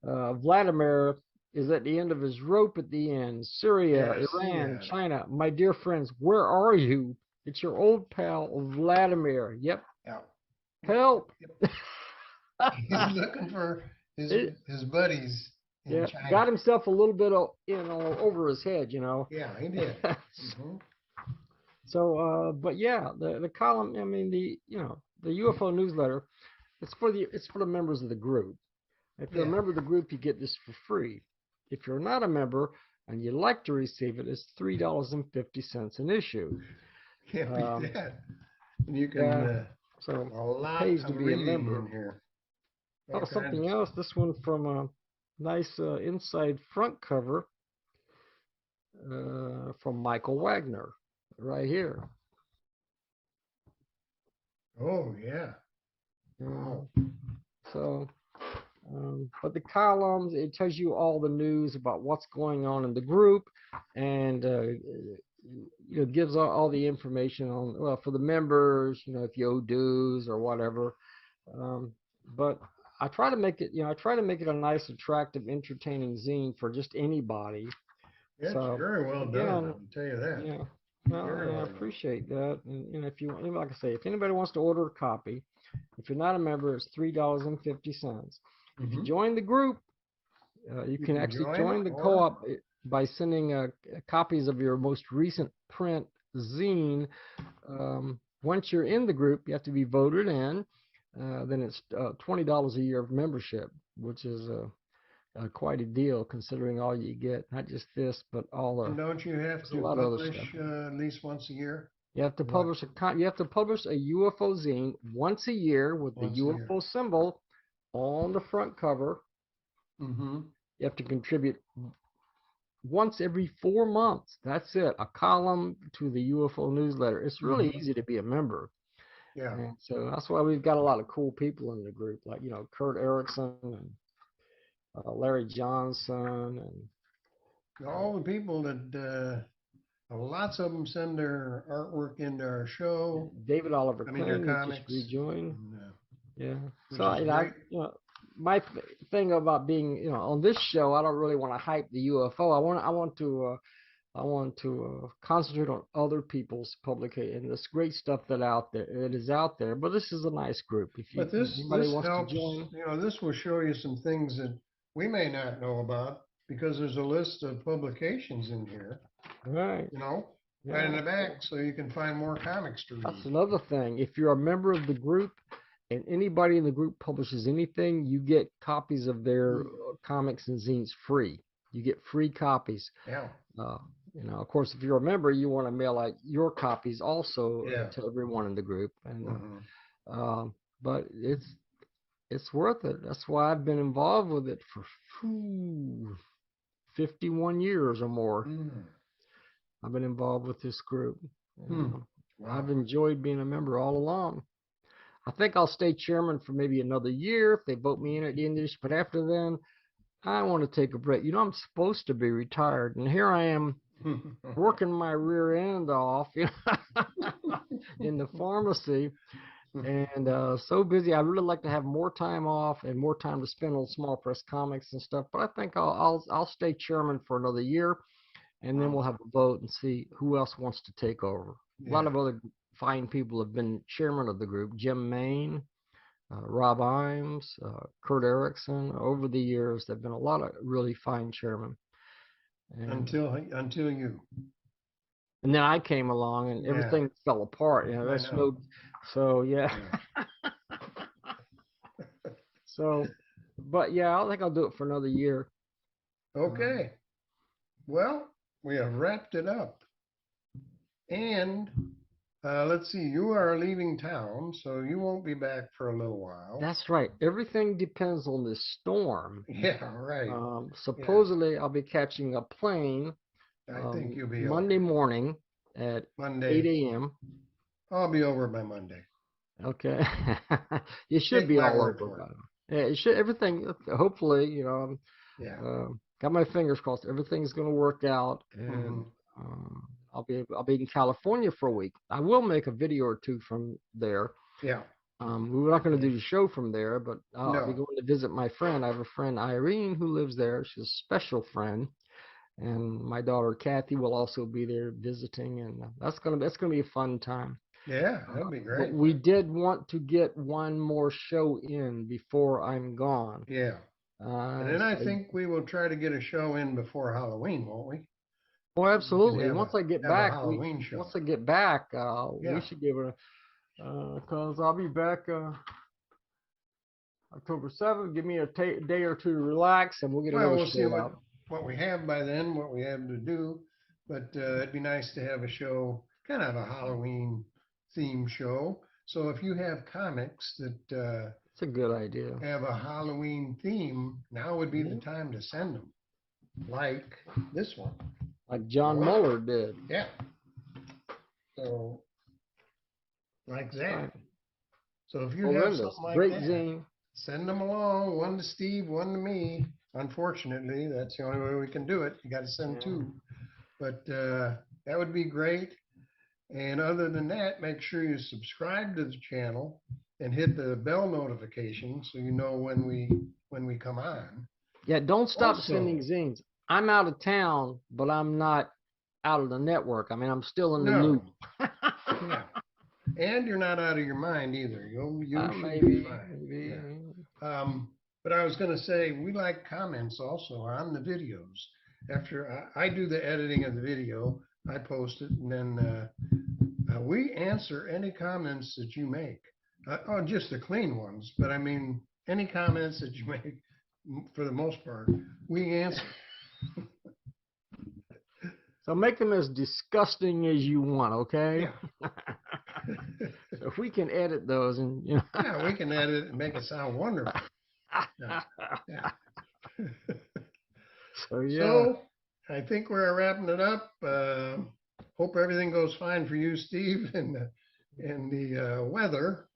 Vladimir is at the end of his rope at the end. Syria, Iran, China. My dear friends, where are you? It's your old pal Vladimir. Yep. Help. He's looking for his buddies. Yeah, got himself a little bit of, over his head, Yeah, he did. So, but yeah, the column, I mean, the UFO newsletter, it's for the members of the group. If you're a member of the group, you get this for free. If you're not a member and you'd like to receive it, it's $3.50 an issue. Can't beat that. And you can so it pays to be a member. In here. Oh, something else. This one from nice inside front cover from Michael Wagner right here. Oh yeah. So but the columns, it tells you all the news about what's going on in the group, and it gives all the information on, well, for the members, if you owe dues or whatever. But I try to make it, a nice, attractive, entertaining zine for just anybody. It's very well done. I can tell you that. Yeah. Well, I appreciate that. And if you, like I say, if anybody wants to order a copy, if you're not a member, it's $3.50. If you join the group, you can actually join the co-op by sending copies of your most recent print zine. Once you're in the group, you have to be voted in. Then it's $20 a year of membership, which is quite a deal considering all you get. Not just this, but all the. And don't you have to publish at least once a year? You have to publish a UFO zine once a year with the UFO symbol on the front cover. You have to contribute once every 4 months. That's it. A column to the UFO newsletter. It's really easy to be a member. Yeah. And so that's why we've got a lot of cool people in the group, like, Kurt Erickson and Larry Johnson and All the people that lots of them send their artwork into our show. David Oliver I mean, their King, who comics. just rejoined. And, Yeah. which So is I, great. my thing about being, on this show, I don't really want to hype the UFO. I want to concentrate on other people's publication, this great stuff that is out there. But this is a nice group. If But this anybody wants helps, to join, this will show you some things that we may not know about because there's a list of publications in here, right? right in the back, so you can find more comics to read. That's another thing. If you're a member of the group and anybody in the group publishes anything, you get copies of their comics and zines free. You get free copies. Yeah. Of course, if you're a member, you want to mail out your copies also to everyone in the group. And but it's worth it. That's why I've been involved with it for 51 years or more. I've been involved with this group. Wow. I've enjoyed being a member all along. I think I'll stay chairman for maybe another year if they vote me in at the end of this. But after then, I want to take a break. I'm supposed to be retired, and here I am working my rear end off in the pharmacy, and so busy. I'd really like to have more time off and more time to spend on small press comics and stuff. But I think I'll stay chairman for another year, and then we'll have a vote and see who else wants to take over. A lot of other fine people have been chairman of the group. Jim Main, Rob Imes, Kurt Erickson. Over the years, there've been a lot of really fine chairmen. And, until you. And then I came along, and everything fell apart. That's no. So yeah. So, but I think I'll do it for another year. Okay. Well, we have wrapped it up. And let's see, you are leaving town, so you won't be back for a little while. That's right. Everything depends on this storm. Yeah, right. Supposedly, I'll be catching a plane. I think you'll be Monday morning at 8 a.m. I'll be over by Monday. Okay. You should be all over. It should. Everything. Hopefully, got my fingers crossed. Everything's going to work out, and I'll be in California for a week. I will make a video or two from there. Yeah. We're not going to do the show from there, but I'll be going to visit my friend. I have a friend, Irene, who lives there. She's a special friend, and my daughter Kathy will also be there visiting, and that's gonna be a fun time. Yeah, that'll be great. But we did want to get one more show in before I'm gone. Yeah. And then I think we will try to get a show in before Halloween, won't we? Oh, absolutely. Once I get back, we should give it because I'll be back October 7th. Give me a day or two to relax, and we'll get we'll see what we have by then, what we have to do. But it'd be nice to have a show, kind of a Halloween theme show. So if you have comics that it's a good idea, have a Halloween theme, now would be the time to send them, like this one. Like John Muller did. Yeah. So, like that. Right. So if you have something like great that, zine, send them along. One to Steve, one to me. Unfortunately, that's the only way we can do it. You got to send two. But that would be great. And other than that, make sure you subscribe to the channel and hit the bell notification so you know when we come on. Yeah, don't stop sending zines. I'm out of town, but I'm not out of the network. I mean, I'm still in the loop. Yeah. And you're not out of your mind either. You should be fine. Yeah. But I was going to say, we like comments also on the videos. After I do the editing of the video, I post it, and then we answer any comments that you make. Just the clean ones, but I mean, any comments that you make, for the most part, we answer. So make them as disgusting as you want, okay? Yeah. So if we can edit those, and yeah, we can edit it and make it sound wonderful. Yeah. So yeah. So I think we're wrapping it up. Hope everything goes fine for you, Steve, in the weather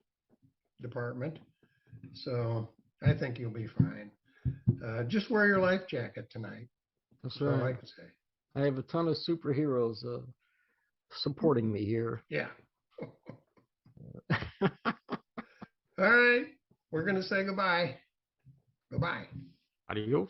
department. So I think you'll be fine. Just wear your life jacket tonight. That's All I right. can say. I have a ton of superheroes supporting me here. Yeah. All right. We're going to say goodbye. Goodbye. Adios.